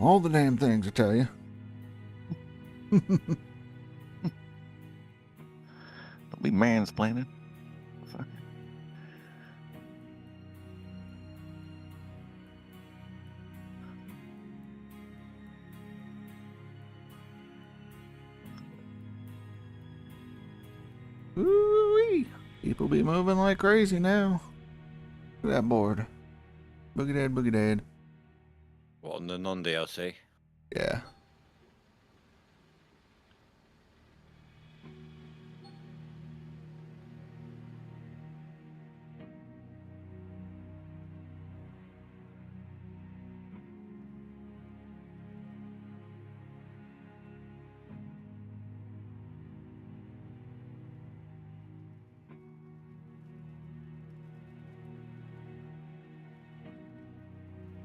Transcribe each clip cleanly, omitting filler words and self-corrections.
All the damn things, I tell you. Don't be mansplaining. Fuck. Ooh-wee. People be moving like crazy now. Look at that board. Boogie Dad, Boogie Dad. What, on the non-DLC? Yeah.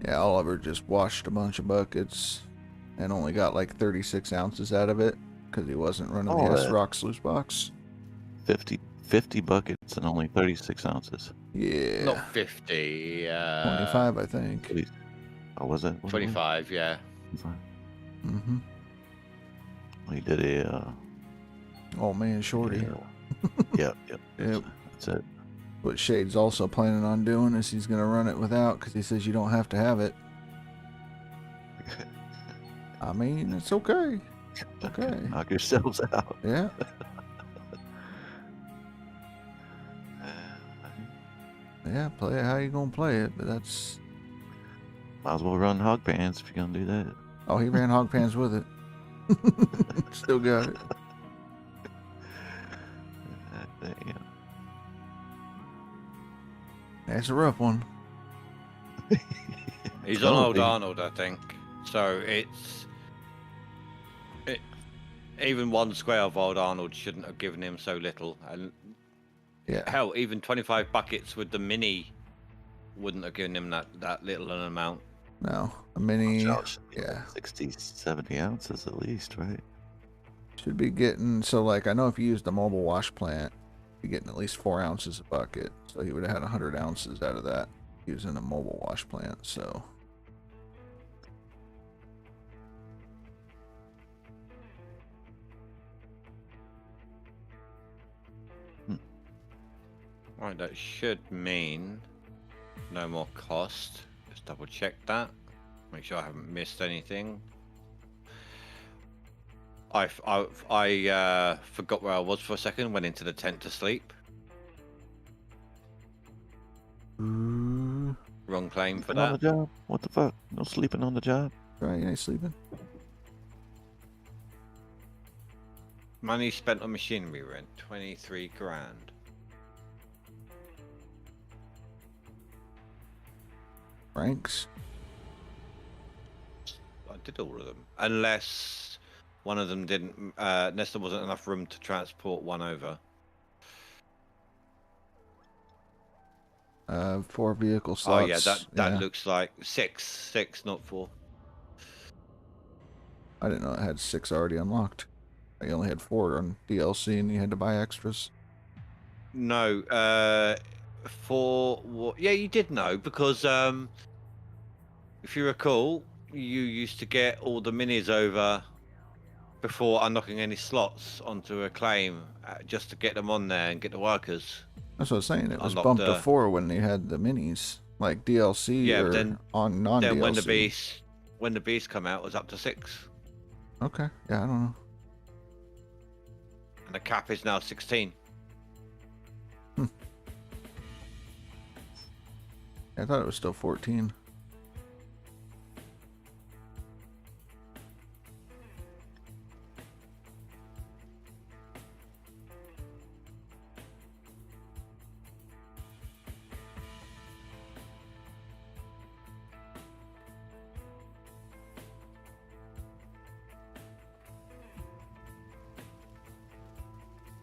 Yeah, Oliver just washed a bunch of buckets and only got like 36 ounces out of it because he wasn't running Oh, the S-Rock sluice box. 50 buckets and only 36 ounces. Yeah. Not 50. 25, I think. Oh, was it? 25, yeah. 25. Mm-hmm. He did a... Oh, man, Shorty. Yep. Yep. That's it. What Shade's also planning on doing is he's going to run it without because he says you don't have to have it. I mean, it's okay. Okay. Knock yourselves out. Yeah. Yeah, play it how you going to play it, but that's... Might as well run hog pans if you're going to do that. Oh, he ran hog pans with it. Still got it. Damn. That's a rough one. He's on Old Arnold, I think. So even one square of Old Arnold shouldn't have given him so little. And Yeah. hell, even 25 buckets with the mini wouldn't have given him that little an amount. No. A mini... Yeah. 60, 70 ounces at least, right? Should be getting... So, like, I know if you used the mobile wash plant, you're getting at least 4 ounces a bucket. So he would have had 100 ounces out of that using a mobile wash plant, so... Right, that should mean no more cost. Just double check that. Make sure I haven't missed anything. I forgot where I was for a second. Went into the tent to sleep. Wrong claim for Sleeping on the that. job? What the fuck? No sleeping on the job? Right, you ain't sleeping. Money spent on machinery rent, 23 grand. Ranks. I did all of them, unless one of them didn't. Unless there wasn't enough room to transport one over. 4 vehicle slots. Oh yeah, that looks like six, not 4. I didn't know it had 6 already unlocked. I only had 4 on DLC, and you had to buy extras. No, 4. Yeah, you did know because if you recall, you used to get all the minis over before unlocking any slots onto a claim, just to get them on there and get the workers. That's what I was saying. It was bumped to 4 when you had the minis, like DLC or then, on non-DLC. Then when the beast come out, it was up to 6. Okay, yeah, I don't know. And the cap is now 16. I thought it was still 14.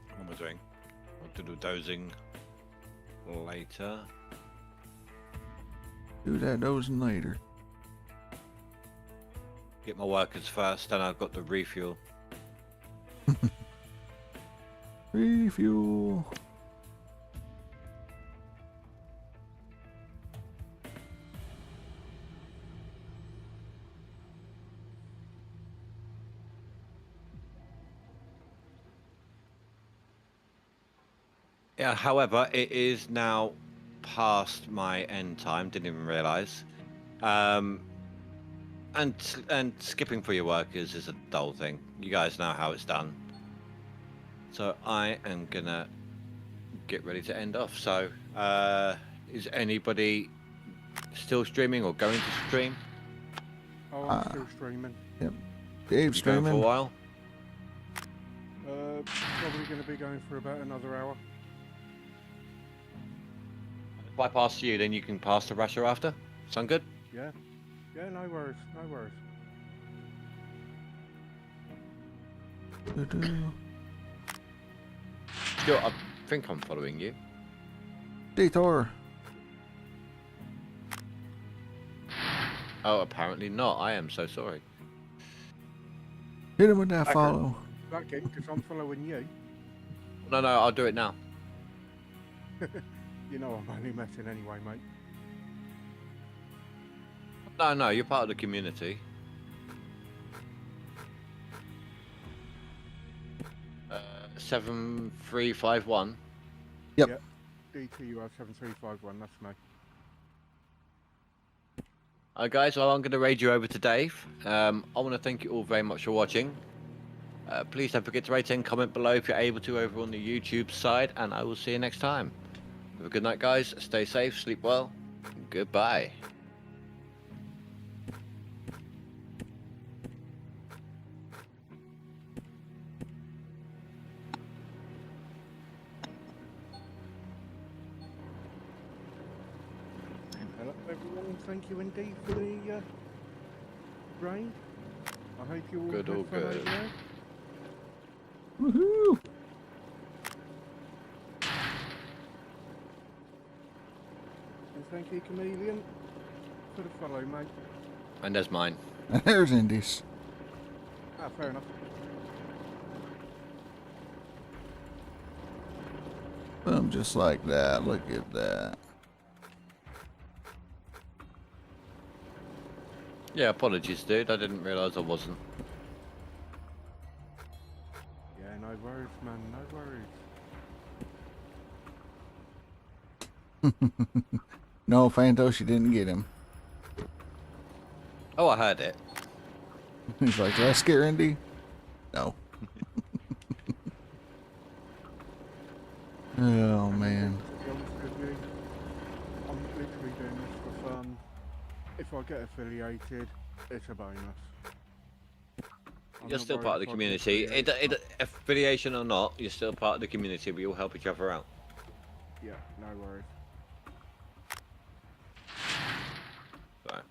What am I doing? I'll do dozing later. Do that dozing later. Get my workers first, then I've got the refuel. Refuel. Yeah, however, it is now past my end time. Didn't even realise. Um, and skipping for your workers is a dull thing. You guys know how it's done. So I am gonna get ready to end off. So, is anybody still streaming or going to stream? Oh, I'm still streaming. Yep. Dave's You going for a streaming. while? Probably going to be going for about another hour. If I pass to you, then you can pass to Rasher after. Sound good? Yeah. Yeah, no worries. No worries. Sure, I think I'm following you. Detour. Oh, apparently not. I am so sorry. Hit him with that Okay. follow. Okay, because I'm following you. No, I'll do it now. You know I'm only messing anyway, mate. No, you're part of the community. 7351. Yep. DTUR 7351, that's me. Guys, well, I'm going to raid you over to Dave. I want to thank you all very much for watching. Please don't forget to rate and comment below if you're able to over on the YouTube side, and I will see you next time. Have a good night, guys. Stay safe, sleep well. Goodbye. Hello, everyone. Thank you indeed for the rain. I hope you all Good, had all fun over good. there. Woohoo! And thank you, Chameleon, for the follow, mate. And there's mine. There's Indies. Ah, fair enough. Boom, just like that. Look at that. Yeah, apologies, dude. I didn't realise I wasn't. Yeah, no worries, man. No worries. No, Fantos, you didn't get him. Oh, I heard it. He's like, did I scare Indy? No. Oh, man. To be honest with you, I'm literally doing this for fun. If I get affiliated, it's a bonus. I'm You're not still worried part of the if I get community. affiliated. Affiliation or not, you're still part of the community. We all help each other out. Yeah, no worries. So, I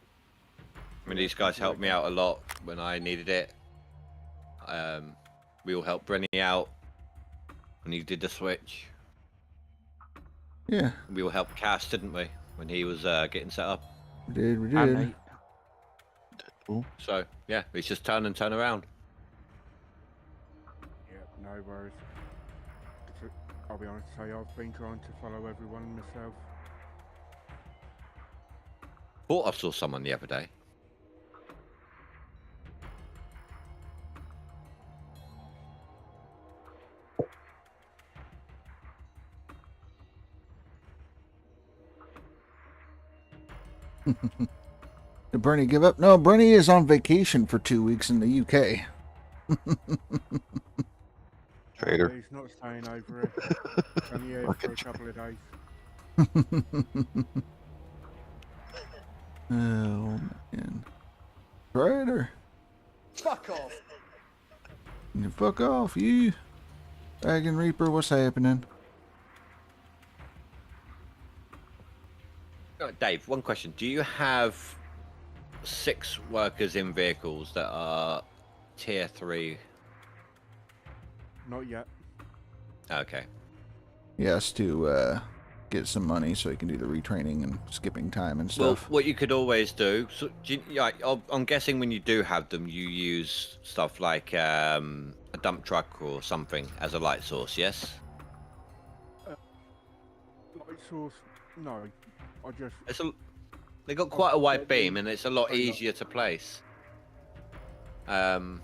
mean, these guys helped me out a lot when I needed it. We all helped Brenny out when he did the switch. Yeah, We all helped Cass, didn't we, when he was getting set up? we did. We Hi, did. mate. Cool. So, yeah, it's just turn and turn around. Yeah, no worries. I'll be honest, say I've been trying to follow everyone myself. Thought I saw someone the other day. Did Bernie give up? No, Bernie is on vacation for 2 weeks in the UK. Traitor. He's not staying over here. He's only here for a couple of days. Oh, man. Traitor. Fuck off! You fuck off, you. Dragon Reaper, what's happening? Dave, one question. Do you have 6 workers in vehicles that are tier 3? Not yet. Okay. He has to get some money so he can do the retraining and skipping time and Well, stuff. what you could always do, so I'm guessing when you do have them, you use stuff like a dump truck or something as a light source, yes? Light source? No. I just... They got quite a wide beam and it's a lot easier to place. You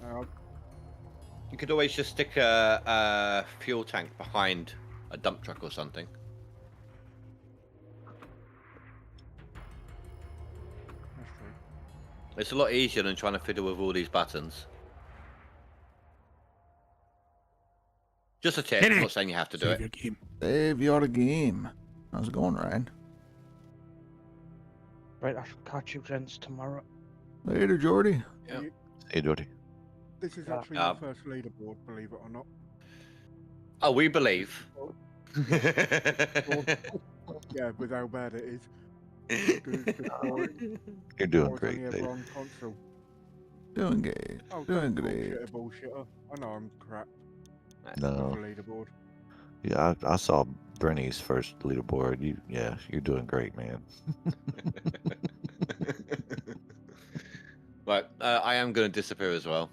could always just stick a fuel tank behind a dump truck or something. That's true. It's a lot easier than trying to fiddle with all these buttons. Just a tip. I'm not saying you have to do it. Your game. Save your game. How's it going, Ryan? Right, I shall catch you gents tomorrow. Later, Jordy. Yeah. Hey, Doty. This is Yeah. actually my first leaderboard, believe it or not. Oh, we believe. Yeah, with how bad it is. You're doing I great, was Dave. only ever on console. Doing great. Oh, Doing don't great. bullshitter. I know I'm crap No, with the leaderboard. yeah, I saw Bernie's first leaderboard. You're doing great, man. Right, I am going to disappear as well.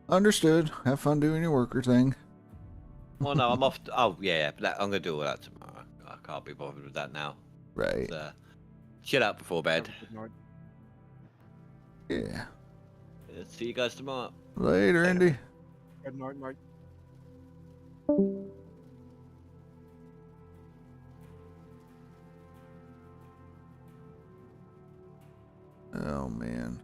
Understood. Have fun doing your worker thing. Well, no, I'm off. Oh, yeah, but I'm going to do all that tomorrow. I can't be bothered with that now. Right. Chill out before bed. Have a good night. Yeah. See you guys tomorrow. Later, Indy. Good night, mate. Oh, man.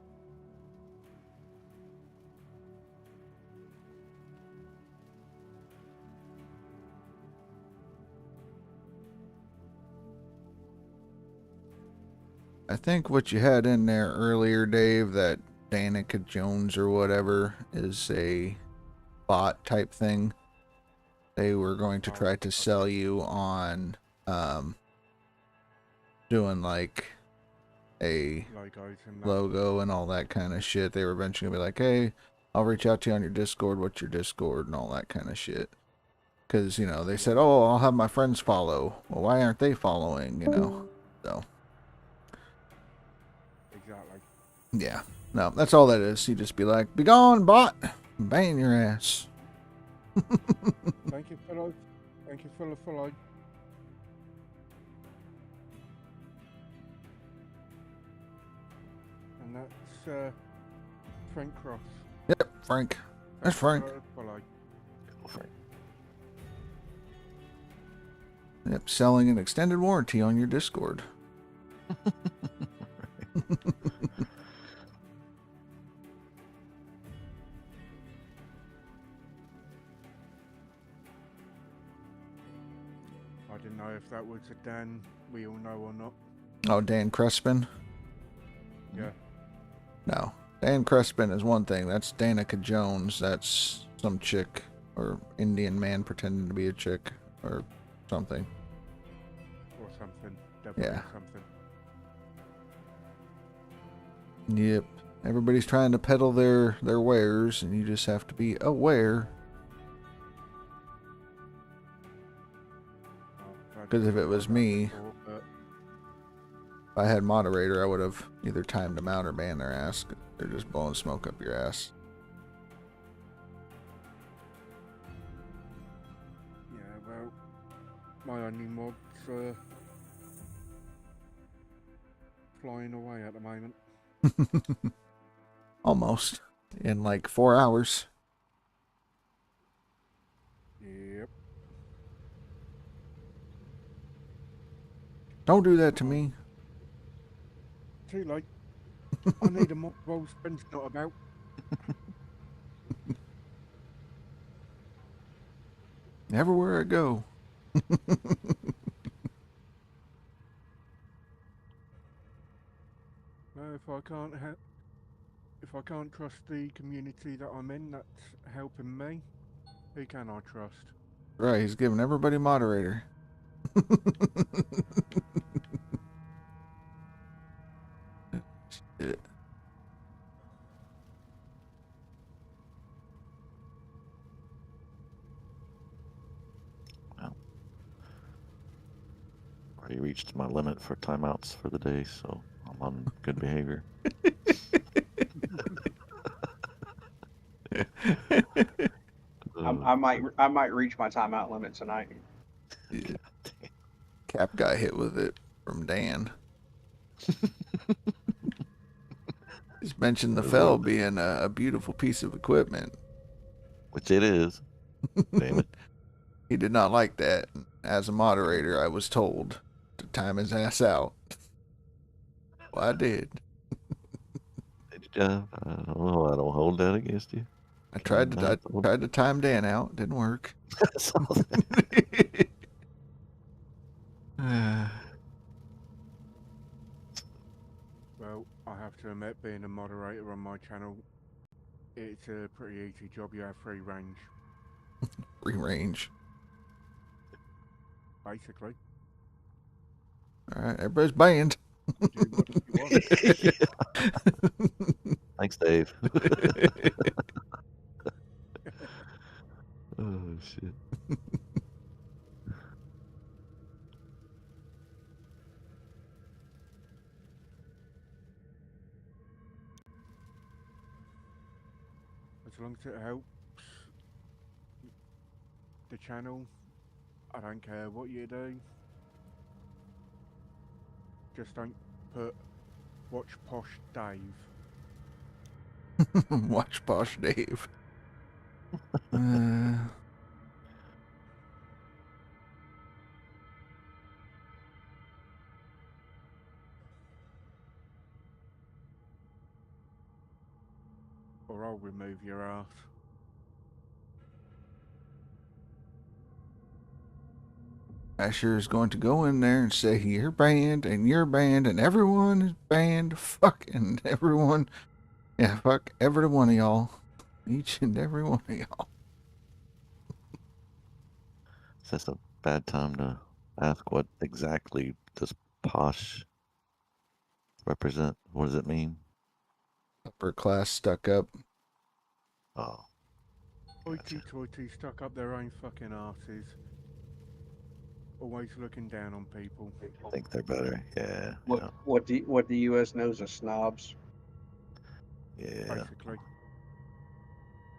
I think what you had in there earlier, Dave, that Danica Jones or whatever is a bot type thing. They were going to try to sell you on doing like a Logos and that. logo and all that kind of shit. They were eventually gonna be like, hey, I'll reach out to you on your Discord. What's your Discord and all that kind of shit. Because, you know, they said, oh, I'll have my friends follow. Well, why aren't they following, you know? So, Exactly. yeah. No, that's all that is. You just be like, be gone, bot. Bang your ass. Thank you, fellow. Thank you, fellow. And that's Frank Cross. Yep, Frank. That's Frank. Follow. Yep, selling an extended warranty on your Discord. I didn't know if that was a Dan we all know or not. Oh, Dan Crespin? Yeah. No. Dan Crespin is one thing. That's Danica Jones. That's some chick or Indian man pretending to be a chick or something. Or something. Definitely Yeah. something. Yep. Everybody's trying to peddle their wares, and you just have to be aware. Because if it was me, if I had moderator, I would have either timed them out or banned their ass. 'Cause they're just blowing smoke up your ass. Yeah, well, my only mod's flying away at the moment. Almost. In like 4 hours. Yep. Don't do that to me. Too late. I need a mod while Spen's not about. Everywhere I go. No, if I can't trust the community that I'm in, that's helping me. Who can I trust? Right, he's giving everybody moderator. Shit. Already reached my limit for timeouts for the day, so I'm on good behavior. I might reach my timeout limit tonight. Yeah. Cap got hit with it from Dan. He's mentioned the fell being a beautiful piece of equipment. Which it is. Damn it. He did not like that. As a moderator, I was told to time his ass out. Well, I did. Good job. I don't know. I don't hold that against you. I tried to time Dan out. Didn't work. I saw that. Well, I have to admit, being a moderator on my channel, it's a pretty easy job. You have free range, Free range. basically. All right, everybody's banned. Do what you want. Thanks, Dave. Oh shit. As long as it helps the channel, I don't care what you do. Just don't put watch Posh Dave. Watch Posh Dave. Or I'll remove your ass. Asher is going to go in there and say, you're banned, and you're banned, and everyone is banned. Fucking everyone. Yeah, fuck every one of y'all. Each and every one of y'all. Is this a bad time to ask what exactly does posh represent? What does it mean? Upper class stuck up. Oh, Hoity-toity stuck up their own fucking asses. Always looking down on people. I think they're better. Yeah. What the U.S. knows as snobs. Yeah. Basically.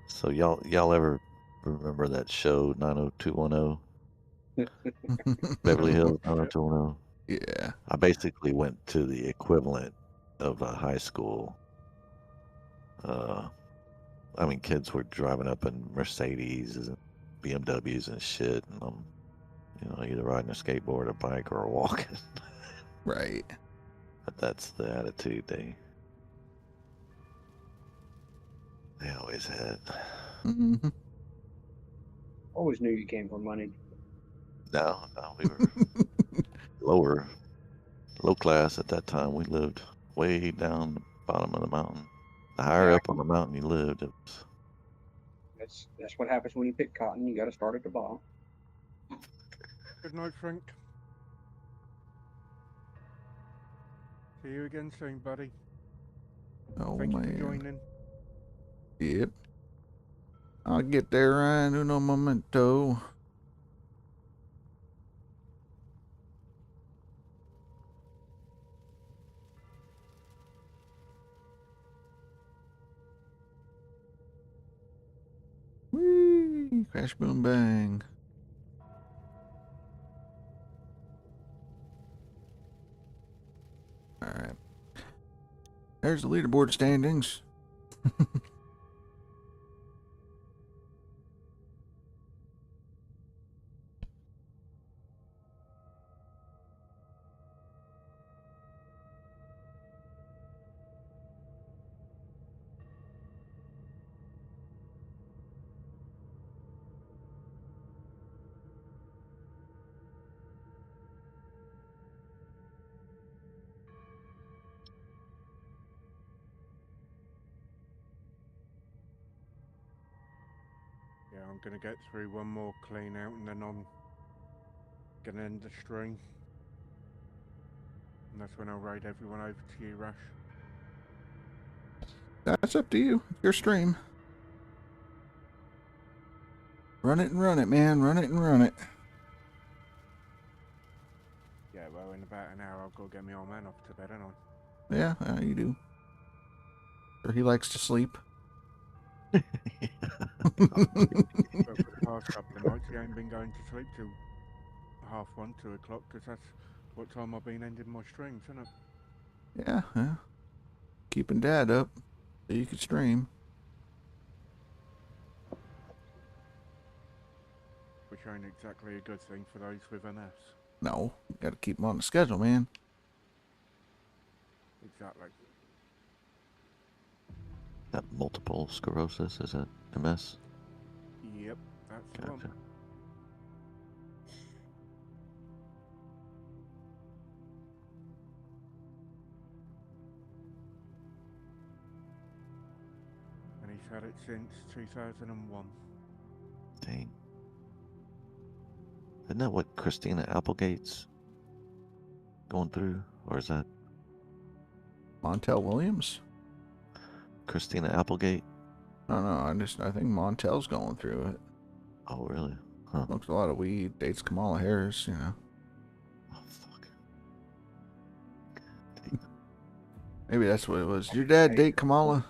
So y'all ever remember that show 90210? Beverly Hills 90210? Yeah. I basically went to the equivalent of a high school. I mean, kids were driving up in Mercedes and BMWs and shit, and I'm, either riding a skateboard, a bike, or walking. Right. But that's the attitude they always had. Mm-hmm. Always knew you came for money. No, we were low class at that time. We lived way down the bottom of the mountain. The higher Yeah. up on the mountain you lived, it was. That's what happens when you pick cotton. You got to start at the bottom. Good night, Frank. See you again soon, buddy. Oh, Thank you for man. joining. Yep. I'll get there, Ryan. Uno momento. Whee! Crash, boom, bang. All right. There's the leaderboard standings. Yeah, I'm gonna get through one more clean out and then I'm gonna end the stream. And that's when I'll raid everyone over to you, Rash. That's up to you. Your stream. Run it and run it, man. Run it and run it. Yeah, well, in about an hour I'll go get my old man off to bed, ain't I? Yeah, you do. Or he likes to sleep. But for the past couple of nights he ain't been going to sleep till 1:30, 2 o'clock, because that's what time I've been ending my streams, isn't it? Yeah. Keeping Dad up so you could stream. Which ain't exactly a good thing for those with an S. No, you got to keep them on the schedule, man. Exactly. That multiple sclerosis, is that MS? Yep, that's the one. Gotcha. And he's had it since 2001. Dang. Isn't that what Christina Applegate's going through? Or is that Montel Williams? Christina Applegate? I don't know. I think Montel's going through it. Oh, really? Huh. Smokes a lot of weed. Dates Kamala Harris, you know. Oh, fuck. Maybe that's what it was. Your dad date Kamala?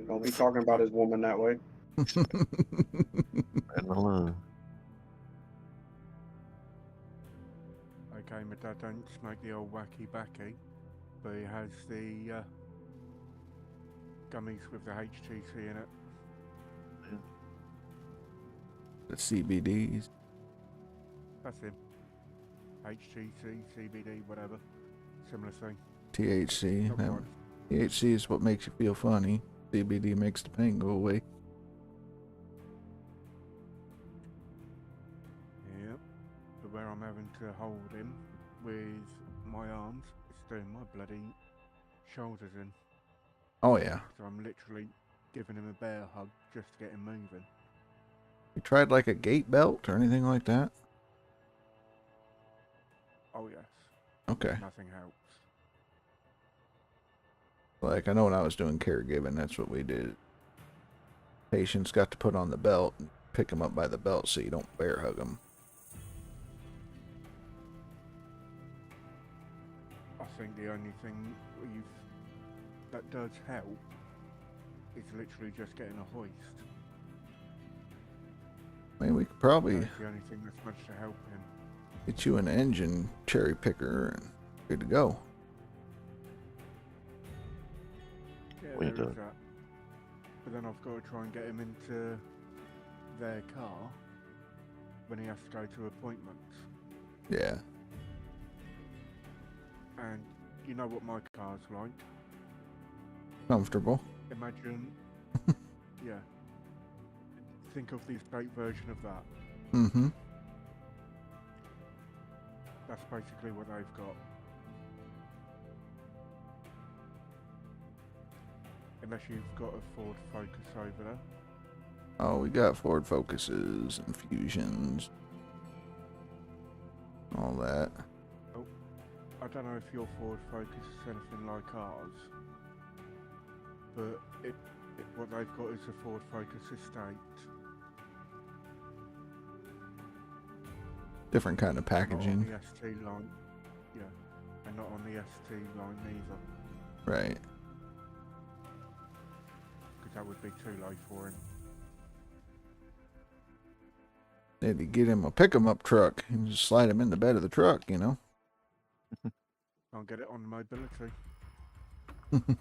Don't be talking about his woman that way. And love. Okay, my dad don't smoke the old wacky backy, but he has the gummies with the HTC in it. The CBDs. That's him. HTC, CBD, whatever. Similar thing. THC. Not That- quite. THC is what makes you feel funny. CBD makes the pain go away. Yep. But where I'm having to hold him with my arms, it's doing my bloody shoulders in. Oh, yeah. So I'm literally giving him a bear hug just to get him moving. You tried like a gait belt or anything like that? Oh yes. Okay. Nothing helps. Like, I know when I was doing caregiving, that's what we did. Patients got to put on the belt and pick them up by the belt so you don't bear hug them. I think the only thing that does help is literally just getting a hoist. I mean, we could probably That's the only thing that's much to help him. get you an engine cherry picker and good to go. Yeah, We there do. is that. But then I've got to try and get him into their car when he has to go to appointments. Yeah. And you know what my car's like. Comfortable. Imagine, yeah. Think of the estate version of that. Mm-hmm. That's basically what they've got. Unless you've got a Ford Focus over there. Oh, we got Ford Focuses and Fusions. All that. I don't know if your Ford Focus is anything like ours, but what they've got is a Ford Focus Estate. Different kind of Not packaging. on the ST line, yeah, and not on the ST line either, Right. because that would be too low for him. They had to get him a pick-em-up truck and just slide him in the bed of the truck, you know? Can't get it on mobility. Because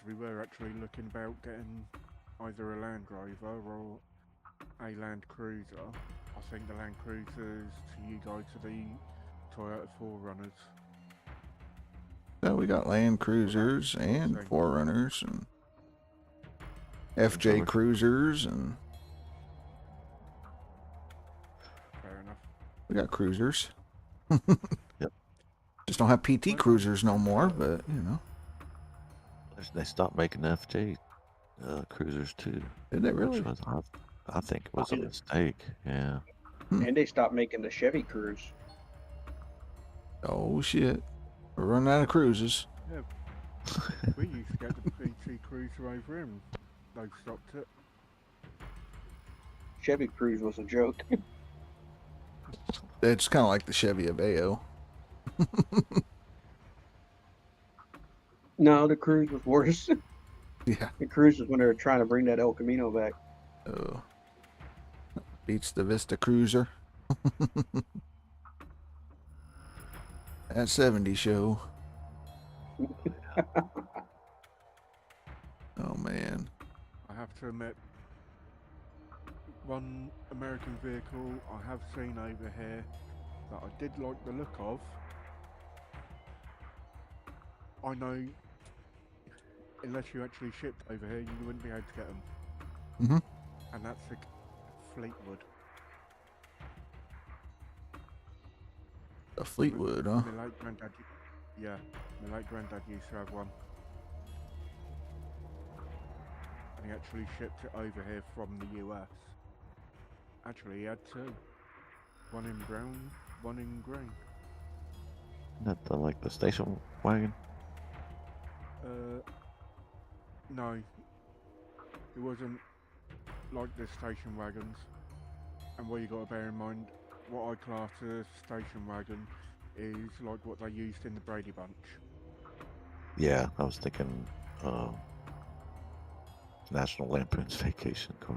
we were actually looking about getting either a Land Rover or a Land Cruiser. I think the Land Cruisers to you guys are the Toyota 4Runners. So we got Land Cruisers and Same. 4Runners and FJ covered. Cruisers, and Fair enough. we got Cruisers. Yep. Just don't have PT Well, Cruisers no more, but, you know. They stopped making FJ cruisers too. Did they which really? was- I think it was a mistake. Yeah. And they stopped making the Chevy Cruise. Oh, shit. We're running out of cruises. We used to get the PT Cruiser over him. They've stopped it. Chevy Cruise was a joke. It's kind of like the Chevy Aveo. No, the Cruise was worse. Yeah. The Cruise was when they were trying to bring that El Camino back. Oh. Beats the Vista Cruiser. That 70 show. Oh, man. I have to admit, one American vehicle I have seen over here that I did like the look of. I know, unless you actually shipped over here, you wouldn't be able to get them. Mm-hmm. And that's the Fleetwood. A Fleetwood, huh? My late granddad, yeah, my late granddad used to have one. And he actually shipped it over here from the US. Actually, he had two. One in brown, one in green. Not the like the station wagon. No, it wasn't like the station wagons. And what you got to bear in mind, what I class as station wagon is like what they used in the Brady Bunch. Yeah, I was thinking National Lampoon's Vacation car.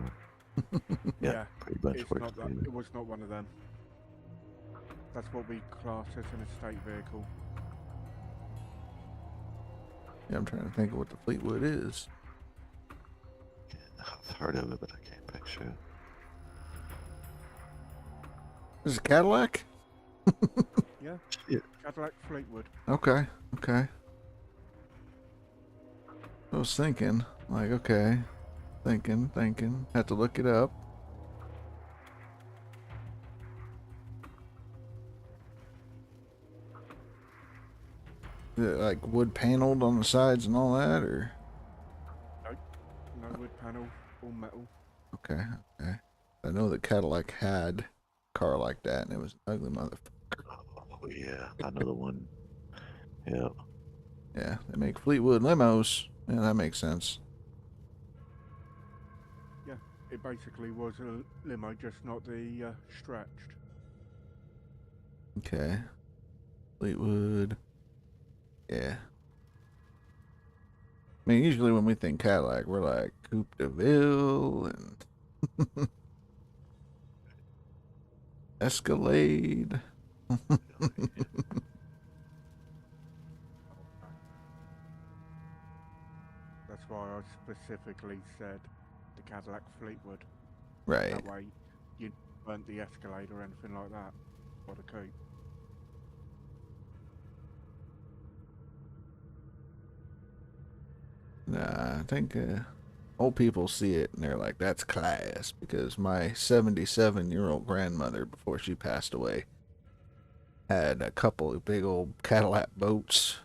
Yeah, pretty much it's works. not that. It was not one of them. That's what we class as an estate vehicle. Yeah, I'm trying to think of what the Fleetwood is. I've heard of it, but I can't picture it. Is it a Cadillac? Yeah, Yeah. Cadillac Fleetwood. Okay, okay. I was thinking, like, okay. Thinking. Had to look it up. Is it like wood paneled on the sides and all that, or? No wood panel, all metal. Okay. I know that Cadillac had a car like that, and it was an ugly motherfucker. Oh yeah, I know the one. Yeah. Yeah, they make Fleetwood limos. Yeah, that makes sense. Yeah, it basically was a limo, just not the stretched. Okay. Fleetwood. Yeah. I mean, usually when we think Cadillac, we're like Coupe de Ville and Escalade. That's why I specifically said the Cadillac Fleetwood. Right. That way you weren't the Escalade or anything like that, or the coupe. Nah, I think old people see it and they're like, that's class. Because my 77-year-old grandmother, before she passed away, had a couple of big old Cadillac boats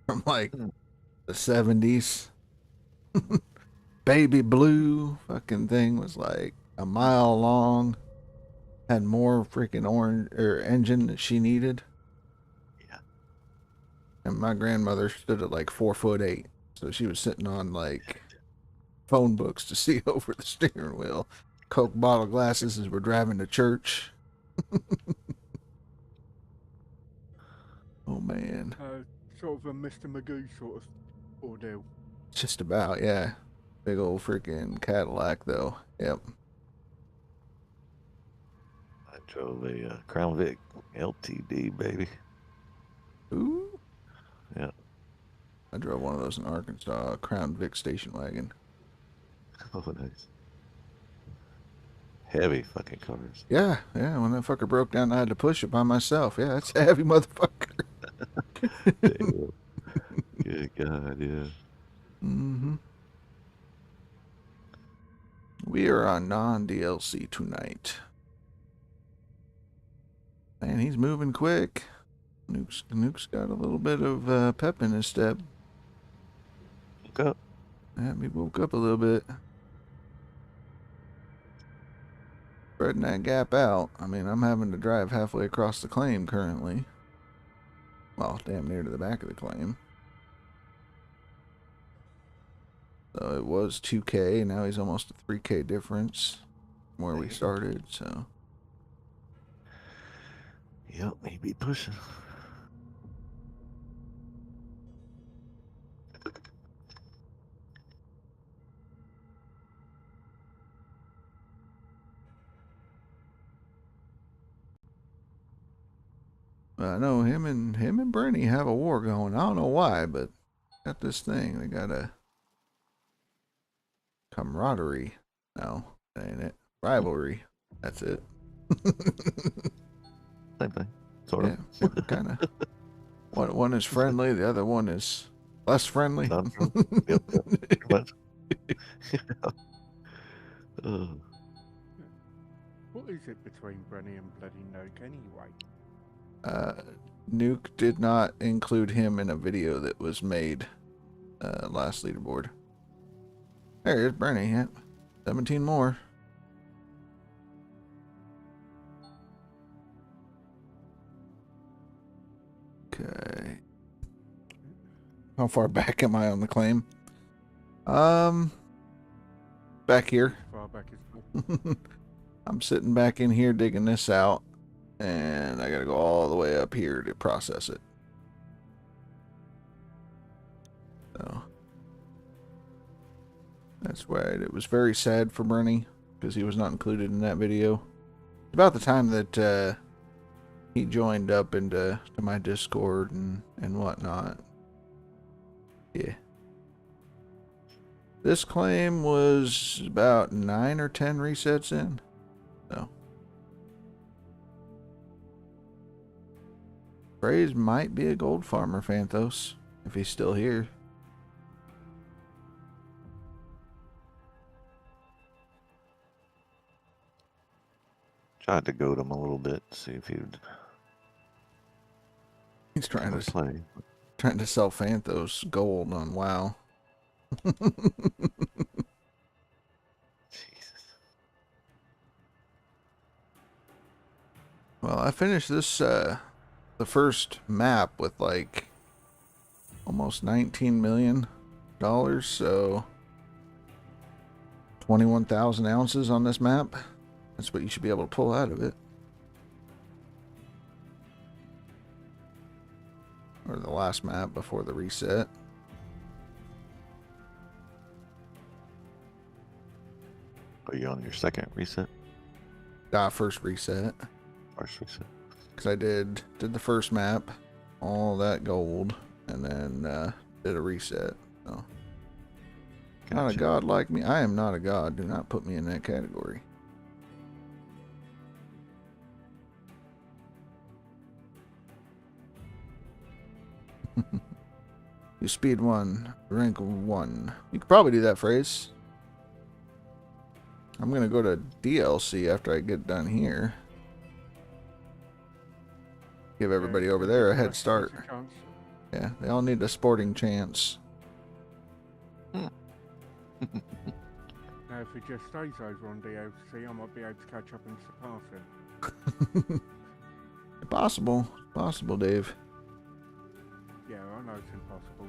from like the 70s. Baby blue fucking thing was like a mile long. Had more freaking orange or engine that she needed. Yeah. And my grandmother stood at like 4'8", so she was sitting on like phone books to see over the steering wheel. Coke bottle glasses as we're driving to church. Oh man. Sort of a Mr. Magoo sort of ordeal. Just about, yeah. Big old freaking Cadillac though. Yep. I drove a Crown Vic LTD, baby. Ooh. Yeah. I drove one of those in Arkansas, a Crown Vic station wagon. Oh, nice. Heavy fucking cars. Yeah, when that fucker broke down, I had to push it by myself. Yeah, that's a heavy motherfucker. Damn. Good God, yeah. Mm-hmm. We are on non-DLC tonight. Man, he's moving quick. Nuke's got a little bit of pep in his step. Look up. Yeah, we woke up a little bit. Spreading that gap out. I mean, I'm having to drive halfway across the claim currently. Well, damn near to the back of the claim. So it was 2K, now he's almost a 3K difference from where we started, so. Yep, he be pushing. I know him and Bernie have a war going. I don't know why, but got this thing. They got a camaraderie. No, that ain't it. Rivalry. That's it. Same thing. Sort of. Yeah, kind of. One is friendly, the other one is less friendly. Not true. Yep. Pretty much. Uh, What is it between Brenny and Bloody Noke anyway? Nuke did not include him in a video that was made last leaderboard. There's Bernie. Yep. 17 more. Okay. How far back am I on the claim? Back here. As far back as I'm sitting back in here digging this out, and I gotta go all the way up here to process it. So that's why it was very sad for Bernie, because he was not included in that video. About the time that he joined up into my Discord and whatnot. Yeah. This claim was about 9 or 10 resets in. So Phrase might be a gold farmer, Phanthos, if he's still here. tried to goad him a little bit, see if he'd He's trying to play. sell Phanthos gold on WoW. Jesus. Well, I finished this the first map with like almost $19 million, so 21,000 ounces on this map. That's what you should be able to pull out of it. Or the last map before the reset. Are you on your second reset? First reset. First reset. Because I did the first map, all that gold, and then did a reset. So. Not a Gotcha. god like me. I am not a god. Do not put me in that category. You speed 1, rank 1. You could probably do that, Phrase. I'm gonna go to DLC after I get done here. Give everybody over there a head start. Chance. Yeah, they all need a sporting chance. Now, if it just stays over on DLC, I might be able to catch up and surpass him. Possible, Dave. Yeah, I know it's impossible.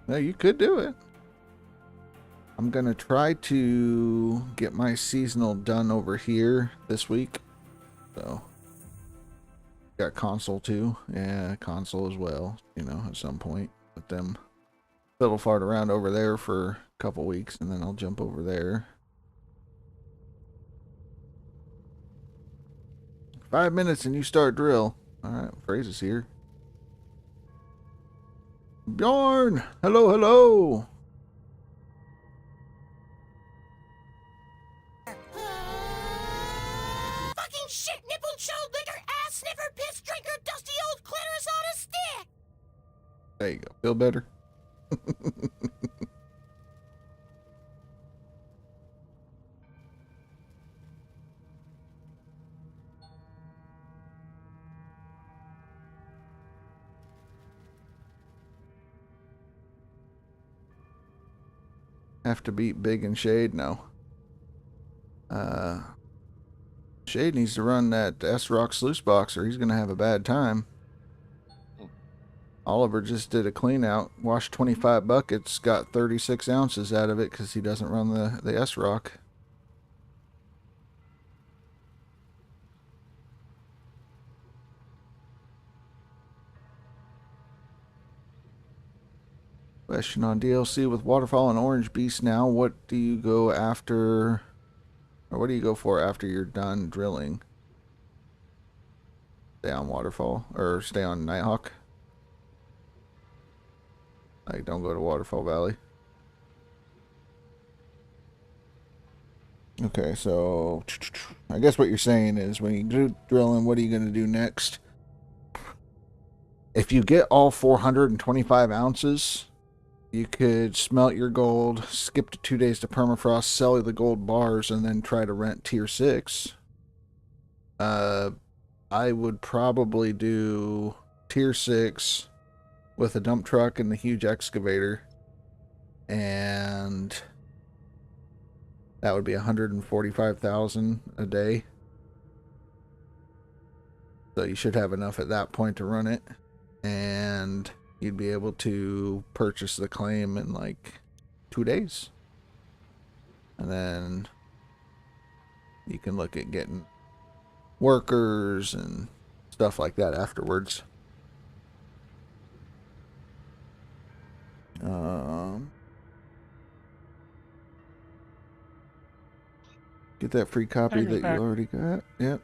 No, you could do it. I'm gonna try to get my seasonal done over here this week. So, got console too. Yeah, console as well. You know, at some point, let them fiddle fart around over there for a couple weeks, and then I'll jump over there. 5 minutes and you start drill. All right, Phrase is here. Bjorn, hello. Fucking shit nipple chode liquor ass sniffer piss drinker dusty old clitoris on a stick. There you go. Feel better? Have to beat Big and Shade? No. Shade needs to run that S-Rock Sluice Box or he's going to have a bad time. Oliver just did a clean out, washed 25 buckets, got 36 ounces out of it because he doesn't run the S-Rock. Question on DLC with Waterfall and Orange Beast now. What do you go after, or what do you go for after you're done drilling? Stay on Waterfall, or stay on Nighthawk? Like, don't go to Waterfall Valley. Okay, so I guess what you're saying is when you do drilling, what are you going to do next? If you get all 425 ounces, you could smelt your gold, skip to 2 days to permafrost, sell the gold bars, and then try to rent tier 6. I would probably do tier 6 with a dump truck and the huge excavator, and that would be 145,000 a day. So you should have enough at that point to run it, and you'd be able to purchase the claim in like 2 days. And then you can look at getting workers and stuff like that afterwards. Get that free copy Tiger's that back. you already got. Yep.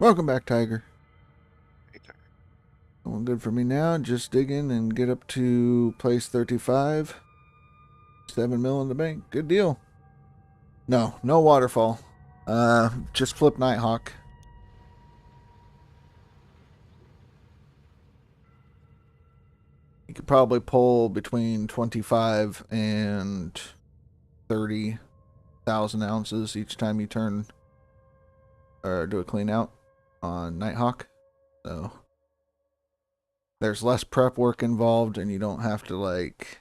Welcome back, Tiger. Going good for me now. Just dig in and get up to place 35. 7 mil in the bank. Good deal. No waterfall. Just flip Nighthawk. You could probably pull between 25 and 30,000 ounces each time you turn or do a clean out on Nighthawk. So there's less prep work involved, and you don't have to like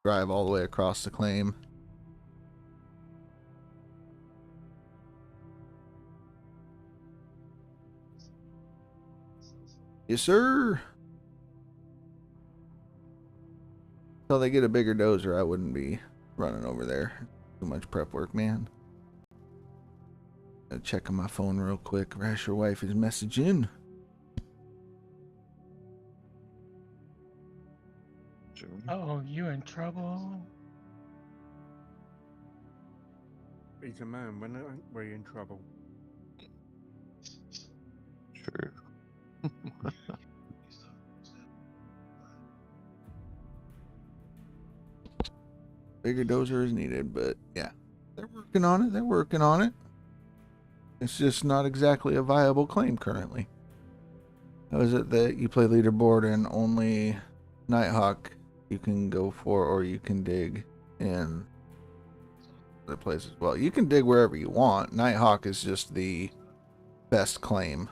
drive all the way across the claim. Yes, sir. Until they get a bigger dozer, I wouldn't be running over there. Too much prep work, man. Checking my phone real quick. Rash, your wife is messaging. Oh, you in trouble? He's a man. When ain't we in trouble? Sure. Bigger dozer is needed, but yeah, they're working on it. They're working on it. It's just not exactly a viable claim currently. How is it that you play leaderboard and only Nighthawk you can go for, or you can dig in other places? Well, you can dig wherever you want. Nighthawk is just the best claim.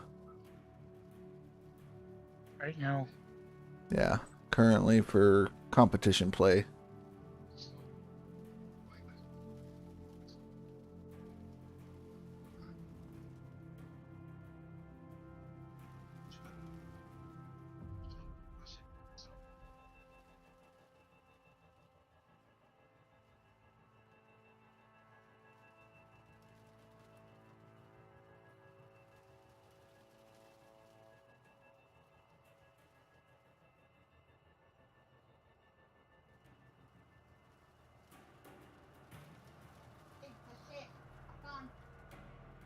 Right now. Yeah, currently for competition play.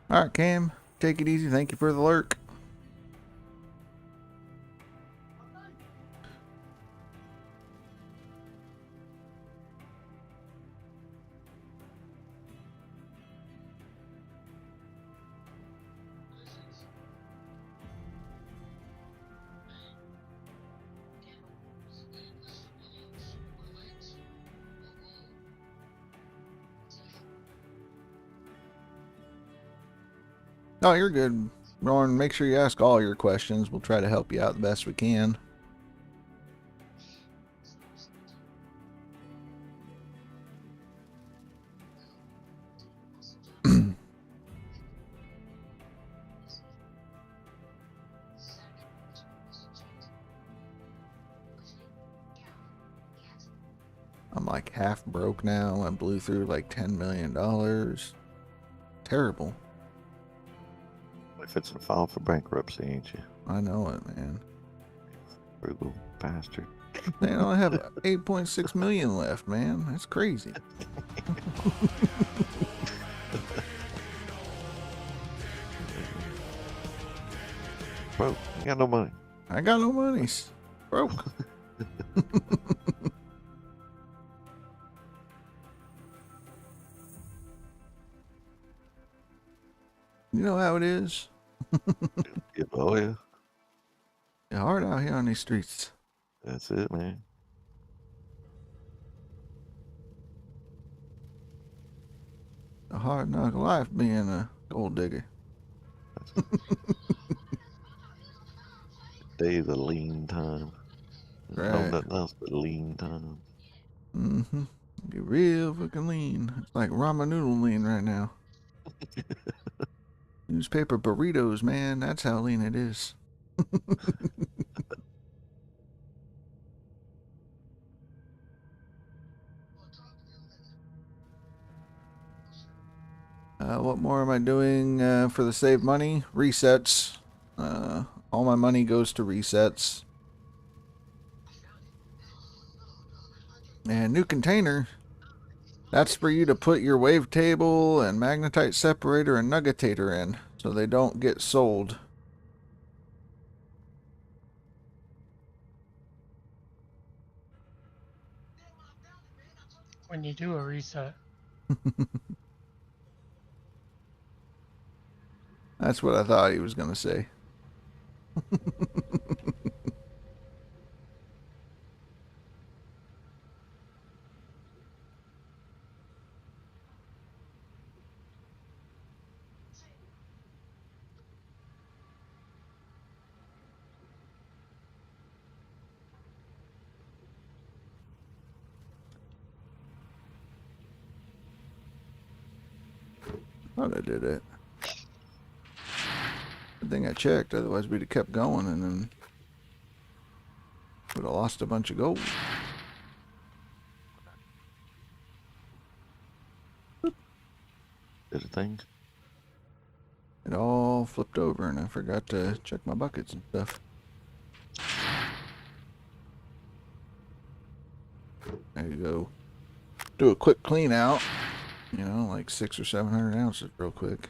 All right, Cam, take it easy. Thank you for the lurk. No, you're good, Ron. Make sure you ask all your questions. We'll try to help you out the best we can. I'm like half broke now. I blew through like $10 million. Terrible. If it's a file for bankruptcy, ain't you? I know it, man. Frugal bastard. Man, I have 8.6 million left, man. That's crazy. Bro, you got no money. I got no money. Broke. You know how it is. Yeah, oh yeah, It's hard out here on these streets. that's it, man. A hard knock life being a gold digger. Days of lean time. No, Right. nothing else but lean time. Mm-hmm. Get real fucking lean. It's like ramen noodle lean right now. Newspaper burritos, man. That's how lean it is. What more am I doing for the save money? Resets. All my money goes to resets. And new container. That's for you to put your wavetable and magnetite separator and nuggetator in, so they don't get sold. When you do a reset, That's what I thought he was going to say. Thought I did it. Good thing I checked, otherwise we'd have kept going and then would have lost a bunch of gold. Did a thing. It all flipped over and I forgot to check my buckets and stuff. There you go. Do a quick clean out. You know, like 600 or 700 ounces real quick.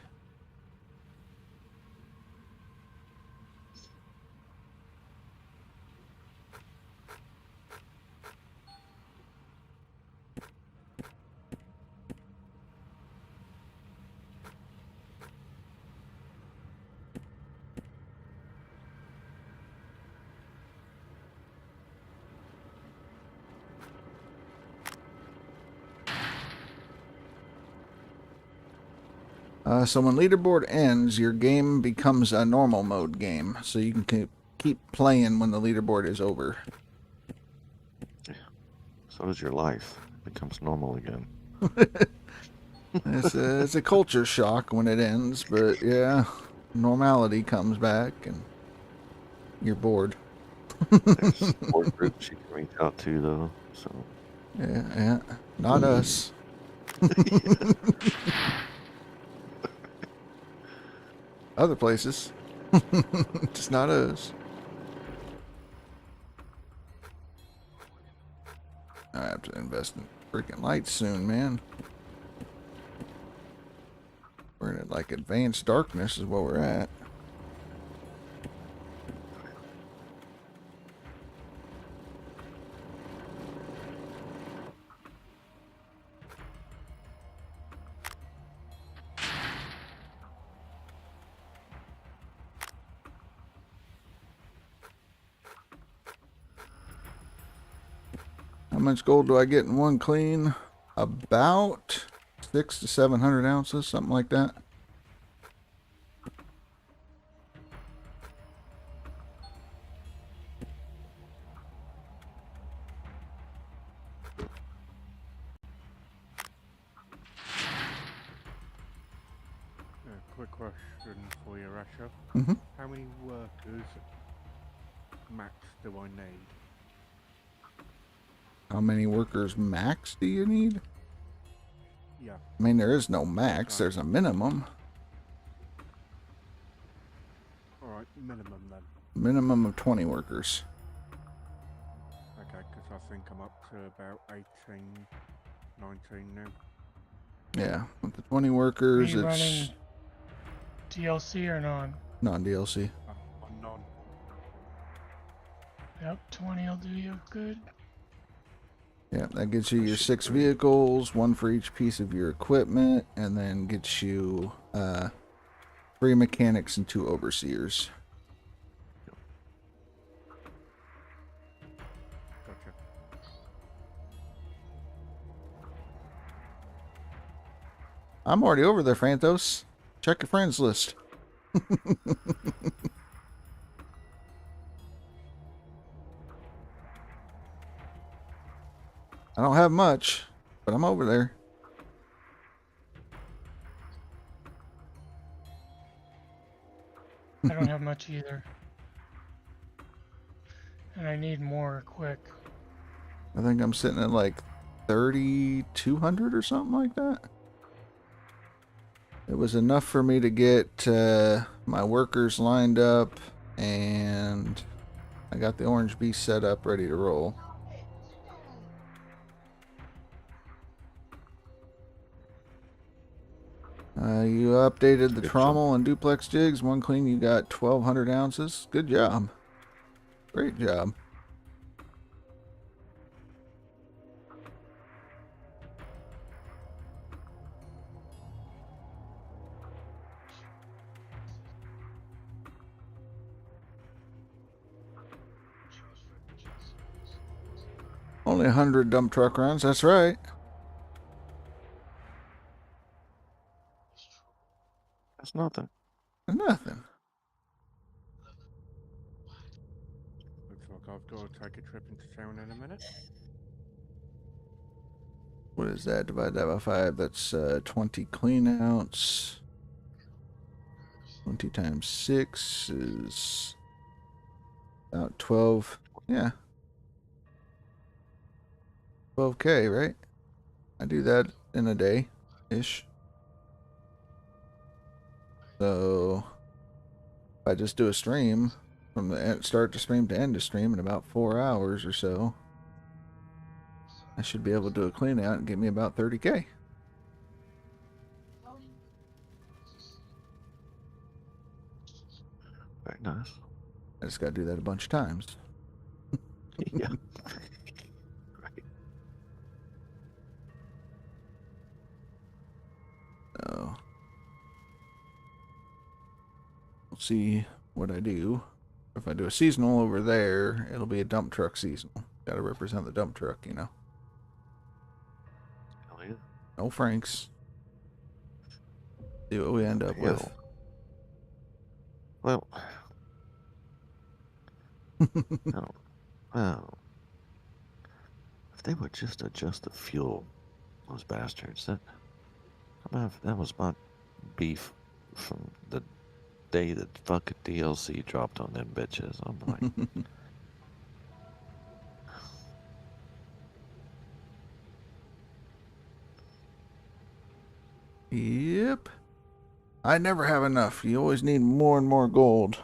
So when leaderboard ends, your game becomes a normal mode game. So you can keep playing when the leaderboard is over. So does your life. It becomes normal again. It's a culture shock when it ends, but yeah, normality comes back and you're bored. There's support groups you can reach out to, though. So Yeah, not us. Other places. Just not us. I have to invest in freaking lights soon, man. We're in like advanced darkness is where we're at. How much gold do I get in one clean? About 600 to 700 ounces, something like that. Quick question for you, Rasha. Mhm. How many workers max do I need? How many workers max do you need? Yeah. I mean, there is no max. There's a minimum. Alright, minimum then. Minimum of 20 workers. Okay, because I think I'm up to about 18, 19 now. Yeah, with the 20 are workers, you it's running DLC or non? non-DLC. I'm non. Yep, 20 will do you good. Yeah, that gets you your 6 vehicles, one for each piece of your equipment, and then gets you 3 3 mechanics and 2 overseers. Gotcha. I'm already over there, Phantos. Check your friends list. I don't have much, but I'm over there. I don't have much either. And I need more quick. I think I'm sitting at like 3,200 or something like that. It was enough for me to get my workers lined up, and I got the orange beast set up, ready to roll. You updated the Good trommel and duplex jigs. One clean, you got 1,200 ounces. Good job. Great job. Only 100 dump truck runs. That's right. That's nothing. Nothing. Looks like I've got to take a trip into town in a minute. What is that? Divide that by 5. That's 20 clean outs. 20 times 6 is about 12. Yeah. 12K, right? I do that in a day-ish. So, if I just do a stream from the start to stream to end of stream in about 4 hours or so, I should be able to do a clean out and get me about 30K. Very nice. I just got to do that a bunch of times. Yeah. Right. So, we'll see what I do. If I do a seasonal over there, it'll be a dump truck seasonal. Got to represent the dump truck, you know. Hell yeah. No Franks. See what we end up with. Well, no. Well, if they would just adjust the fuel, those bastards, that was my beef from the day that fucking DLC dropped on them bitches. I'm like, Yep. I never have enough. You always need more and more gold.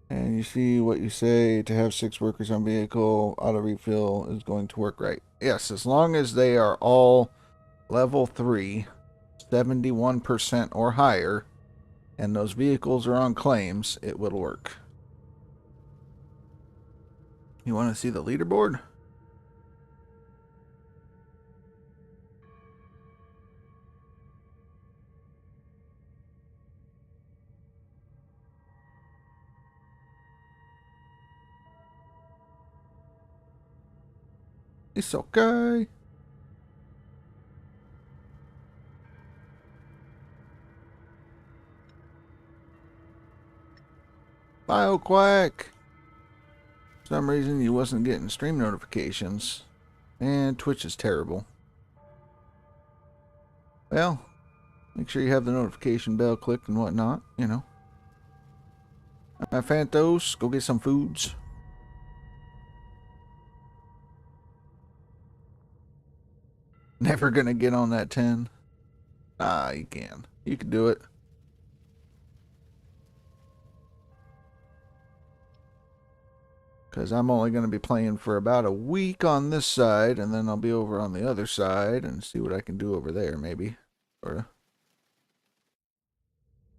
And you see what you say to have 6 workers on vehicle, auto refill is going to work right. Yes, as long as they are all level 3, 71% or higher, and those vehicles are on claims, it will work. You want to see the leaderboard? It's okay. BioQuack. For some reason you wasn't getting stream notifications. And Twitch is terrible. Well, make sure you have the notification bell clicked and whatnot, you know. Phantos, go get some foods. Never gonna get on that 10. Ah, you can. You can do it. Because I'm only going to be playing for about a week on this side, and then I'll be over on the other side and see what I can do over there, maybe. Sort of.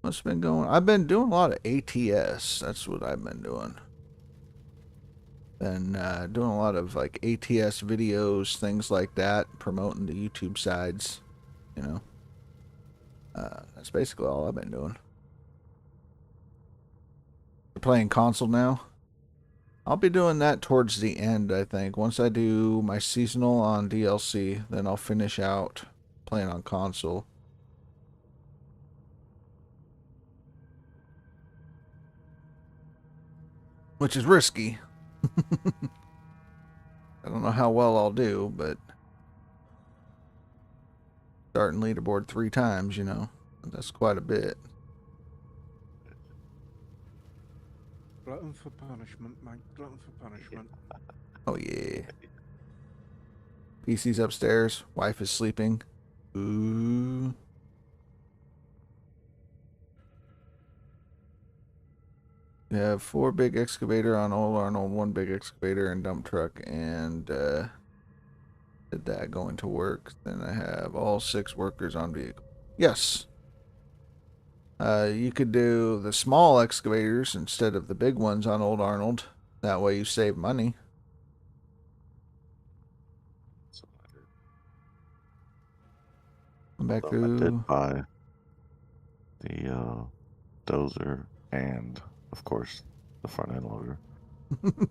What's been going on? I've been doing a lot of ATS. That's what I've been doing. Been doing a lot of like ATS videos, things like that, promoting the YouTube sides, you know. That's basically all I've been doing. We're playing console now. I'll be doing that towards the end, I think. Once I do my seasonal on DLC, then I'll finish out playing on console. Which is risky. I don't know how well I'll do, but starting leaderboard 3 times, you know, that's quite a bit. Glutton for punishment, mate. Glutton for punishment. Oh yeah. PC's upstairs. Wife is sleeping. Ooh. We have 4 big excavator on Old Arnold, 1 big excavator and dump truck, and did that going to work. Then I have all 6 workers on vehicle. Yes. You could do the small excavators instead of the big ones on Old Arnold. That way you save money. Come back I through. did buy the dozer and, of course, the front end loader.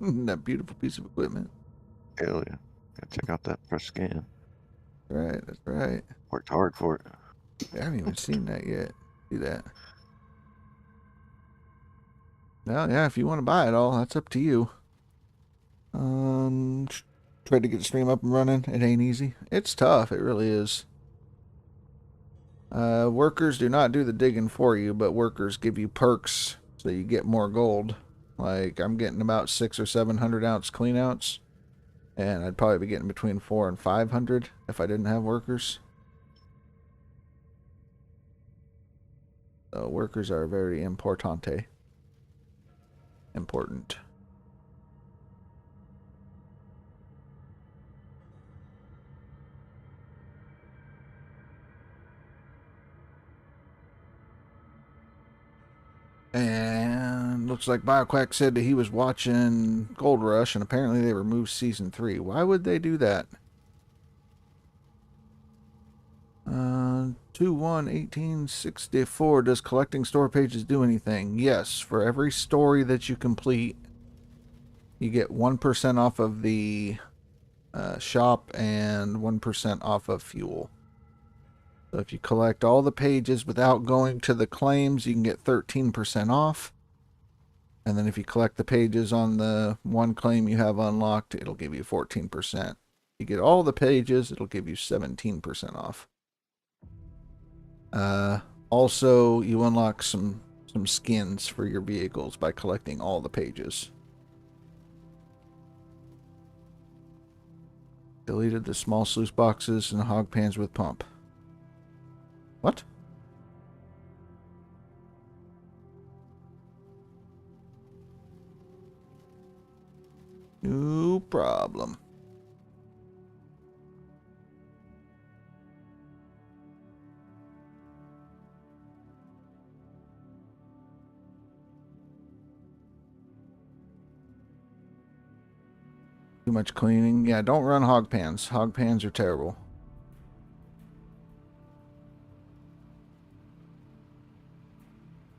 That beautiful piece of equipment. Hell yeah. Gotta check out that fresh scan. Right, that's right. Worked hard for it. I haven't even seen that yet. See that? Well, yeah, if you want to buy it all, that's up to you. Try to get the stream up and running. It ain't easy. It's tough. It really is. Workers do not do the digging for you, but workers give you perks so you get more gold. Like, I'm getting about 600 or 700 ounce cleanouts, and I'd probably be getting between 400 and 500 if I didn't have workers. So workers are very importante. Important. And looks like BioQuack said that he was watching Gold Rush, and apparently they removed Season 3. Why would they do that? 2/1/1864. Does collecting store pages do anything? Yes. For every story that you complete, you get 1% off of the shop and 1% off of fuel. So if you collect all the pages without going to the claims, you can get 13% off. And then if you collect the pages on the one claim you have unlocked, it'll give you 14%. If you get all the pages, it'll give you 17% off. Also, you unlock some skins for your vehicles by collecting all the pages. Deleted the small sluice boxes and hog pans with pump. What? No problem. Too much cleaning. Yeah, don't run hog pans. Hog pans are terrible.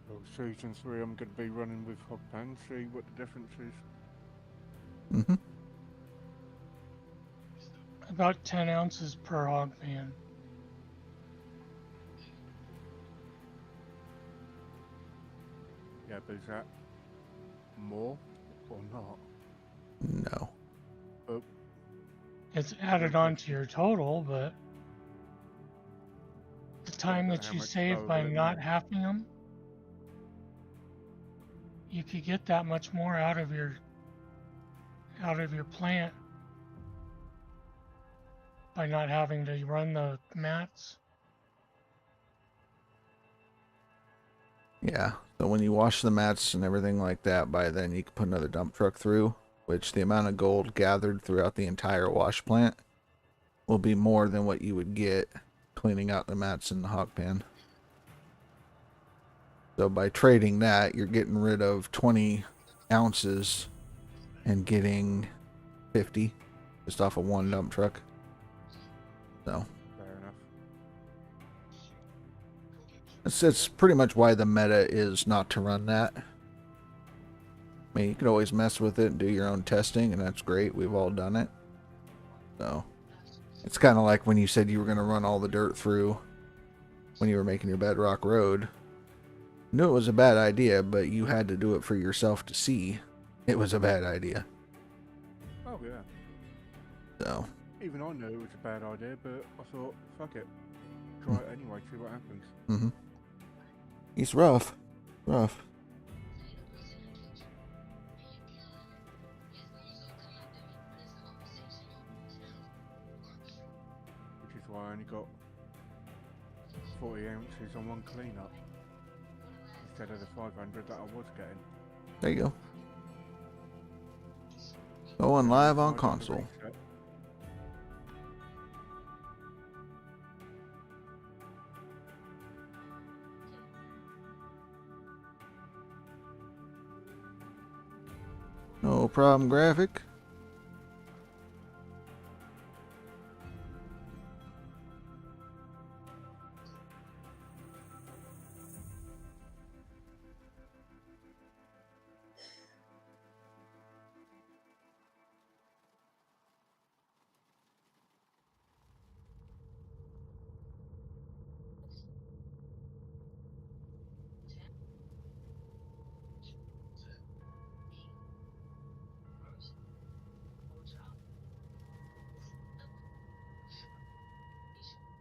Well, Season 3, I'm going to be running with hog pan, see what the difference is. Mm-hmm. About 10 ounces per hog pan. Yeah, but is that more or not? No. It's added on to your total, but the time but that how you much save lower by will it not be? having them, you could get that much more out of your plant by not having to run the mats. Yeah. So when you wash the mats and everything like that, by then you can put another dump truck through, which the amount of gold gathered throughout the entire wash plant will be more than what you would get cleaning out the mats in the hog pan. So by trading that, you're getting rid of 20 ounces and getting 50 just off of one dump truck. So Fair enough. it's pretty much why the meta is not to run that. I mean, you could always mess with it and do your own testing, and that's great. We've all done it. So, it's kind of like when you said you were going to run all the dirt through when you were making your bedrock road. Knew it was a bad idea, but you had to do it for yourself to see it was a bad idea. Oh yeah. So, Even I knew it was a bad idea, but I thought, fuck it. Try it anyway, see what happens. mm-hmm. He's rough. Rough. Which is why I only got 40 ounces on one cleanup instead of the 500 that I was getting. There you go. Going live on I done the console. reset. No problem, graphic.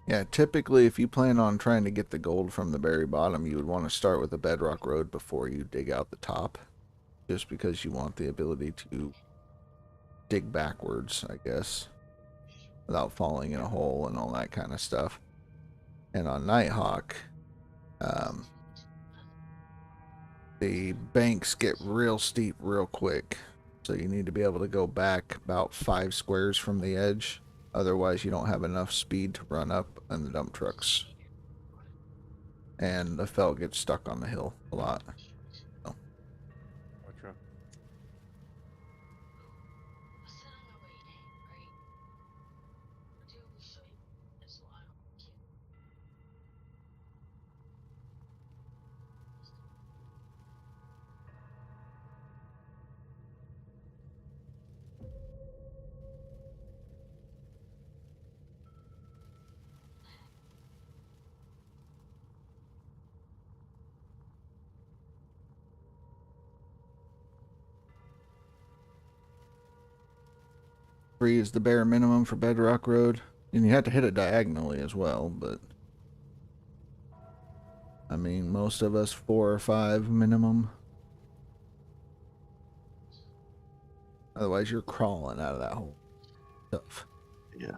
Yeah, typically if you plan on trying to get the gold from the very bottom, you would want to start with a bedrock road before you dig out the top. Just because you want the ability to dig backwards, I guess, without falling in a hole and all that kind of stuff. And on Nighthawk, the banks get real steep real quick. So you need to be able to go back about 5 squares from the edge. Otherwise, you don't have enough speed to run up in the dump trucks. And the felt gets stuck on the hill a lot. So. Gotcha. 3 is the bare minimum for bedrock road. And you have to hit it diagonally as well, but I mean, most of us 4 or 5 minimum. Otherwise, you're crawling out of that hole. Tough. Yeah.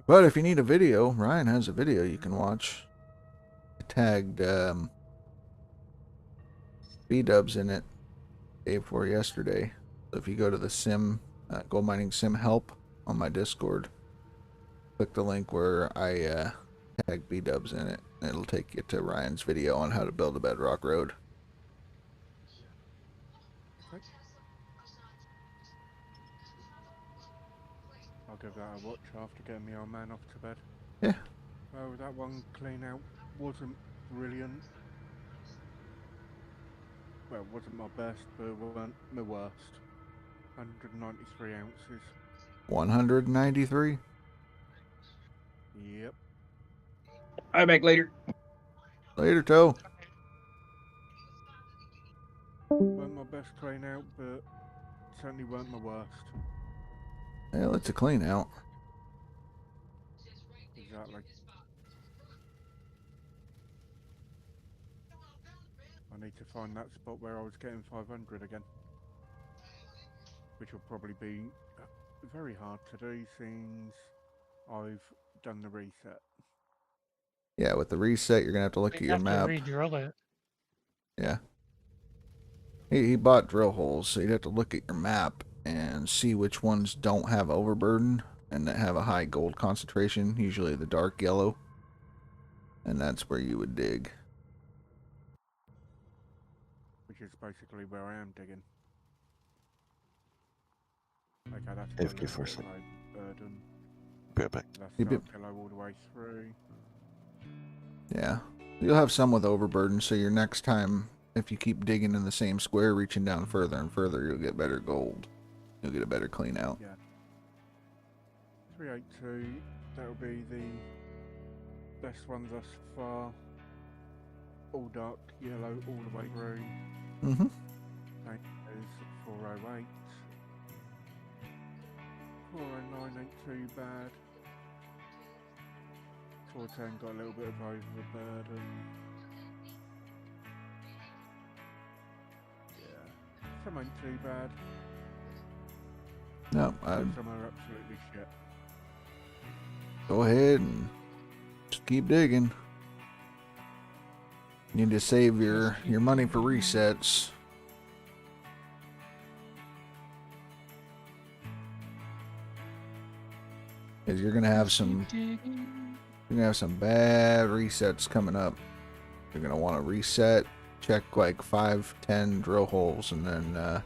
But if you need a video, Ryan has a video you can watch. I tagged B-dubs in it day before yesterday. So if you go to the sim, gold mining sim help on my Discord, click the link where I tag B-dubs in it, and it'll take you to Ryan's video on how to build a bedrock road. I'll give that a watch after getting my old man off to bed. Yeah. Well, that one clean out wasn't brilliant. Well, it wasn't my best, but it wasn't my worst. 193 ounces. 193? Yep. I'll be back later. Later, Toe. Weren't my best clean out, but certainly weren't my worst. Yeah, let's a clean out. Exactly. I need to find that spot where I was getting 500 again. Which will probably be very hard to do since I've done the reset. Yeah, with the reset, you're going to have to look at You your have map. to re-drill it. Yeah. He bought drill holes, so you'd have to look at your map and see which ones don't have overburden and that have a high gold concentration, usually the dark yellow. And that's where you would dig. Which is basically where I am digging. Okay, that's If got a you little first bit low burden. Be right back. That's Yep, yep. not go all the way through. Yeah. You'll have some with overburden, so your next time, if you keep digging in the same square, reaching down further and further, you'll get better gold. You'll get a better clean out. Yeah. 382, that'll be the best one thus far. All dark yellow all the way through. Mm-hmm. That is 408. 409 ain't too bad. 410 got a little bit of overburden. Yeah, some ain't too bad. No, Some are absolutely shit. go ahead and just keep digging. You need to save your money for resets. Because you're gonna have some bad resets coming up. You're gonna want to reset, check like 5-10 drill holes, and then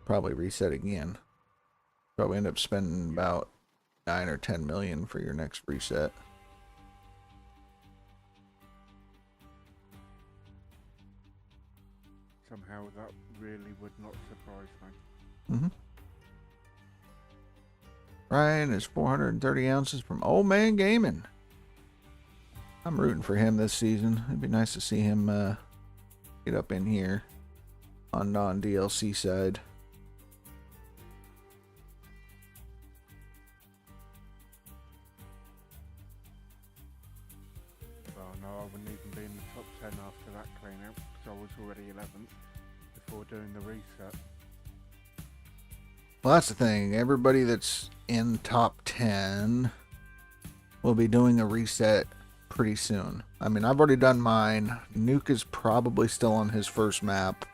probably reset again. Probably end up spending about 9 or 10 million for your next reset. Somehow that really would not surprise me. Mm-hmm. Ryan is 430 ounces from Old Man Gaming. I'm rooting for him this season. It'd be nice to see him get up in here on non-DLC side. Well, no, I wouldn't even be in the top 10 after that clean out, because I was already 11th before doing the reset. Well, that's the thing. Everybody that's in top 10 will be doing a reset pretty soon. I mean, I've already done mine. Nuke is probably still on his first map.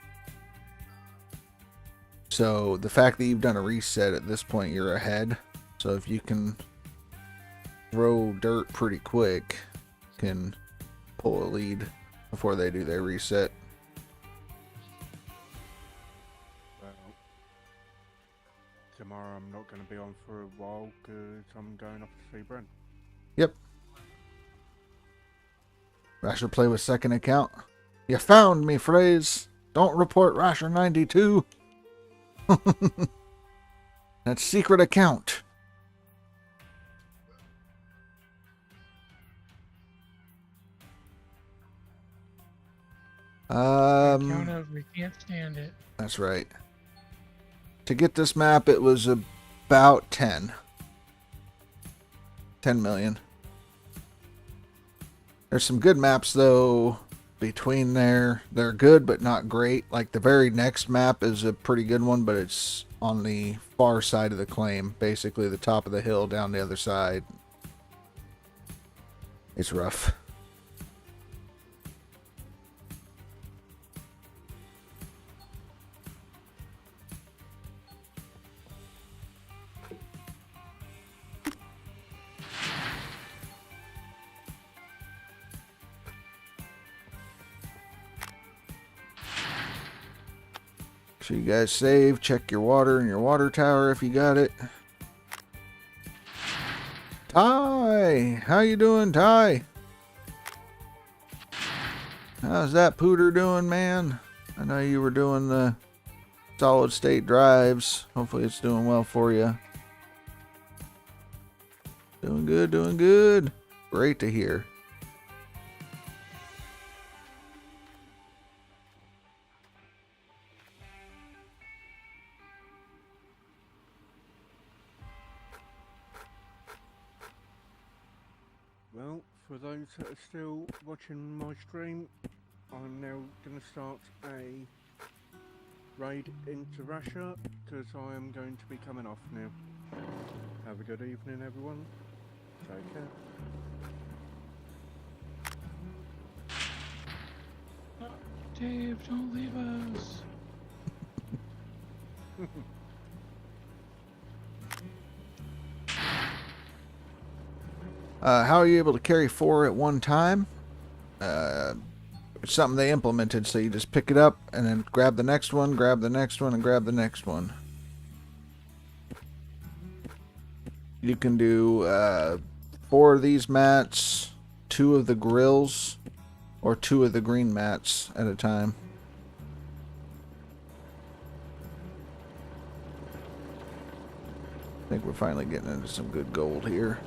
So the fact that you've done a reset at this point, you're ahead. So if you can throw dirt pretty quick, you can pull a lead before they do their reset. Well, tomorrow I'm not going to be on for a while because I'm going off to see Brent. Yep. Rasher play with second account. You found me, phrase. Don't report Rasher 92. That's secret account. Count of we can't stand it. That's right. To get this map, it was about 10 million. There's some good maps though between there. They're good but not great. Like the very next map is a pretty good one, but it's on the far side of the claim, basically the top of the hill down the other side. It's rough. So you guys save, check your water in your water tower if you got it. Ty, how you doing, Ty? How's that pooter doing, man? I know you were doing the solid state drives. Hopefully it's doing well for you. Doing good, doing good. Great to hear. Well, for those that are still watching my stream, I'm now going to start a raid into Russia because I am going to be coming off now. Have a good evening, everyone. Take care. Dave, don't leave us. How are you able to carry 4 at one time? It's something they implemented, so you just pick it up and then grab the next one, grab the next one, and grab the next one. You can do 4 of these mats 2 of the grills or 2 of the green mats at a time. I think we're finally getting into some good gold here.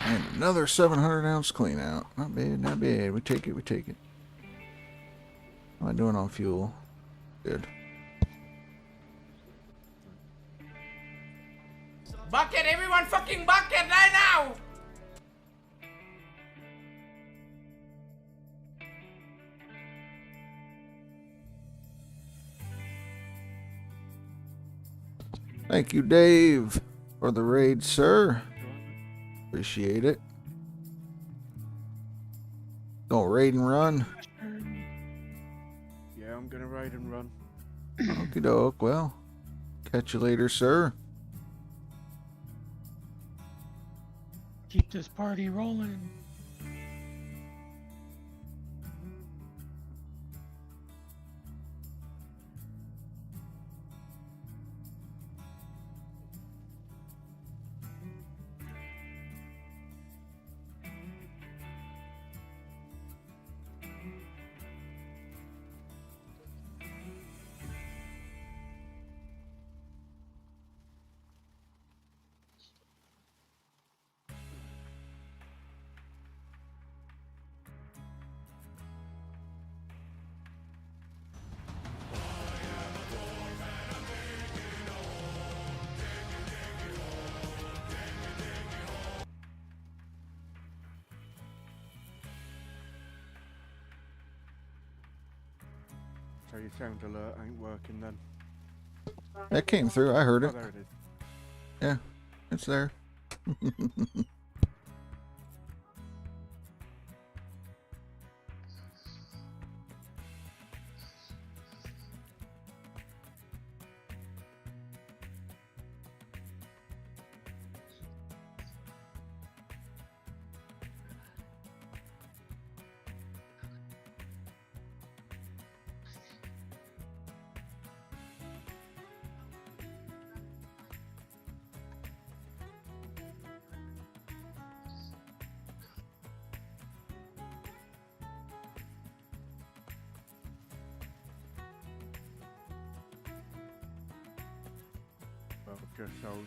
And another 700-ounce clean out. Not bad, not bad. We take it, we take it. How am I doing on fuel? Good. Bucket, everyone fucking bucket right now! Thank you, Dave, for the raid, sir. Appreciate it. Gonna raid and run. Yeah, I'm gonna raid and run. Okie doke. Well, catch you later, sir. Keep this party rolling. So your sound alert ain't working then. That came through. I heard Oh, it. there it is. Yeah, it's there. Well, I've just sold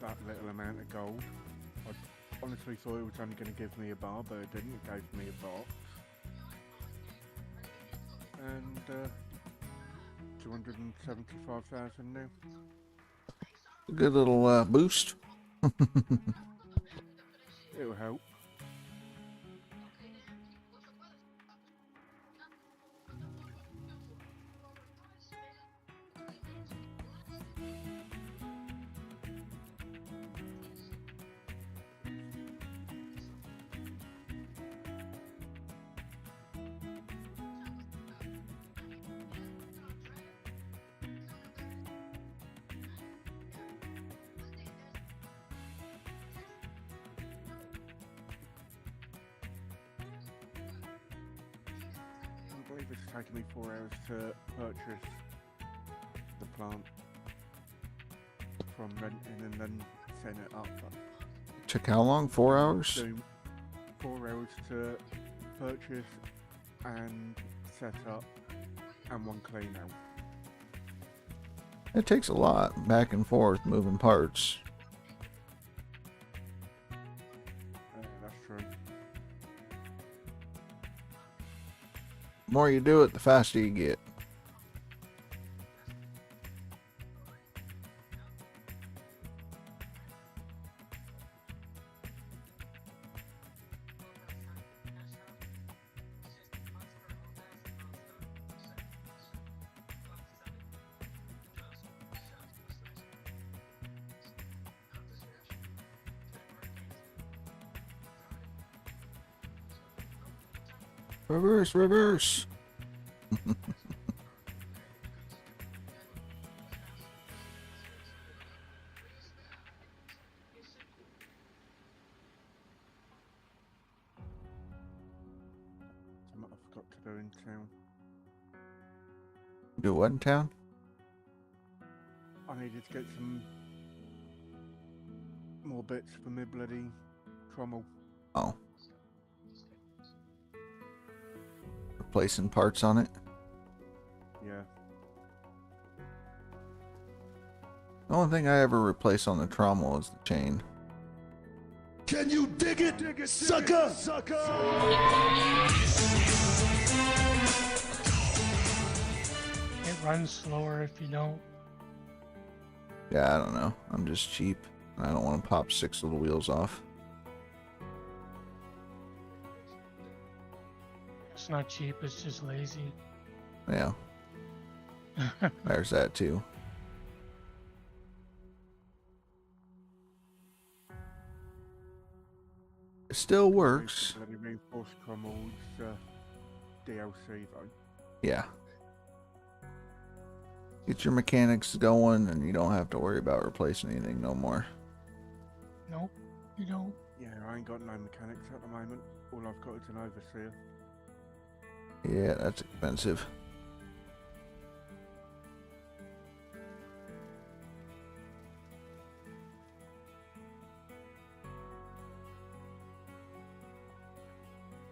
that little amount of gold. I honestly thought it was only going to give me a bar, but it didn't. It gave me a box. And 275,000 now. A good little boost. It'll help. I believe it's taken me 4 hours to purchase the plant from renting and then setting it up. Took how long? 4 hours? So 4 hours to purchase and set up and 1 clean out. It takes a lot. Back and forth, moving parts. That's true. The more you do it, the faster you get. Reverse, reverse. Something I forgot to do in town. Do what in town? I needed to get some more bits for my bloody trommel. Oh. Replacing parts on it. Yeah. The only thing I ever replace on the trommel is the chain. Can you dig it, sucker? It runs slower if you don't. Yeah, I don't know. I'm just cheap. I don't want to pop 6 little wheels off. It's not cheap, it's just lazy. Yeah, there's that too. It still works. Bloody reinforced trommels, DLC though. Yeah. Get your mechanics going and you don't have to worry about replacing anything no more. Nope, you don't. Yeah, I ain't got no mechanics at the moment. All I've got is an overseer. Yeah, that's expensive.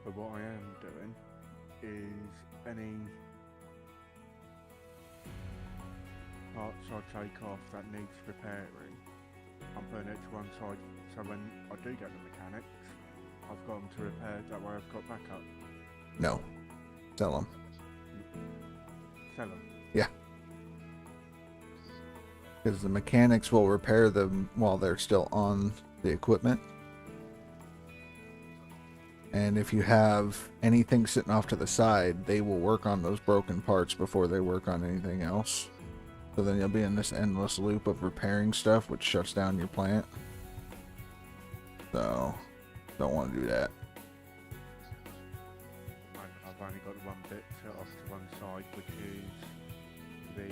But what I am doing is any parts I take off that needs repairing, I'm putting it to one side so when I do get the mechanics, I've got them to repair, that way I've got backup. No. Sell them. Sell them. Yeah. Because the mechanics will repair them while they're still on the equipment. And if you have anything sitting off to the side, they will work on those broken parts before they work on anything else. So then you'll be in this endless loop of repairing stuff, which shuts down your plant. So, don't want to do that. I've only got one bit set off to one side, which is the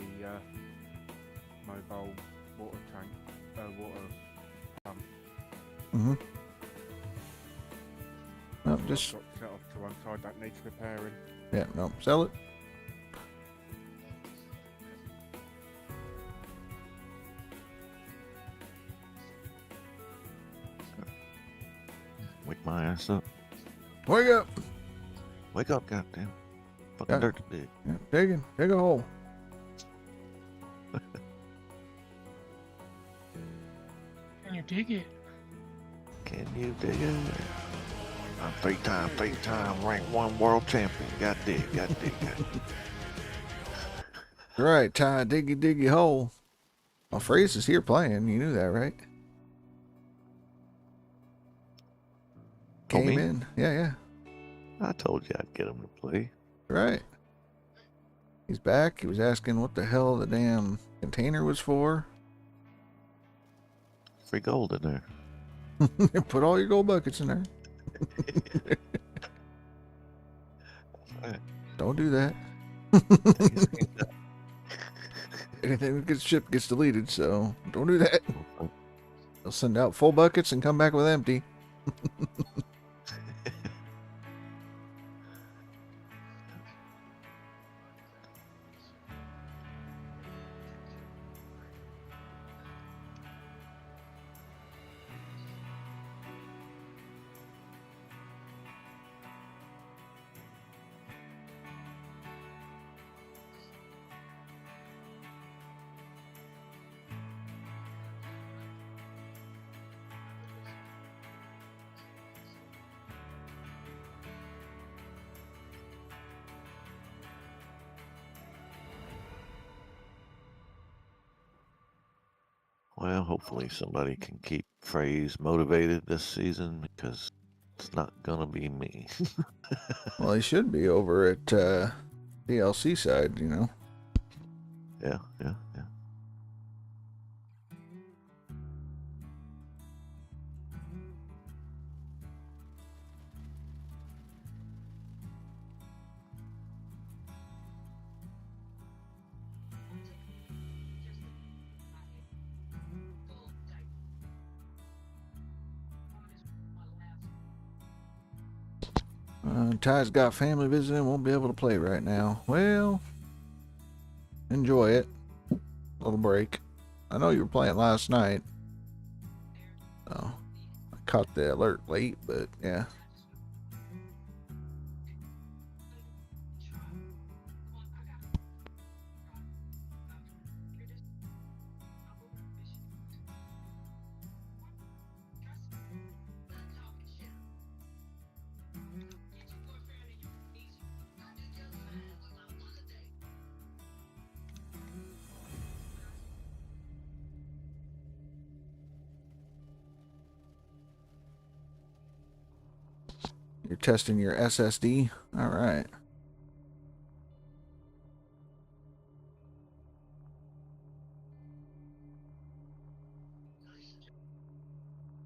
mobile water tank, water pump. Mm-hmm. No, I've just, got set off to one side that needs repairing. yeah, no, sell it. Wake my ass up. Wake up! Wake up, goddamn. Fucking Yeah. dirt to dig. Yeah, dig a hole. Can you dig it? Can you dig it? I'm three-time ranked 1 world champion. Got dig. Right, Ty, diggy hole. Well, Freeze is here playing. You knew that, right? Oh, Came me? in. Yeah. I told you I'd get him to play. Right. He's back. He was asking what the hell the damn container was for. Free gold in there. Put all your gold buckets in there. Right. Don't do that. Anything that gets shipped gets deleted, so don't do that. They'll send out full buckets and come back with empty. Well, hopefully somebody can keep Phrase motivated this season because it's not gonna be me. Well, he should be over at DLC side, you know. Yeah. Ty's got family visiting, won't be able to play right now. Well, enjoy it. Little break. I know you were playing last night. So, I caught the alert late, but yeah. You're testing your SSD? Alright.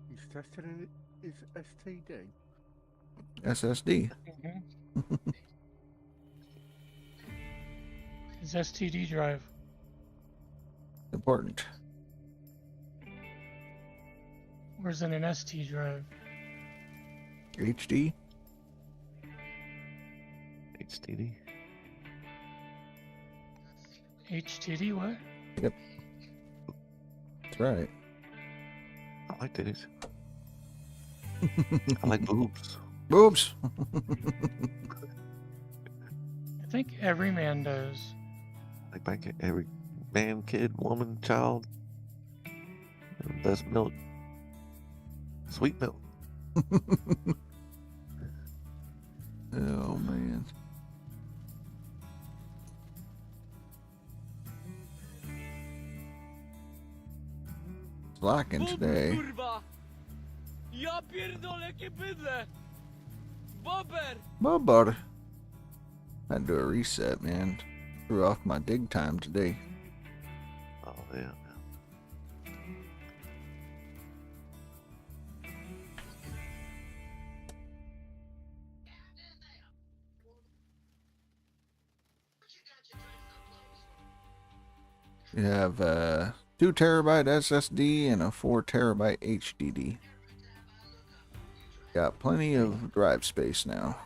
He's testing his STD. SSD. Mhm. His STD drive. Important. Where's in an ST drive? HD? HDD. HTD, what? That's right. I like titties. I like boobs. Boobs! I think every man does. Like back every man, kid, woman, child. Best milk. Sweet milk. Oh, man. It's locking today. Ja pierdolę, jakie bydle! Bober! Bubba. Had to do a reset, man. Threw off my dig time today. Oh, yeah. You have a 2 terabyte SSD and a 4 terabyte HDD. Got plenty of drive space now.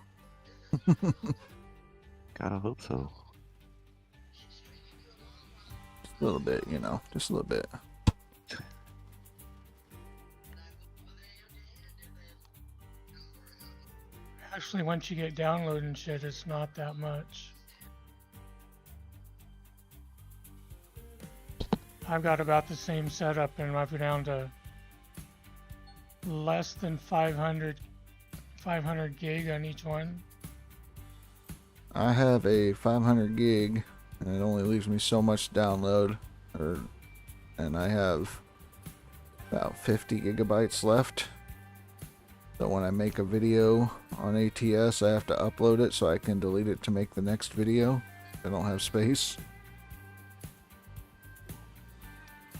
Gotta hope so. Just a little bit, you know, just a little bit. Actually, once you get downloading shit, it's not that much. I've got about the same setup, and I've down to less than 500 gig on each one. I have a 500 gig, and it only leaves me so much to download, and I have about 50 gigabytes left. So when I make a video on ATS, I have to upload it so I can delete it to make the next video. I don't have space.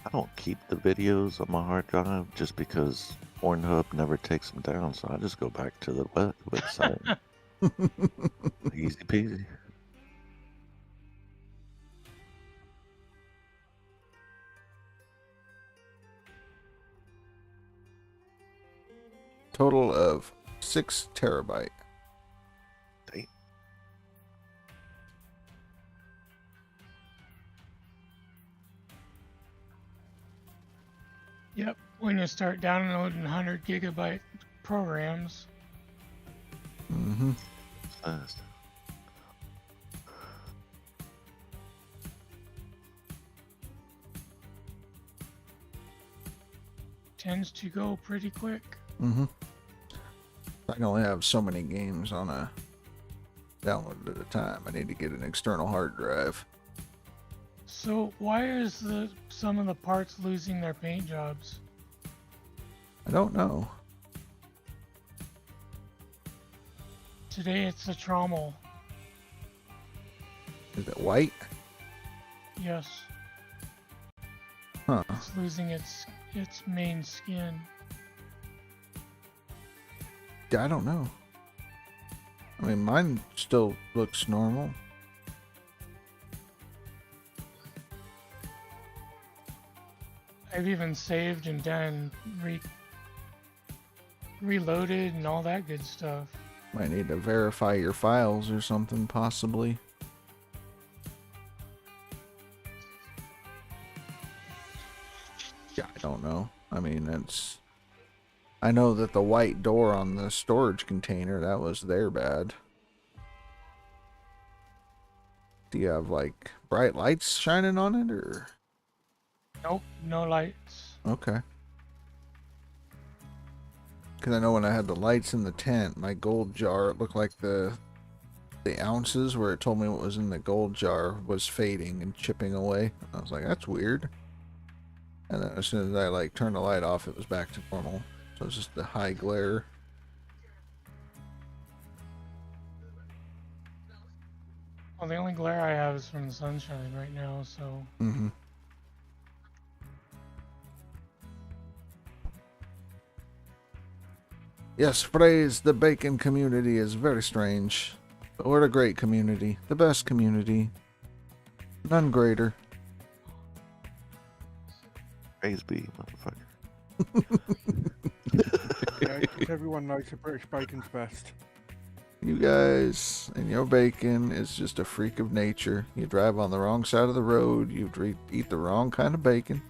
I don't keep the videos on my hard drive just because Pornhub never takes them down, so I just go back to the website. Easy peasy. Total of 6 terabyte. Damn. Yep, when you start downloading 100 gigabyte programs. Mm-hmm. Fast. Tends to go pretty quick. Mm-hmm. I can only have so many games on a download at a time. I need to get an external hard drive. So why is some of the parts losing their paint jobs? I don't know. Today it's the trommel. Is it white? Yes, Huh. it's losing its main skin. I don't know. I mean, mine still looks normal. I've even saved and done reloaded and all that good stuff. Might need to verify your files or something, possibly. Yeah, I don't know. I mean, it's... I know that the white door on the storage container, that was their bad. Do you have, like, bright lights shining on it, or...? Nope, no lights. Okay. Because I know when I had the lights in the tent, my gold jar, it looked like the ounces where it told me what was in the gold jar was fading and chipping away. I was like, that's weird. And then as soon as I like turned the light off, it was back to normal. So it's just the high glare. Well, the only glare I have is from the sunshine right now, so... Mm-hmm. Yes, phrase, the bacon community is very strange. But we're a great community. The best community. None greater. Praise be, motherfucker. Yeah, 'cause everyone knows the British bacon's best. You guys and your bacon is just a freak of nature. You drive on the wrong side of the road, you eat the wrong kind of bacon.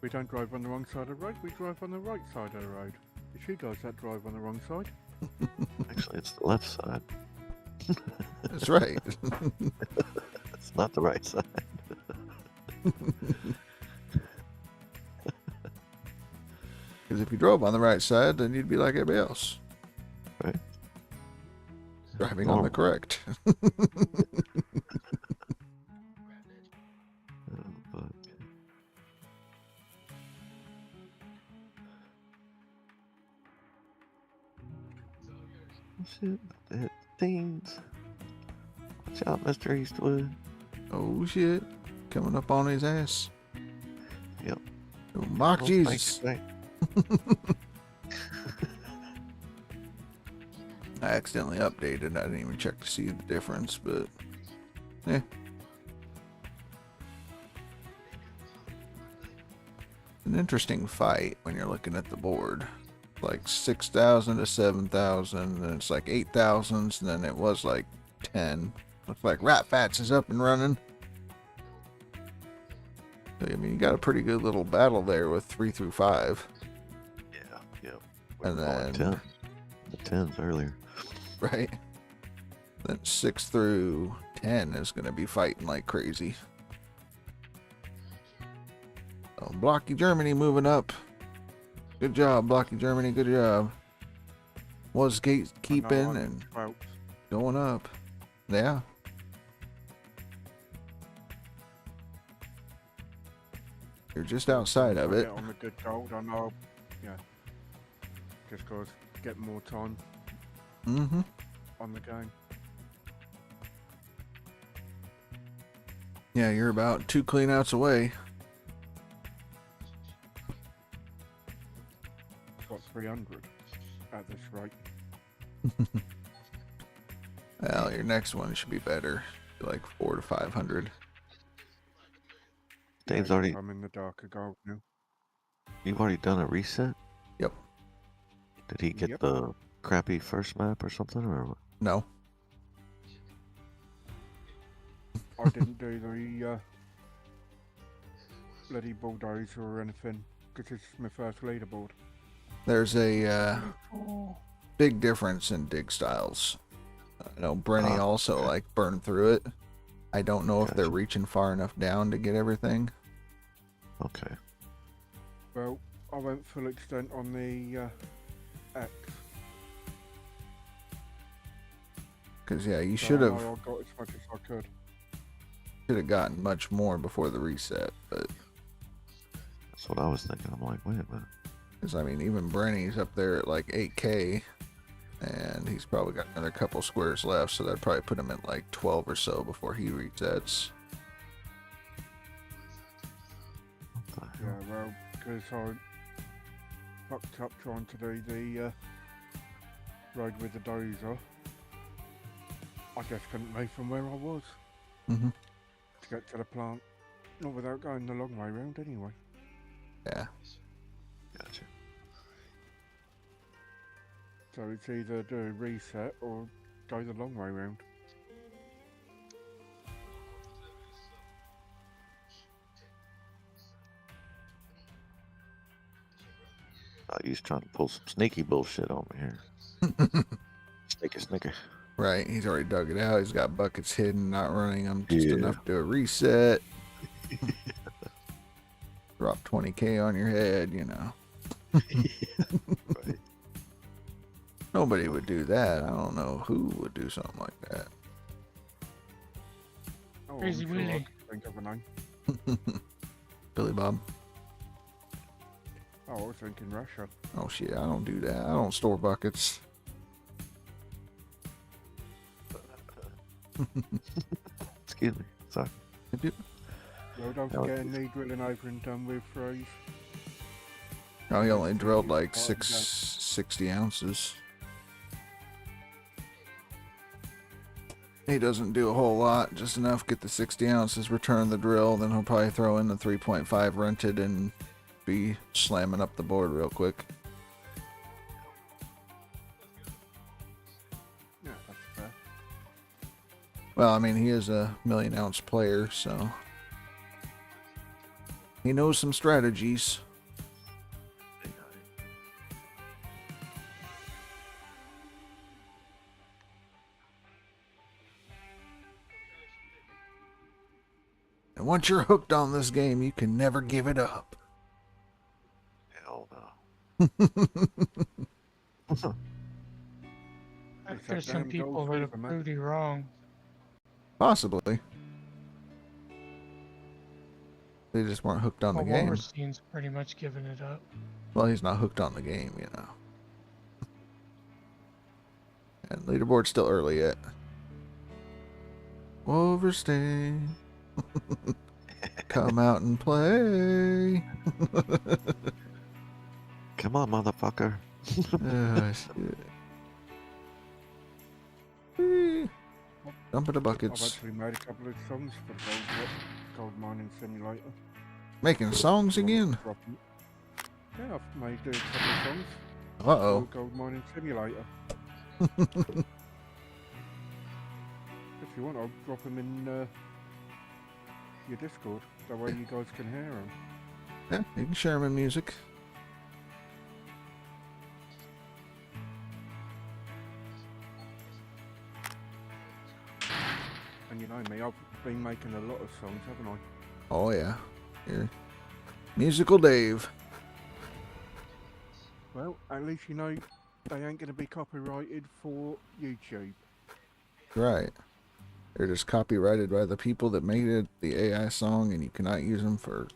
We don't drive on the wrong side of the road, we drive on the right side of the road. It's you guys that drive on the wrong side. Actually, it's the left side. That's right. It's not the right side. Because if you drove on the right side, then you'd be like everybody else. Right. Driving on the correct. Oh, fuck. Shit, that things. Watch out, Mr. Eastwood. Oh shit. Coming up on his ass. Yep. Oh, mock Oh, Jesus. thank I accidentally updated. I didn't even check to see the difference, but eh. An interesting fight when you're looking at the board. Like 6,000 to 7,000, and it's like 8,000s, and then it was like 10. Looks like Rat Fats is up and running. I mean, you got a pretty good little battle there with 3 through 5. Yeah, yeah. And then 10. The 10s earlier. right? Then 6 through 10 is going to be fighting like crazy. So, Blocky Germany moving up. Good job, Blocky Germany. Good job. Was gatekeeping and going up. Yeah. You're just outside of it. Get on the good gold, I know. Yeah. Just cause get more time Mm-hmm. on the game. Yeah, you're about 2 cleanouts away. Got 300 at this rate. Well, your next one should be better. Like 400 to 500. Dave's Yeah, already. I'm in the darker gold now. You've already done a reset? Yep. Did he get Yep. the crappy first map or something, or what? No. I didn't do the bloody bulldozer or anything because it's my first leaderboard. There's a Oh, big difference in dig styles. I know Brenny Ah, also okay. like burned through it. I don't know if they're Gotcha. reaching far enough down to get everything. Okay. Well, I went full extent on the X. Because yeah, you So should I have know I got as much as I could. gotten much more before the reset. But That's what I was thinking. I'm like, wait a minute. because I mean, even Brenny's up there at like 8K, and he's probably got another couple squares left. So that'd probably put him at like 12 or so before he resets. What the Yeah, hell? well, because I fucked up trying to do the road with the dozer. I just couldn't move from where I was Mm-hmm. to get to the plant. Not without going the long way round anyway. Yeah. Gotcha. So it's either do a reset or go the long way round. He's trying to pull some sneaky bullshit on me here. Snicker. Right, he's already dug it out. He's got buckets hidden, not running them just Yeah. enough to do a reset. Drop 20K on your head, you know. Right. Nobody would do that. I don't know who would do something like that. Oh, Crazy I'm sure I Willy. could think of a name. Billy Bob. Oh, I was thinking Russia. Oh shit, I don't do that. I don't store buckets. Excuse me. Sorry. Well, don't No, forget knee drilling over and done with phrase. No, he only drilled like Oh, okay. 60 ounces. He doesn't do a whole lot, just enough get the 60 ounces, return the drill, then he'll probably throw in the 3.5 rented and be slamming up the board real quick. Yeah, that's fair. Well, I mean, he is a million-ounce player, so he knows some strategies. And once you're hooked on this game, you can never give it up. Hell no. There's some damn people gold that have fever, man. proved you wrong. Possibly. They just weren't hooked on the Well, game. Wolverstein's pretty much given it up. Well, he's not hooked on the game, you know. And leaderboard's still early yet. Wolverstein. Come out and play. Come on, motherfucker. Shit. Whee. Dump in the I've buckets. actually made a couple of songs for the gold mining simulator. Making songs again. Yeah, I've made a couple of songs Uh-oh. for gold mining simulator. If you want, I'll drop them in your Discord. That way you guys can hear them. Yeah, you can share them in music. And you know me, I've been making a lot of songs, haven't I? Oh, yeah. Here. Musical Dave. Well, at least you know they ain't going to be copyrighted for YouTube. Right. They're just copyrighted by the people that made it, the AI song, and you cannot use them for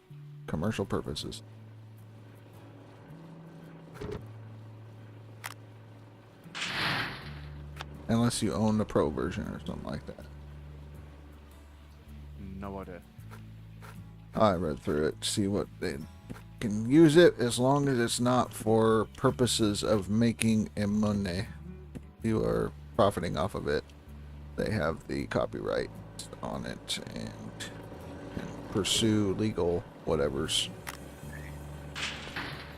commercial purposes. Unless you own the pro version or something like that. No idea. I read through it to see what they can use it as long as it's not for purposes of making a money. You are profiting off of it. They have the copyright on it and pursue legal whatevers.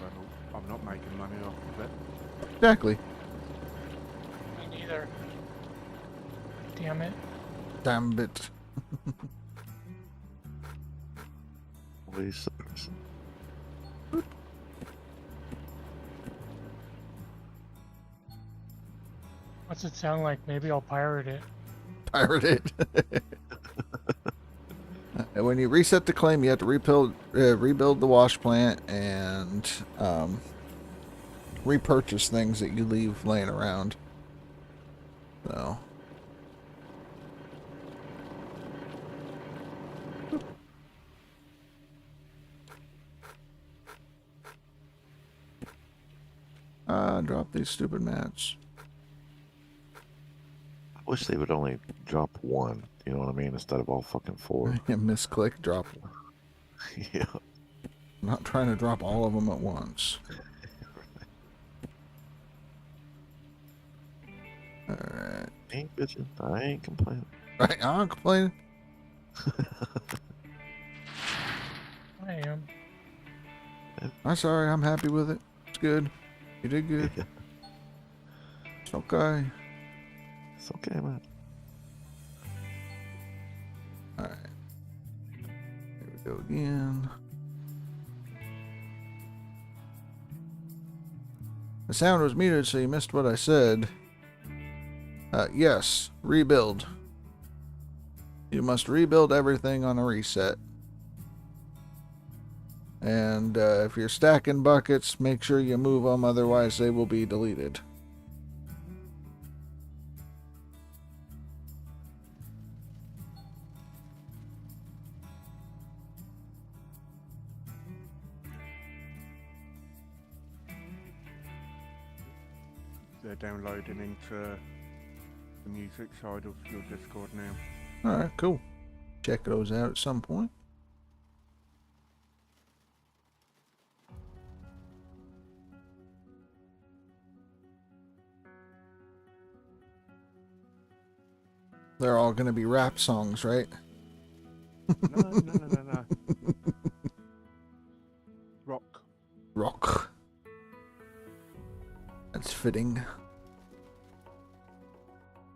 Well, I'm not making money off of it. Exactly. Me neither. Damn it. Damn it. Always the person. What's it sound like? Maybe I'll pirate it. Pirate it. And when you reset the claim, you have to rebuild the wash plant and repurchase things that you leave laying around. So. Drop these stupid mats. I wish they would only drop one. You know what I mean? Instead of all fucking four. Misclick, drop. Yeah. I'm not trying to drop all of them at once. Alright. Ain't bitching. I ain't complaining. Right, I'm complaining. I am. I'm sorry, I'm happy with it. It's good. You did good. It's okay. It's okay, man. Alright. Here we go again. The sound was muted, so you missed what I said. Yes, rebuild. You must rebuild everything on a reset. And if you're stacking buckets, make sure you move them, otherwise they will be deleted. They're downloading into the music side of your Discord now. Alright, cool. Check those out at some point. They're all gonna be rap songs, right? No. Rock. Rock. That's fitting.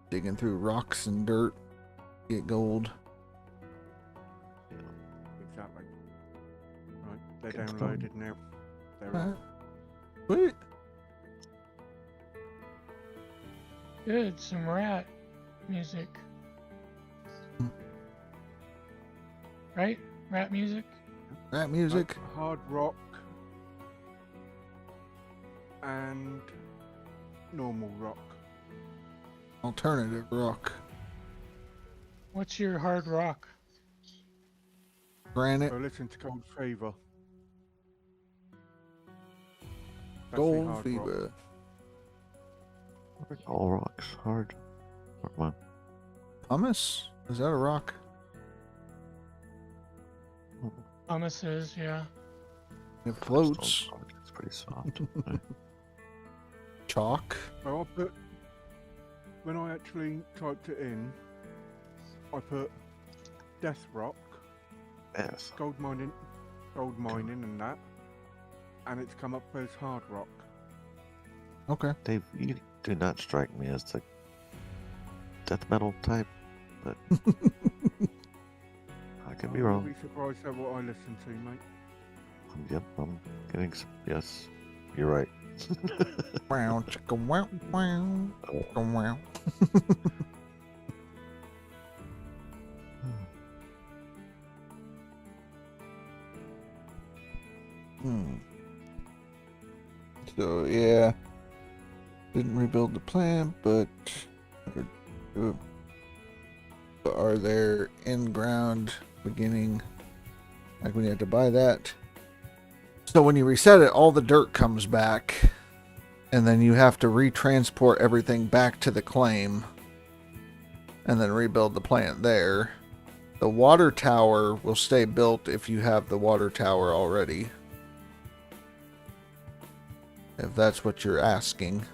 Digging through rocks and dirt, get gold. Exactly. Right, they're Good downloaded now. They're Alright. off. Sweet. Good, some rat music. Right? Rat music? Rap music. Hard rock and normal rock. Alternative rock. What's your hard rock? Granite. So listen to Gold Fever. That's the Gold hard rock. fever. All rocks hard. Rock, man. Pumice? Is that a rock? Pumice is, yeah. It floats. Stone rock, it's pretty soft. Right. Chalk. So I put, when I actually typed it in, I put Death Rock, Yes. gold mining and that, and it's come up as hard rock. Okay. Dave, you do not strike me as the death metal type, but I could be You'll wrong. be surprised at what I listen to, mate. Yep, I'm getting. Yes, you're right. Wow, chicka wow, wow, chicka wow. So yeah, didn't rebuild the plant, but are there in-ground beginning, like when you have to buy that? So when you reset it, all the dirt comes back, and then you have to retransport everything back to the claim, and then rebuild the plant there. The water tower will stay built if you have the water tower already. If that's what you're asking.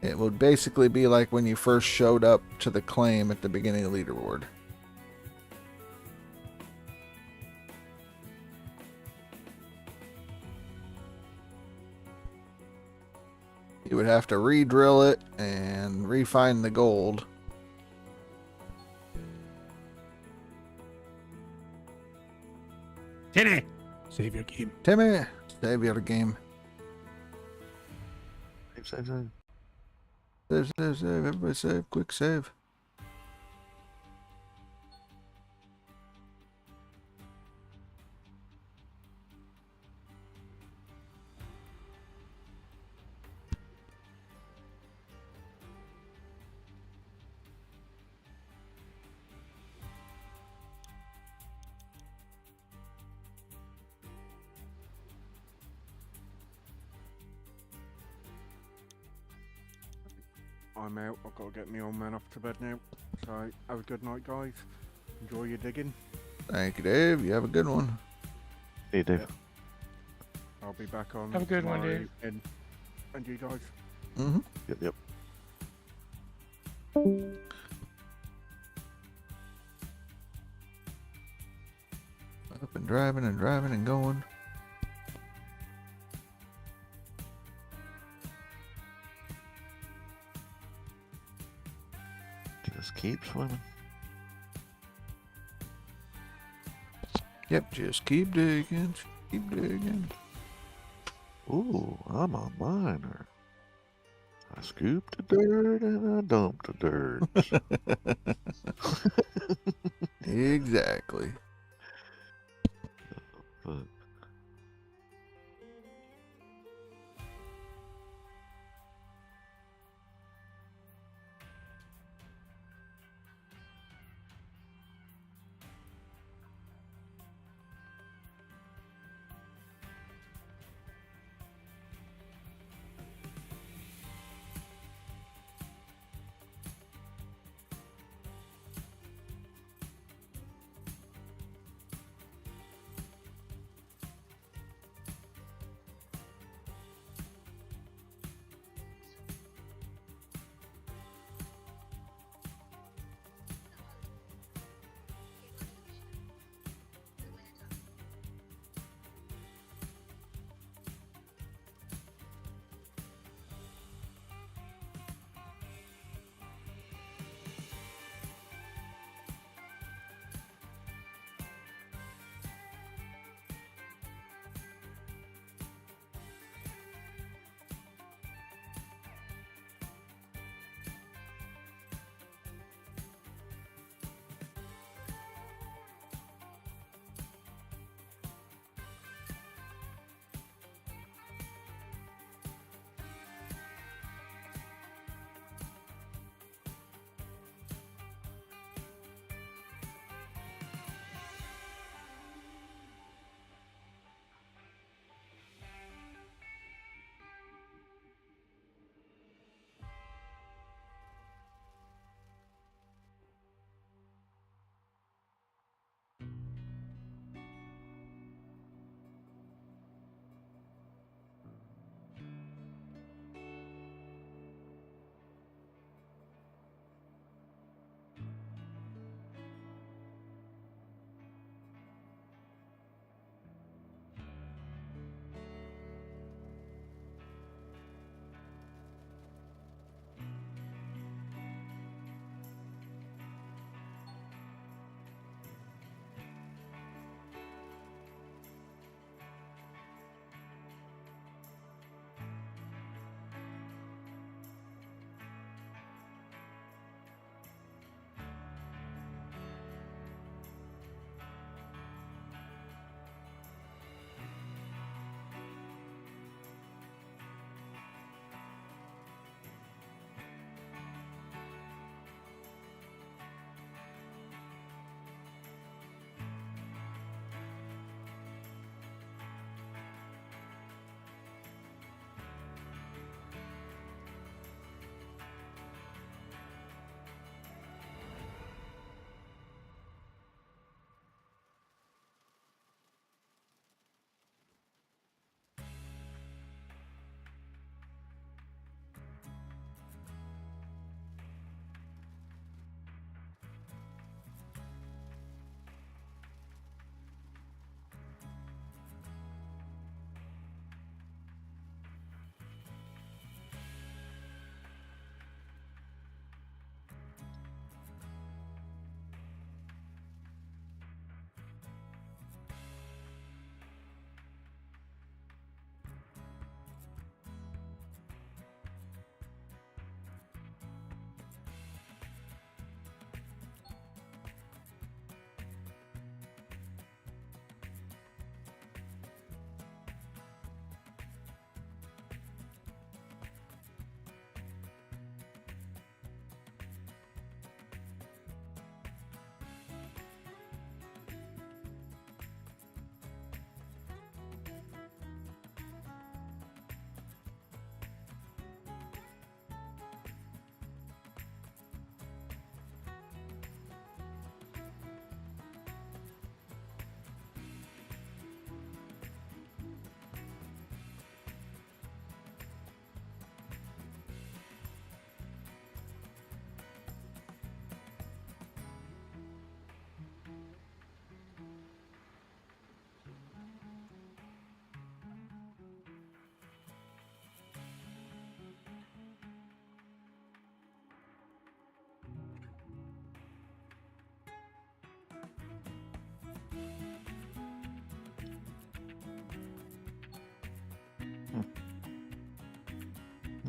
It would basically be like when you first showed up to the claim at the beginning of Leaderboard. You would have to re-drill it and refine the gold. Timmy, save your game. Timmy, save your game. Save. Save, save, save. Everybody save. Quick save. I'm out. I've got to get my old man off to bed now. So have a good night, guys. Enjoy your digging. Thank you, Dave. You have a good one. Hey, Dave. I'll be back on. Have a good one, tomorrow Dave. And you guys. Mm-hmm. Yep. Up and driving and going. Just keep swimming. Yep, just keep digging, keep digging. Ooh, I'm a miner. I scooped the dirt and I dumped the dirt. Exactly. But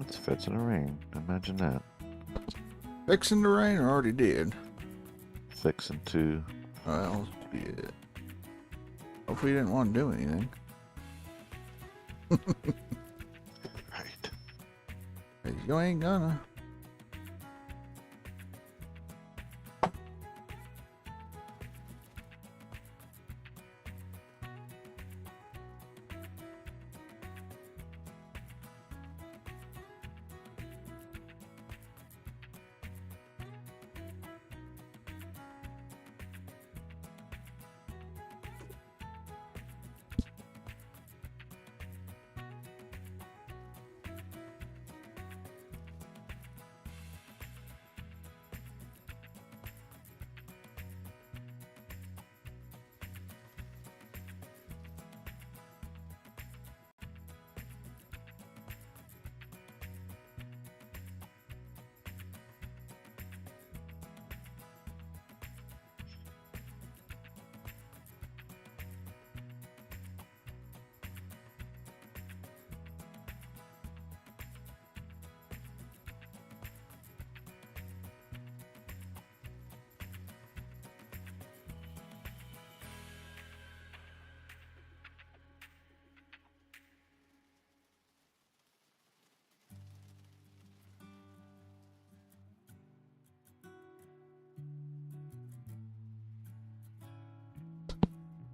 It's fixing to rain. Imagine that. Fixing the rain or already did? Fixing to. Well, shit. Hopefully you didn't want to do anything. Right. 'Cause you ain't gonna.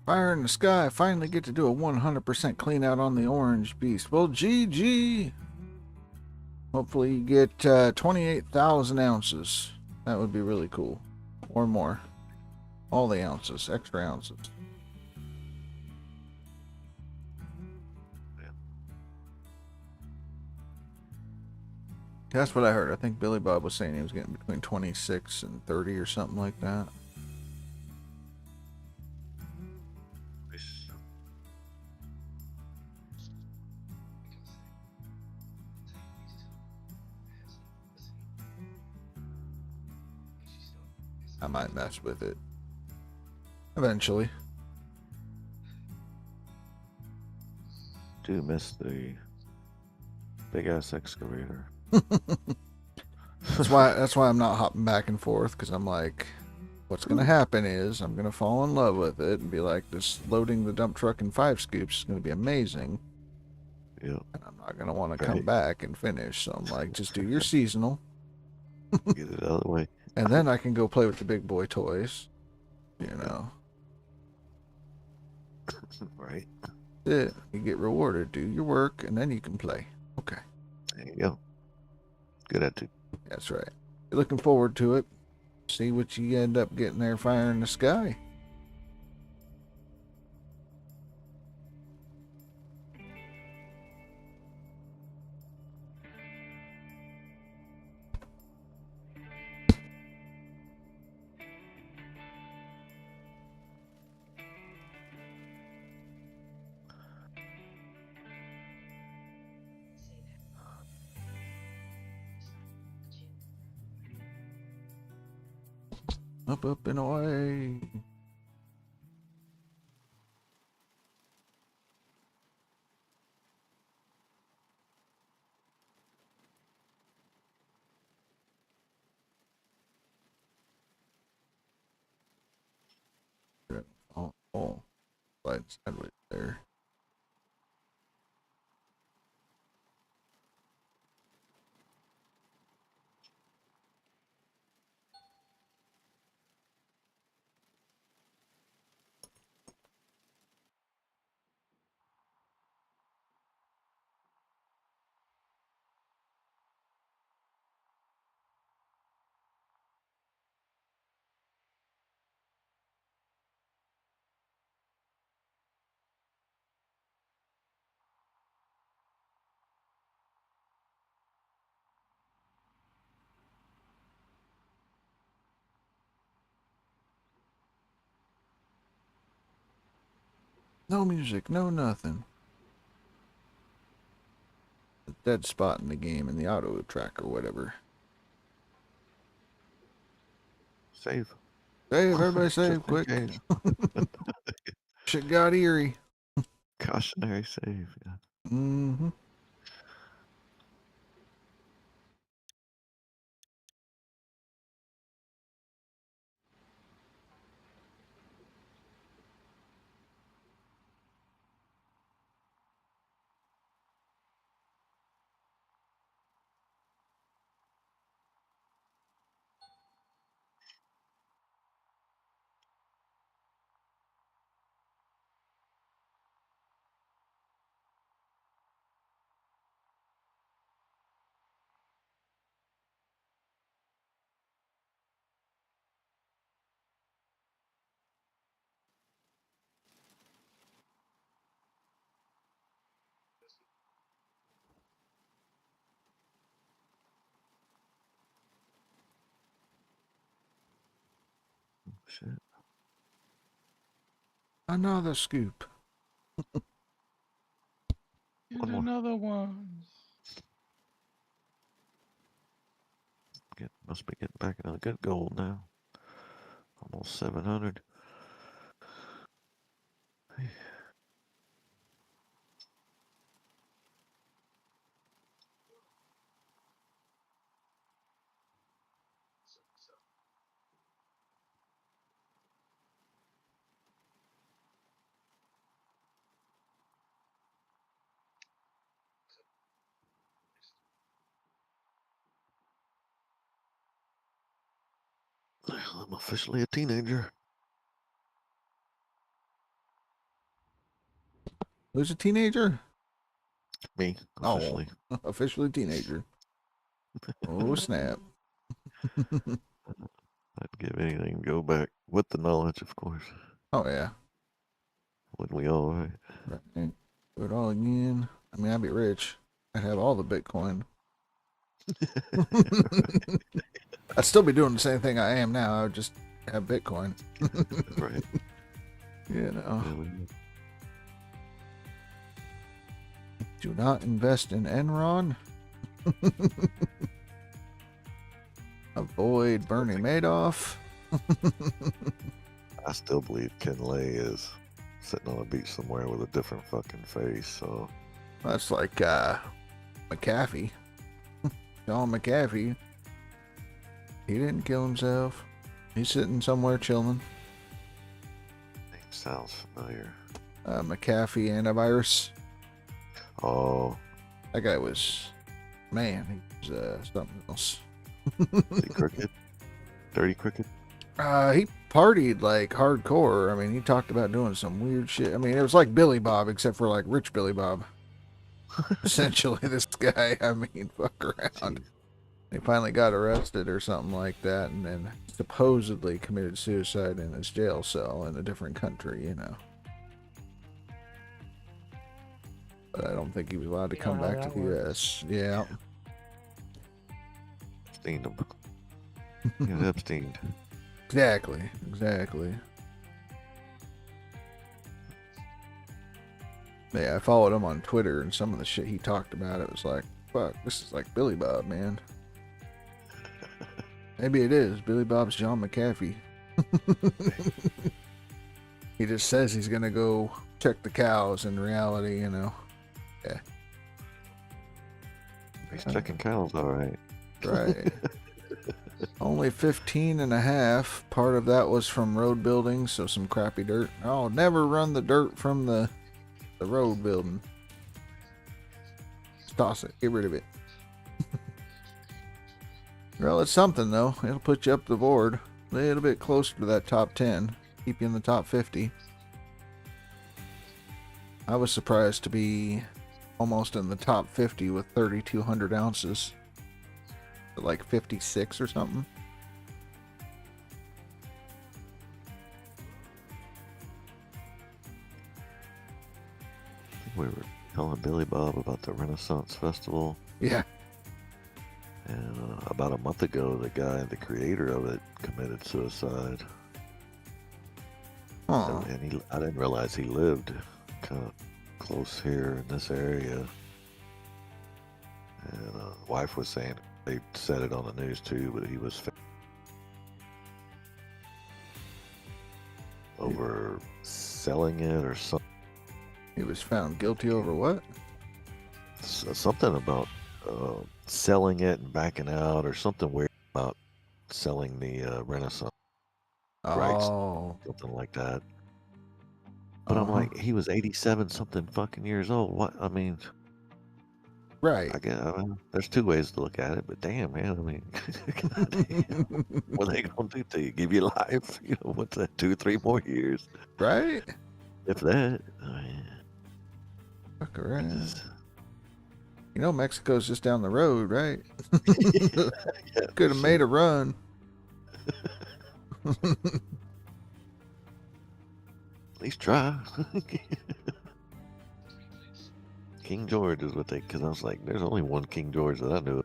Fire in the sky. Finally get to do a 100% clean out on the orange beast. Well, GG. Hopefully you get 28,000 ounces. That would be really cool. Or more. All the ounces. Extra ounces. That's what I heard. I think Billy Bob was saying he was getting between 26 and 30 or something like that. I might mess with it. Eventually. Do miss the big ass excavator. That's why I'm not hopping back and forth, because I'm like, what's gonna happen is I'm gonna fall in love with it and be like, this loading the dump truck in 5 scoops is gonna be amazing. Yep. And I'm not gonna want to come Right. back and finish. So I'm like, just do your seasonal. Get it out of the way. And then I can go play with the big boy toys. You know. Right. That's it. You get rewarded. Do your work and then you can play. Okay. There you go. Good attitude. That's right. Looking forward to it. See what you end up getting there, fire in the sky. Up and away. Oh, slide sideways there. No music, no nothing. A dead spot in the game in the auto track or whatever. Save. Save, everybody save, Just in quick. case. Shit got eerie. Cautionary save. Yeah. Mm-hmm. Shit. Another scoop. And One more. another one. Must be getting back into the good gold now. Almost 700. I'm officially a teenager. Who's a teenager? Me, officially. Oh, officially teenager. Oh, snap. I'd give anything to go back with the knowledge, of course. Oh, yeah. Wouldn't we all, right? Right. Do it all again. I mean, I'd be rich. I'd have all the Bitcoin. I'd still be doing the same thing I am now. I would just have Bitcoin. Right. You know. Yeah, we- Do not invest in Enron. Avoid Bernie Madoff. I still believe Ken Lay is sitting on a beach somewhere with a different fucking face, so That's like McAfee. John McAfee. He didn't kill himself. He's sitting somewhere chilling. name sounds familiar. McAfee antivirus. Oh, That guy was, man, he was something else. is he crooked? Dirty crooked? He partied like hardcore. I mean, he talked about doing some weird shit. I mean, it was like Billy Bob, except for like rich Billy Bob. Essentially, this guy, I mean, fuck around. He finally got arrested or something like that, and then supposedly committed suicide in his jail cell in a different country, you know. But I don't think he was allowed to You come know how back to that the works. U.S. Yeah. Epsteined him. He was Epsteined. Exactly. Exactly. Yeah, I followed him on Twitter, and some of the shit he talked about, it was like, fuck, this is like Billy Bob, man. Maybe it is. Billy Bob's John McAfee. He just says he's gonna go check the cows. In reality, you know. Yeah. He's checking cows, all right. Right. Only 15 and a half. Part of that was from road building, so some crappy dirt. Oh, never run the dirt from the road building. Just toss it. Get rid of it. Well, it's something, though. It'll put you up the board. A little bit closer to that top 10. Keep you in the top 50. I was surprised to be almost in the top 50 with 3,200 ounces. Like 56 or something. We were telling Billy Bob about the Renaissance Festival, Yeah. and about a month ago, the creator of it, committed suicide. Huh. And I didn't realize he lived kind of close here in this area. And the wife was saying they said it on the news too, but he was over selling it or something. He was found guilty over what? Something about selling it and backing out, or something weird about selling the Renaissance rights, Oh. something like that. But I'm like, he was 87 something fucking years old. What? I mean, Right. I guess there's two ways to look at it, but damn, man, I mean, goddamn, what are they gonna do to you? Give you life? You know, what's that? 2-3 more years, Right? if that. I mean, Fuck around. just- You know, Mexico's just down the road, right? yeah, Could have made a run. at least try. King George is what they, because I was like, there's only one King George that I knew.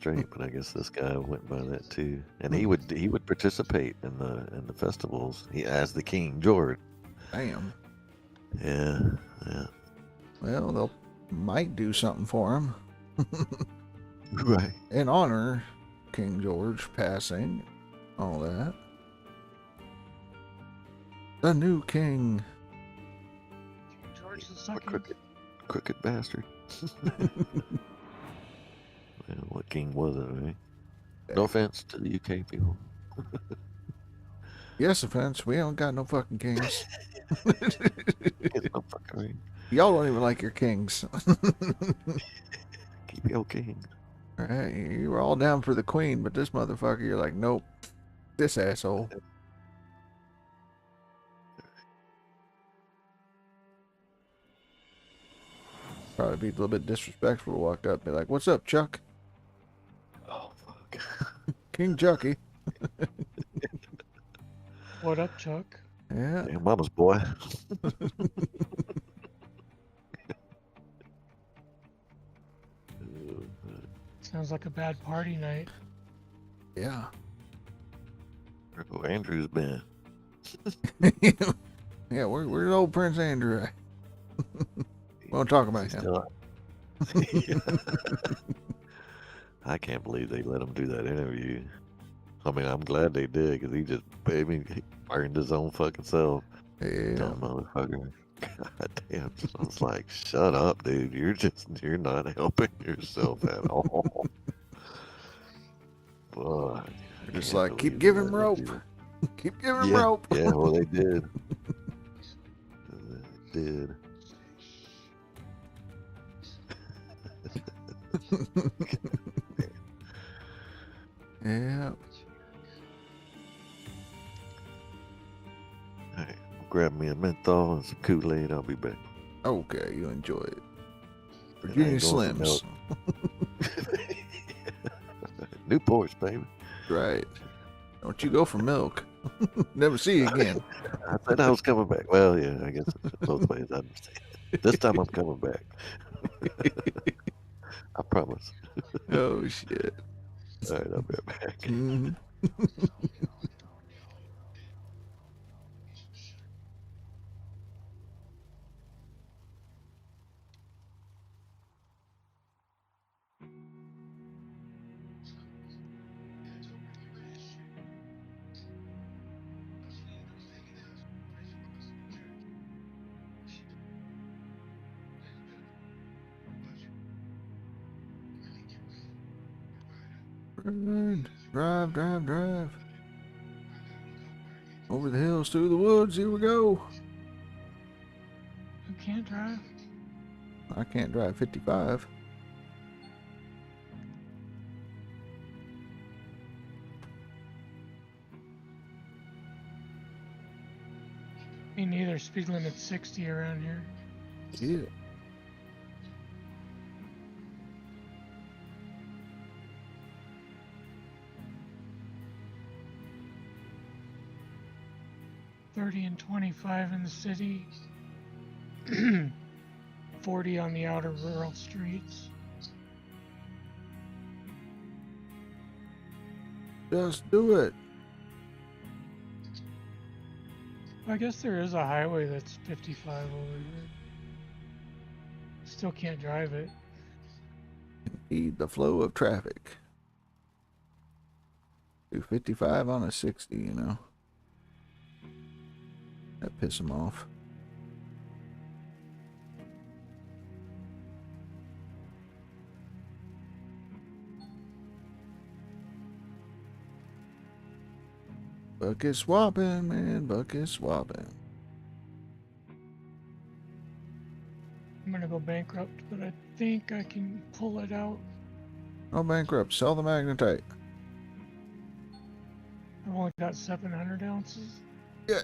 straight, but I guess this guy went by that too. And he would participate in the festivals. He as the King George. Damn. Yeah, yeah. Well, they'll might do something for him Right. in honor King George passing, all that. The new king. George the What Second. crooked bastard. Well, what king was it, right? No offense to the UK people. Yes, offense. We don't got no fucking kings. It's no fucking right. Y'all don't even like your kings. Keep your king. Right? You were all down for the queen, but this motherfucker, you're like, nope. This asshole. Probably be a little bit disrespectful to walk up and be like, what's up, Chuck? Oh fuck. King Chucky. What up, Chuck? Yeah. Damn mama's boy. Sounds like a bad party night. Yeah. Where Andrew's been. Yeah, where's old Prince Andrew at? We won't talk about him. Still- I can't believe they let him do that interview. I mean, I'm glad they did because he burned his own fucking self. Yeah. Dumb motherfucker. God damn. So I was like, shut up, dude. You're not helping yourself at all. Fuck. I Just can't like, keep believe giving they him let rope. him do Keep giving that. him rope. Yeah, well, they did. They did. Yeah. All right, grab me a menthol and some Kool-Aid. I'll be back. Okay, you enjoy it. And I Virginia ain't going for Slims. Newports, baby. Right. Don't you go for milk. Never see you again. I said I was coming back. Well, yeah, I guess it's both ways. I understand. This time I'm coming back. I promise. Oh, shit. All right, I'll be right back. Mhm. Drive, drive, drive. Over the hills, through the woods. Here we go. Who can't drive? I can't drive 55. Me neither. Speed limit 60 around here. Yeah. And 25 in the city. 40 on the outer rural streets. Just do it. I guess there is a highway that's 55 over here. Still can't drive it. Impede the flow of traffic. Do 55 on a 60, you know. That piss him off. Bucket swapping, man. Bucket swapping. I'm gonna go bankrupt, but I think I can pull it out. No bankrupt. Sell the magnetite. I've only got 700 ounces. Yeah.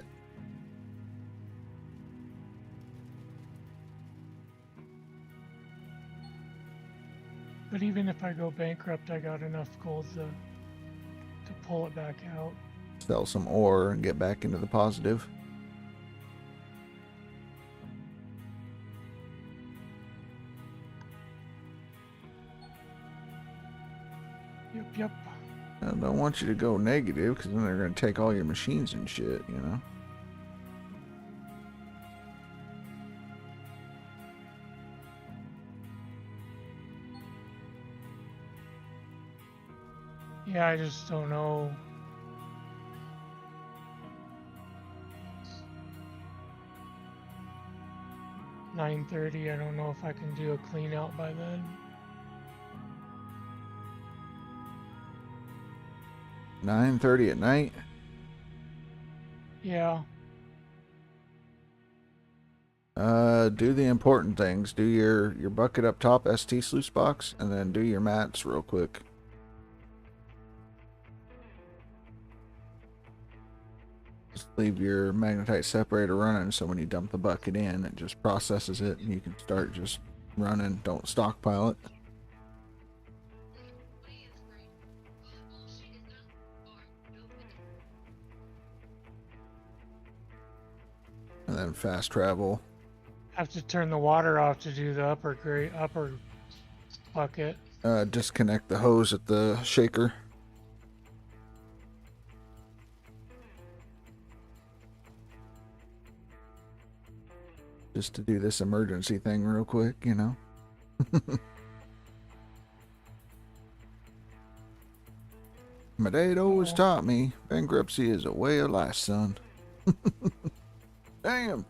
But even if I go bankrupt, I got enough gold to pull it back out. Sell some ore and get back into the positive. Yep. I don't want you to go negative, because then they're going to take all your machines and shit, you know? Yeah, I just don't know. "9:30, I don't know if I can do a clean out by then. 9:30 at night? Yeah. Do the important things. Do your bucket up top, ST sluice box, and then do your mats real quick. Just leave your magnetite separator running, so when you dump the bucket in, it just processes it, and you can start just running. Don't stockpile it. And then fast travel. Have to turn the water off to do the upper bucket. Disconnect the hose at the shaker. Just to do this emergency thing real quick, you know. My dad always taught me bankruptcy is a way of life, son. Damn.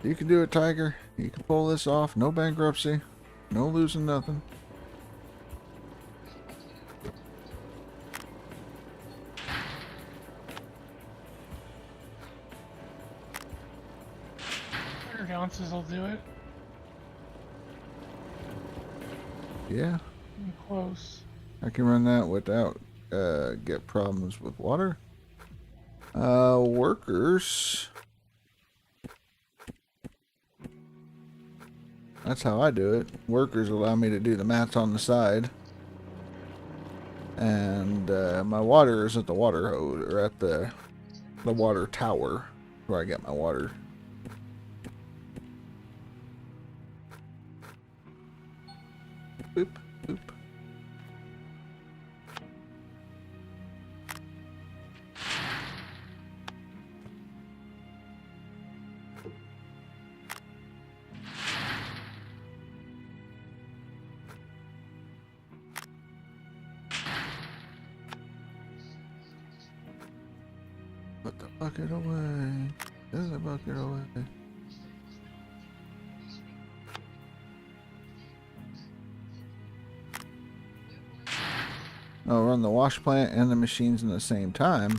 You can do it, Tiger. You can pull this off. No bankruptcy. No losing nothing. Ounces will do it. Yeah. I'm close. I can run that without get problems with water. Workers. That's how I do it. Workers allow me to do the mats on the side. And my water is at the water hose, or at the water tower, where I get my water. Boop, boop. Put the bucket away. Put the bucket away. Oh, run the wash plant and the machines in the same time.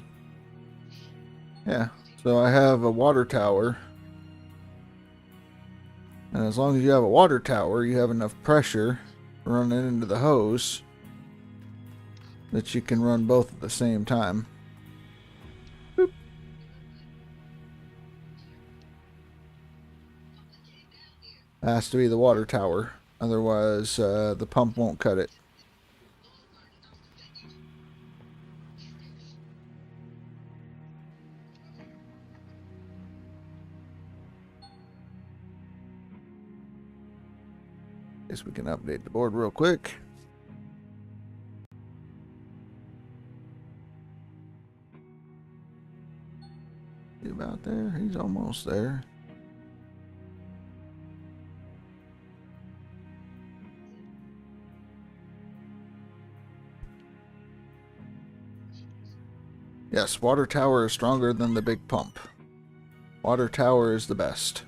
Yeah, so I have a water tower. And as long as you have a water tower, you have enough pressure running into the hose that you can run both at the same time. Boop. It has to be the water tower. Otherwise, the pump won't cut it. Guess we can update the board real quick. He about there? He's almost there. Yes, water tower is stronger than the big pump. Water tower is the best.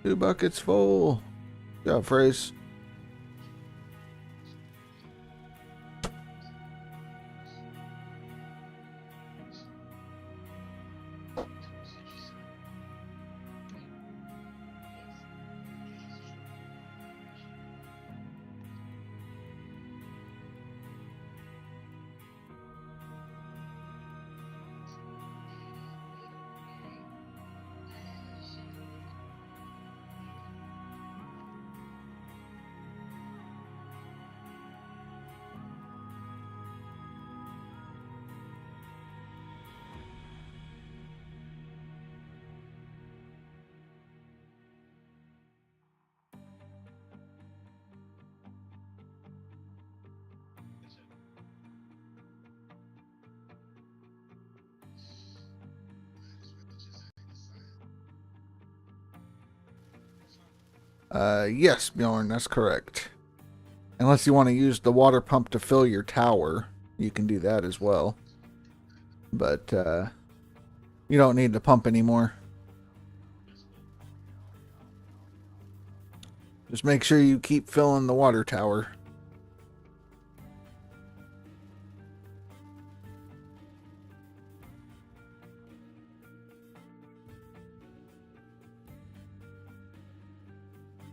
Two buckets full. Good job, Phrase. Yes, Bjorn, that's correct. Unless you want to use the water pump to fill your tower, you can do that as well. But, you don't need the pump anymore. Just make sure you keep filling the water tower.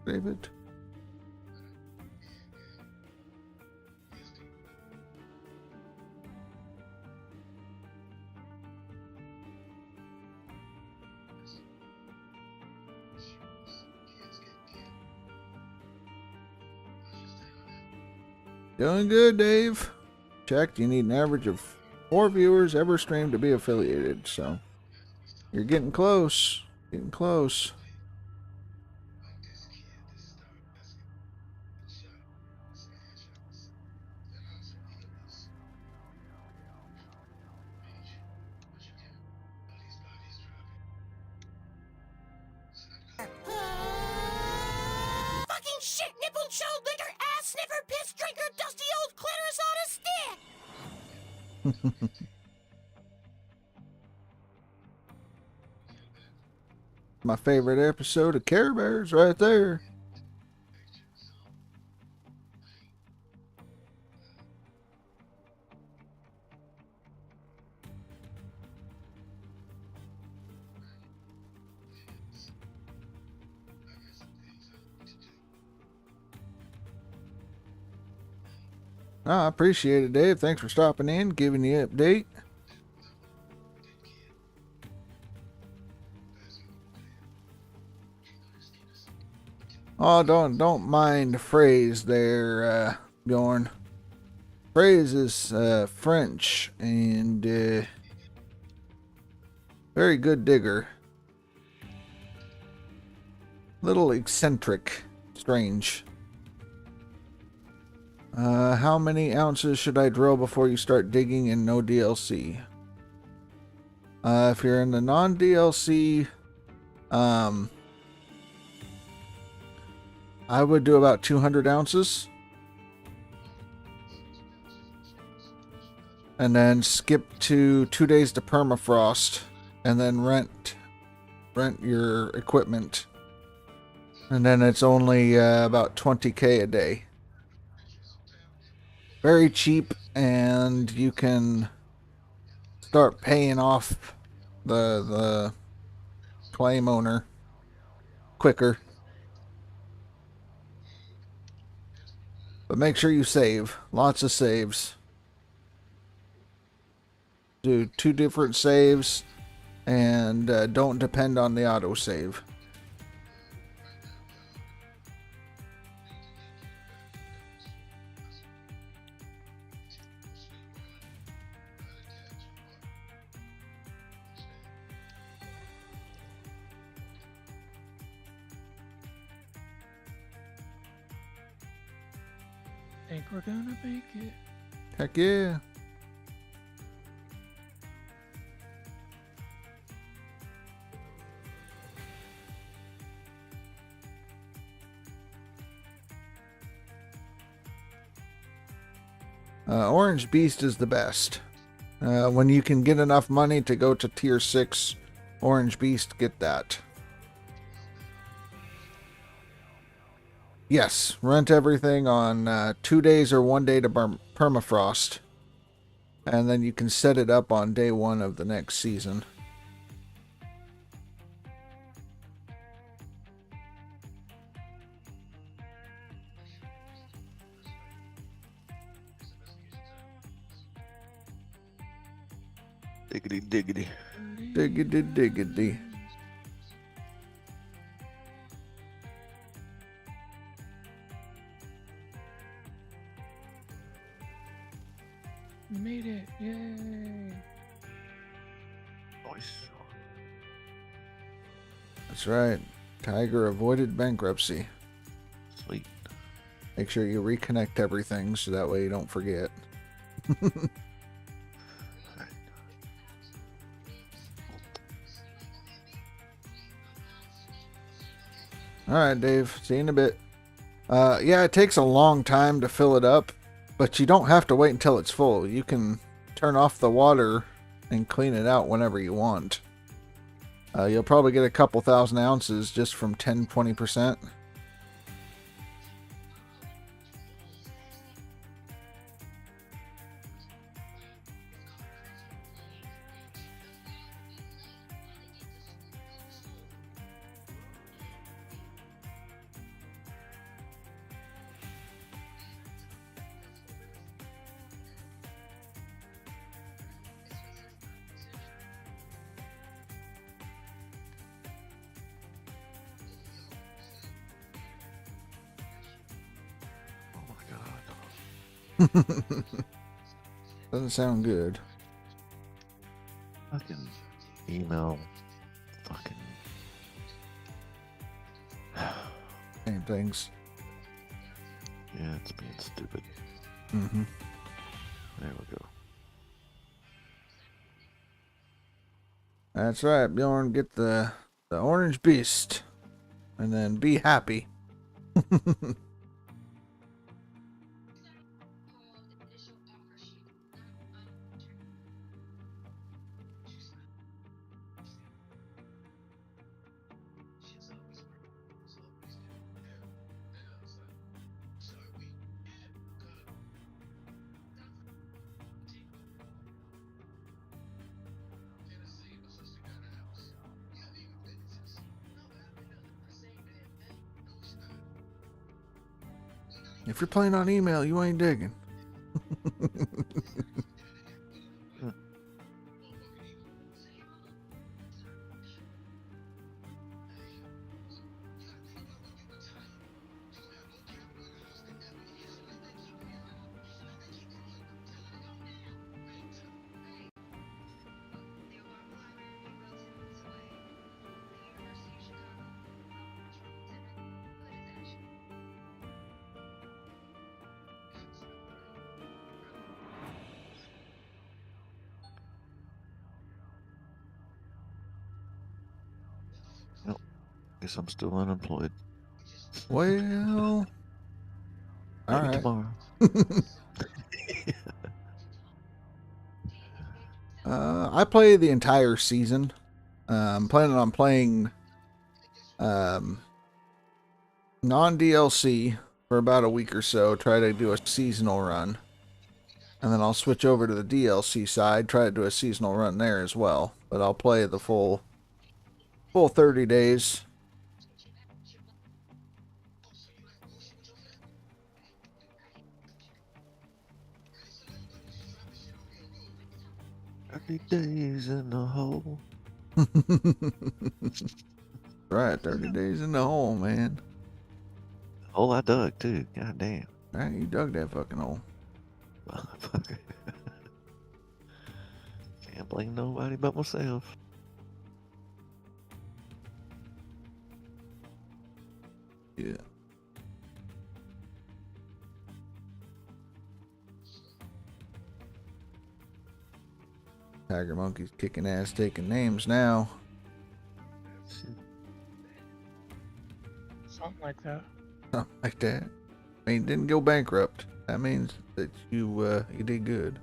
David? Doing good, Dave. Checked. You need an average of 4 viewers ever streamed to be affiliated. So you're getting close. Getting close. Fucking shit, nipple chode liquor, ass sniffer, piss drinker, dusty old clitoris on a stick! My favorite episode of Care Bears right there. I appreciate it, Dave. Thanks for stopping in, giving the update. Oh, don't mind the phrase there, Bjorn. Phrase is French and very good digger. Little eccentric, strange. How many ounces should I drill before you start digging in no DLC? If you're in the non-DLC, I would do about 200 ounces. And then skip to 2 days to permafrost. And then rent your equipment. And then it's only about 20k a day. Very cheap, and you can start paying off the claim owner quicker. But make sure you save. Lots of saves. Do 2 different saves, and don't depend on the autosave. Think we're gonna make it. Heck yeah. Orange Beast is the best. When you can get enough money to go to tier 6 Orange Beast, get that. Yes, rent everything on 2 days or 1 day to permafrost. And then you can set it up on day 1 of the next season. Diggity diggity. Diggity diggity. We made it. Yay. Nice. That's right. Tiger avoided bankruptcy. Sweet. Make sure you reconnect everything so that way you don't forget. Alright, Dave. See you in a bit. Yeah, it takes a long time to fill it up, but you don't have to wait until it's full. You can turn off the water and clean it out whenever you want. You'll probably get a couple thousand ounces just from 10-20%. Oh my god. Doesn't sound good. Fucking email. Fucking. Same things. Yeah, it's being stupid. Mm-hmm. There we go. That's right, Bjorn. Get the orange beast. And then be happy. If you're playing on email, you ain't digging. Guess I'm still unemployed. Well, Maybe all right. tomorrow. I play the entire season. I'm planning on playing non-DLC for about a week or so. Try to do a seasonal run. And then I'll switch over to the DLC side. Try to do a seasonal run there as well. But I'll play the full 30 days. Early days in the hole. Right, 30 days in the hole, man. Hole I dug too. God damn. Right, you dug that fucking hole. Motherfucker. Can't blame nobody but myself. Yeah. Tiger Monkey's kicking ass, taking names now. Something like that. Something like that. I mean, didn't go bankrupt. That means that you did good.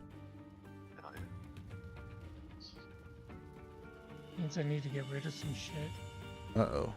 Means I need to get rid of some shit. Uh-oh.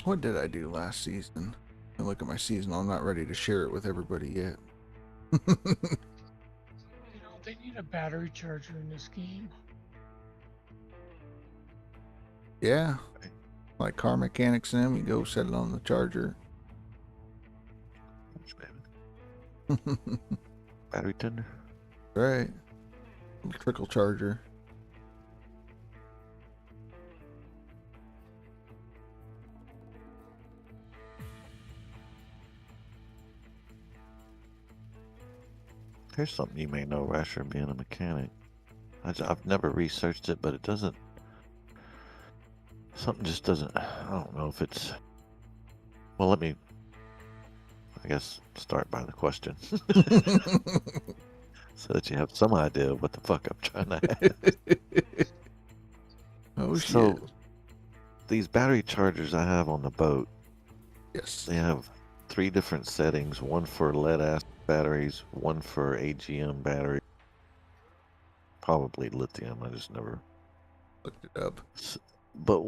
What did I do last season? I look at my season. I'm not ready to share it with everybody yet. You know, they need a battery charger in this game. Yeah. Like car mechanics in them, you go set it on the charger. Battery tender. Right. Trickle charger. Here's something you may know, Rasher, being a mechanic. I've never researched it, but it doesn't. Something just doesn't. I don't know if it's. Well, let me. I guess start by the question, so that you have some idea of what the fuck I'm trying to ask. Oh So, shit. these battery chargers I have on the boat, Yes. they have 3 different settings. One for lead-acid batteries, one for AGM battery, probably lithium. I just never Looked it up. But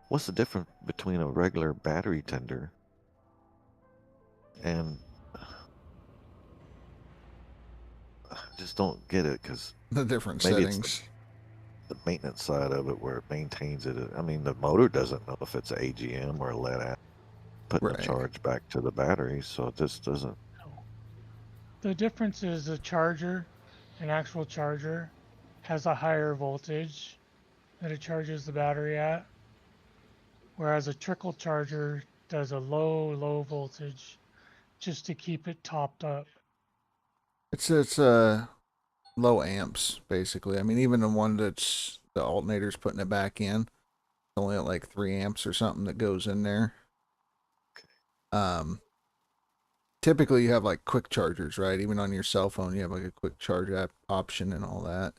what's the difference between a regular battery tender and I just don't get it, because The different maybe settings. it's the maintenance side of it where it maintains it. I mean, the motor doesn't know if it's AGM or lead acid putting the Right. charge back to the battery, so it just doesn't. The difference is the charger, an actual charger, has a higher voltage that it charges the battery at, whereas a trickle charger does a low voltage just to keep it topped up. It's low amps basically. I mean, even the one that's the alternator's putting it back in, it's only at like 3 amps or something that goes in there. Typically you have like quick chargers, right? Even on your cell phone, you have like a quick charge app option and all that.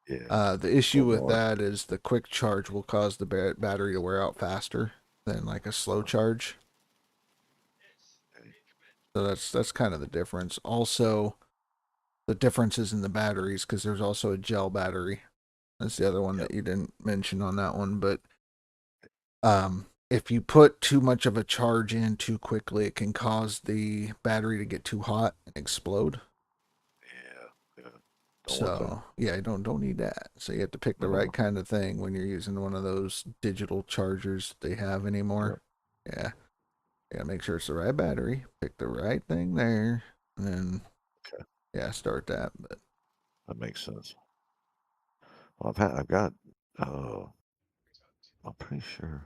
Yeah. The issue Or with more. that is the quick charge will cause the battery to wear out faster than like a slow charge. So that's kind of the difference. Also, the differences in the batteries, because there's also a gel battery. That's the other one that you didn't mention on that one, but if you put too much of a charge in too quickly, it can cause the battery to get too hot and explode. Yeah. Don't want that. So yeah, you don't need that. So you have to pick the right kind of thing when you're using one of those digital chargers they have anymore. Yeah. You gotta make sure it's the right battery, pick the right thing there, and then yeah, start that. But That makes sense. Well, I've got, I'm pretty sure.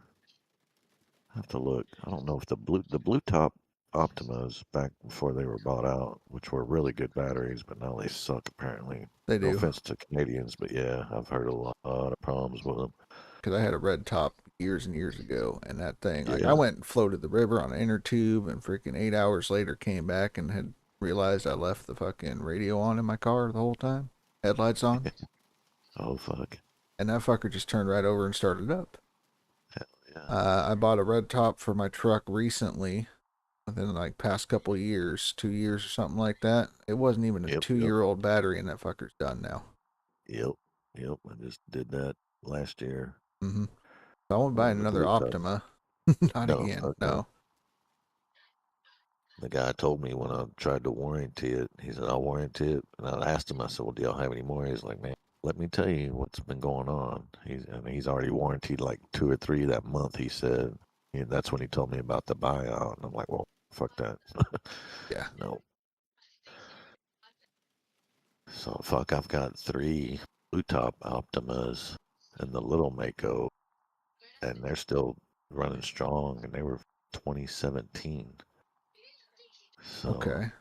I have to look. I don't know if the blue top Optimas back before they were bought out, which were really good batteries, but now they suck apparently. they No do. offense to Canadians, but yeah, I've heard a lot of problems with them. Because I had a red top years and years ago, and that thing, like, I Yeah. went and floated the river on an inner tube, and freaking 8 hours later came back and had realized I left the fucking radio on in my car the whole time, headlights on, Oh fuck. and that fucker just turned right over and started up. Hell yeah. I bought a red top for my truck recently, within like past couple years, 2 years or something like that. It wasn't even a Yep, 2-year-old battery, and that fucker's done now. Yep. I just did that last year. So I won't buy On the another blue top. Optima. Not No, again. fuck No. The guy told me when I tried to warranty it, he said, I'll warranty it. And I asked him, I said, well, do y'all have any more? He's like, man, let me tell you what's been going on. He's already warranted like 2 or 3 that month, he said. Yeah, that's when he told me about the buyout, and I'm like, well, fuck that. Yeah. No. So fuck, I've got 3 blue top Optimas and the little Mako, and they're still running strong, and they were 2017. So, Okay.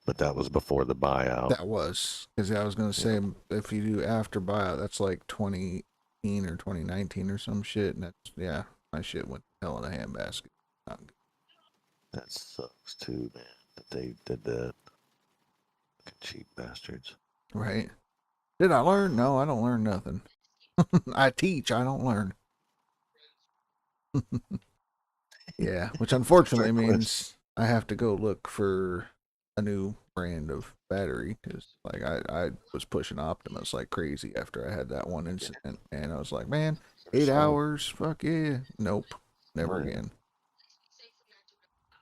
but that was before the buyout. That was. Because I was going to say, if you do after buyout, that's like 2018 or 2019 or some shit. And that's, yeah, my shit went to hell in a handbasket. Not good. That sucks too, man, that they did that. Fucking cheap bastards. Right. Did I learn? No, I don't learn nothing. I teach, I don't learn. Yeah, which unfortunately Fair question. means I have to go look for a new brand of battery because, like, I was pushing Optimus like crazy after I had that one incident, and I was like, man, 8 So, hours, fuck yeah, nope, never right. again.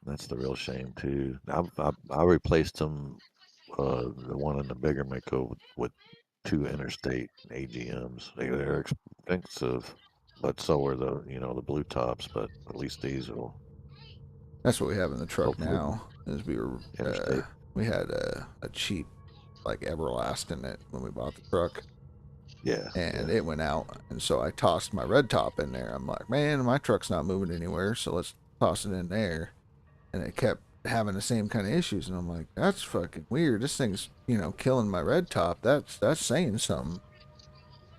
That's the real shame too. I replaced them, the one in the bigger Mako with 2 interstate AGMs. They're expensive, but so are the blue tops. But at least these will That's what we have in the truck hopefully now. Is interstate. we had a cheap like Everlast in it when we bought the truck. Yeah, And yeah. it went out, and so I tossed my red top in there. I'm like, man, my truck's not moving anywhere, so let's toss it in there. And it kept having the same kind of issues, and I'm like, that's fucking weird. This thing's, killing my red top. That's saying something.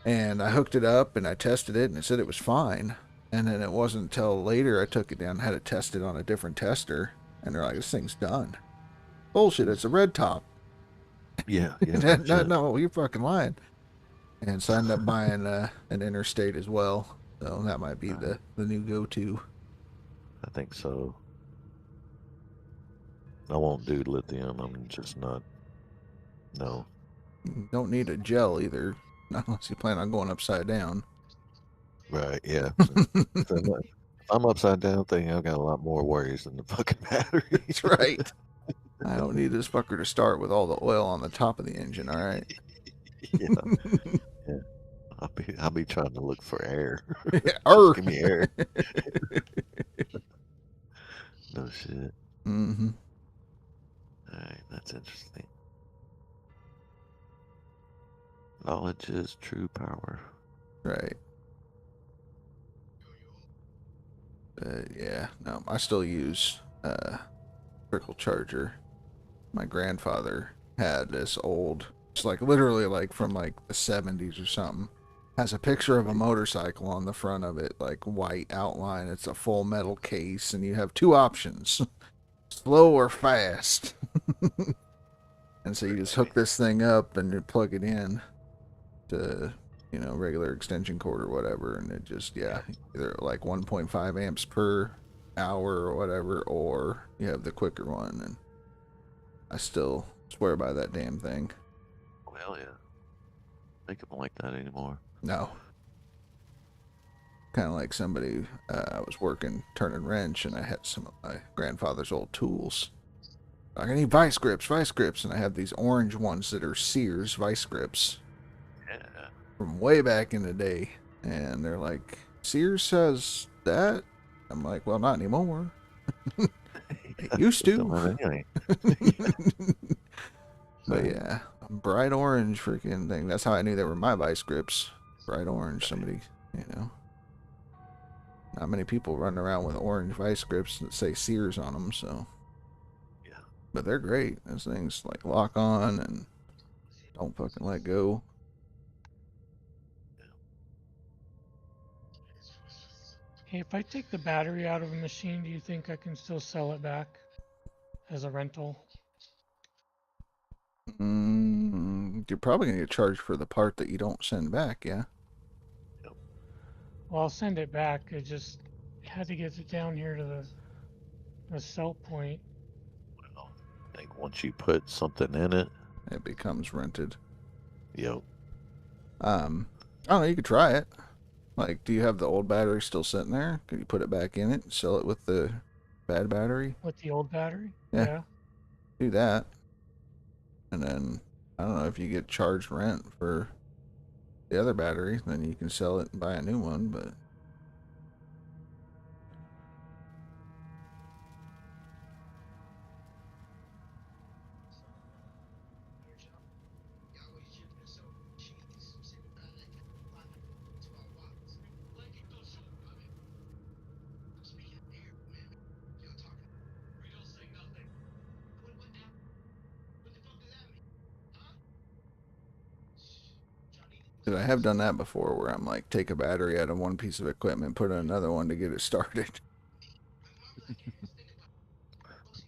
And I hooked it up and I tested it, and it said it was fine. And then it wasn't until later I took it down and had it tested on a different tester, and they're like, this thing's done. Bullshit, it's a red top. Yeah, yeah. No, you're fucking lying. And so I ended up buying an interstate as well. So that might be the new go-to. I think so. I won't do lithium. I'm just not. No. You don't need a gel either, not unless you plan on going upside down. Right. Yeah. If I'm upside down thinking I've got a lot more worries than the fucking battery. That's right. I don't need this fucker to start with all the oil on the top of the engine, all right? Yeah. Yeah. I'll be trying to look for air. Arr! Just give me air. No shit. Mm-hmm. Alright, that's interesting. Knowledge is true power. Right. Yeah, no, I still use trickle charger. My grandfather had this old, it's like literally like from like the 70s or something. Has a picture of a motorcycle on the front of it, like white outline. It's a full metal case, and you have 2 options, slow or fast. And so you just hook this thing up and you plug it in to, regular extension cord or whatever, and it just, either like 1.5 amps per hour or whatever, or you have the quicker one. And I still swear by that damn thing. Well, yeah. Make them like that anymore. No. Kind of like somebody, I was working turning wrench, and I had some of my grandfather's old tools. Like, I need vice grips, and I have these orange ones that are Sears vice grips. Yeah. From way back in the day. And they're like, Sears says that? I'm like, well, not anymore. It used to. Don't have any. But yeah, bright orange freaking thing. That's how I knew they were my vice grips. Bright orange. Somebody, not many people running around with orange vice grips that say Sears on them, so. Yeah. But they're great. Those things like lock on and don't fucking let go. Hey, if I take the battery out of a machine, do you think I can still sell it back as a rental? You're probably going to get charged for the part that you don't send back, yeah? Well, I'll send it back. I just had to get it down here to the sell point. Well, I think once you put something in it, It becomes rented. yep. I don't know, you could try it. Like, do you have the old battery still sitting there? Could you put it back in it and sell it with the bad battery? With the old battery? Yeah. Do that. And then, I don't know, if you get charged rent for the other battery, then you can sell it and buy a new one, but Because I have done that before where I'm like, take a battery out of one piece of equipment, put in another one to get it started.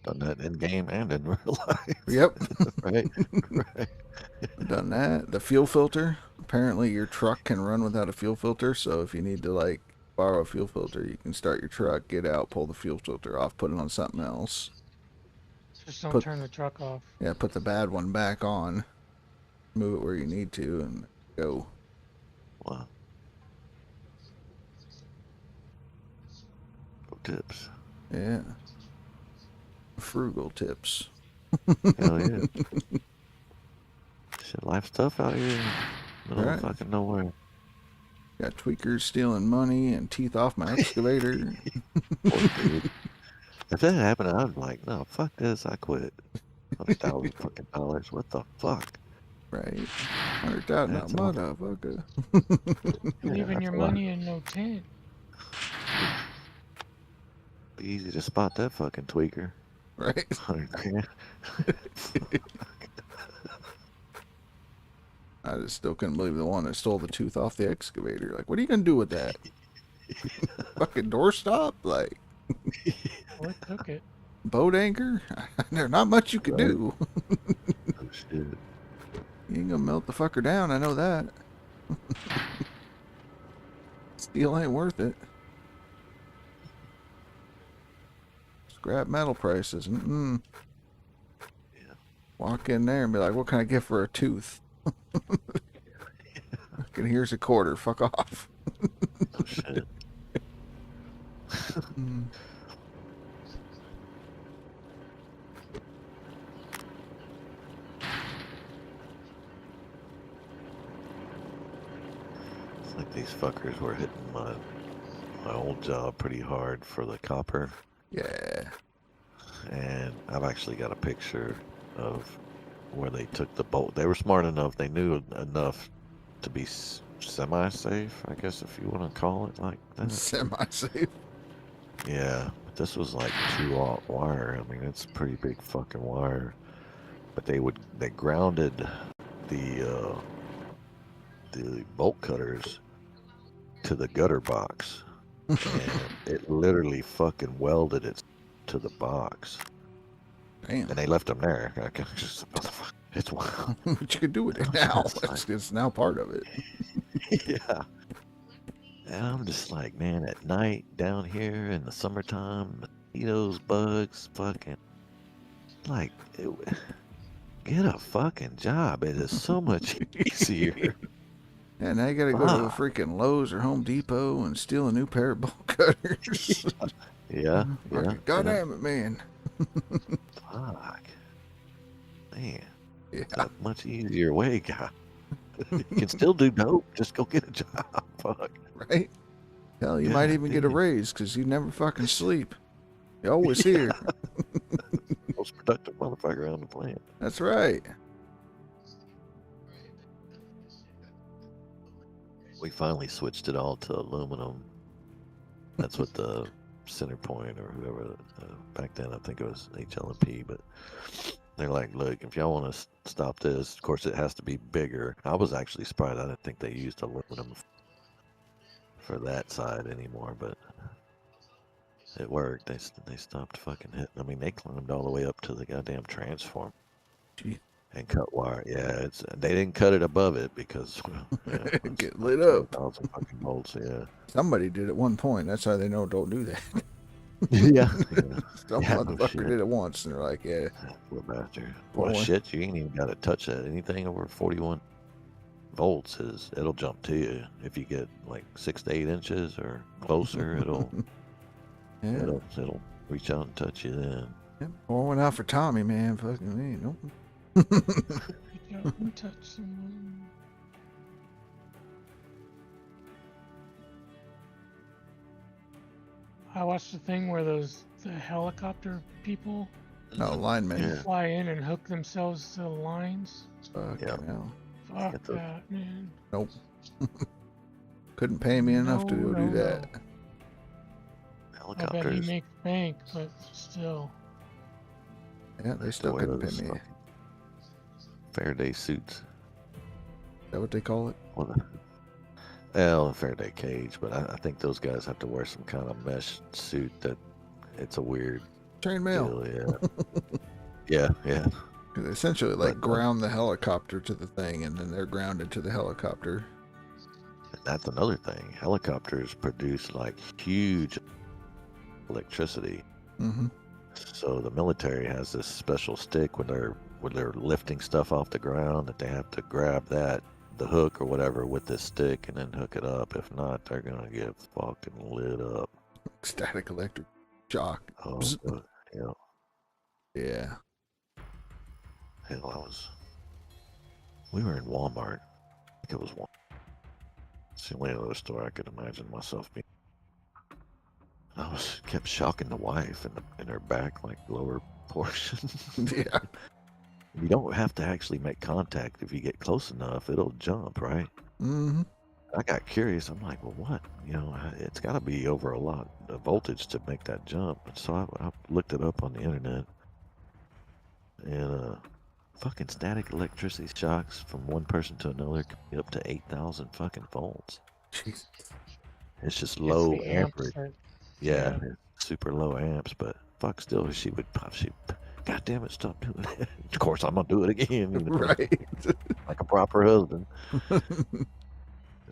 Done that in game and in real life. Yep. Right. Right. Done that. The fuel filter. Apparently your truck can run without a fuel filter, so if you need to like borrow a fuel filter, you can start your truck, get out, pull the fuel filter off, put it on something else. Just don't Put- turn the truck off. Yeah, put the bad one back on, move it where you need to, and go. Wow. Pro tips. Yeah. Frugal tips. Hell yeah. Shit, life's tough out here. No Right. fucking nowhere. Got tweakers stealing money and teeth off my excavator. Poor dude. If that happened, I'd be like, no, fuck this, I quit. $100,000 fucking dollars. What the fuck? Right. 100,000 That's motherfucker. Leaving your that's a lot. money in no tent. Be easy to spot that fucking tweaker. Right. 100 grand. I just still couldn't believe the one that stole the tooth off the excavator. Like, what are you gonna do with that? Fucking doorstop? Like, What took it? boat anchor? There's not much you can Right. do. Oh shit. You ain't gonna melt the fucker down, I know that. Steel ain't worth it. Scrap metal prices. Mm-mm. Yeah. Walk in there and be like, what can I get for a tooth? Fucking here's a quarter. Fuck off. Oh shit. Mm. It's like these fuckers were hitting my old job pretty hard for the copper. Yeah. And I've actually got a picture of where they took the bolt. They were smart enough. They knew enough to be semi-safe, I guess, if you want to call it like that. Semi-safe. Yeah, but this was like 2-aught wire. I mean, it's pretty big fucking wire. But they grounded the bolt cutters to the gutter box, and it literally fucking welded it to the box. Damn. And they left them there. I can just, it's wild. What you can do with it now? It's like- It's now part of it. Yeah. And I'm just like, man, at night down here in the summertime, mosquitoes, bugs, fucking, like, get a fucking job. It is so much easier. Yeah, now you gotta go to a Fuck. freaking Lowe's or Home Depot and steal a new pair of bolt cutters. Yeah, Fucking yeah. God damn it, man. Fuck. Man, Yeah. a much easier way, guy. You can still do dope. Just go get a job. Fuck. Right? Hell, you Yeah, might even get a dude. raise because you never fucking sleep. You're always here. Most productive motherfucker on the planet. That's right. We finally switched it all to aluminum. That's what the Center Point or whoever, back then I think it was HLMP, but they're like, look, if y'all want to stop this, of course it has to be bigger. I was actually surprised. I didn't think they used aluminum for that side anymore, but it worked. They stopped fucking hitting. I mean, they climbed all the way up to the goddamn transformer. Gee. And cut wire. Yeah, they didn't cut it above it because Get lit up. 1,000 fucking volts. Yeah. Somebody did at one point. That's how they know don't do that. Yeah. Some Yeah, no motherfucker shit. did it once and they're like, yeah. Poor bastard. Poor Well, one. shit, you ain't even got to touch that. Anything over 41 volts it'll jump to you. If you get like 6 to 8 inches or closer, it'll Yeah. it'll reach out and touch you then. Yeah. Pour one out for Tommy, man. Fucking me. Nope. Reach out and touch someone. I watched the thing where the helicopter people No, lineman. Yeah. fly in and hook themselves to the lines. Fucking Yeah. hell. Fuck Get the- that, man. Nope. Couldn't pay me enough to go do that. I bet he Helicopters. makes bank, but still. Yeah, they to still wear couldn't those pay me. fucking Faraday suits. that what they call it? Well, a Faraday cage, but I think those guys have to wear some kind of mesh suit that it's a weird Chainmail. deal. Yeah. yeah. They essentially like But, ground the helicopter to the thing, and then they're grounded to the helicopter. That's another thing. Helicopters produce like huge electricity. Mm-hmm. So the military has this special stick when they're lifting stuff off the ground that they have to grab the hook or whatever with this stick and then hook it up. If not, they're gonna get fucking lit up. Static electric shock. Oh, yeah. Yeah. Hell, we were in Walmart. I think it was Walmart. It's the only other store I could imagine myself being. I kept shocking the wife in her back, like lower portion. Yeah. You don't have to actually make contact. If you get close enough, it'll jump, right? Mm-hmm. I got curious. I'm like, well, what? It's got to be over a lot of voltage to make that jump. And so I looked it up on the internet. And fucking static electricity shocks from one person to another can be up to 8,000 fucking volts. Jesus. It's just It's low the amps amperage. that- Yeah, it's super low amps, but fuck, still, she would pop. God damn it, stop doing it. Of course, I'm gonna do it again. Right. Like a proper husband.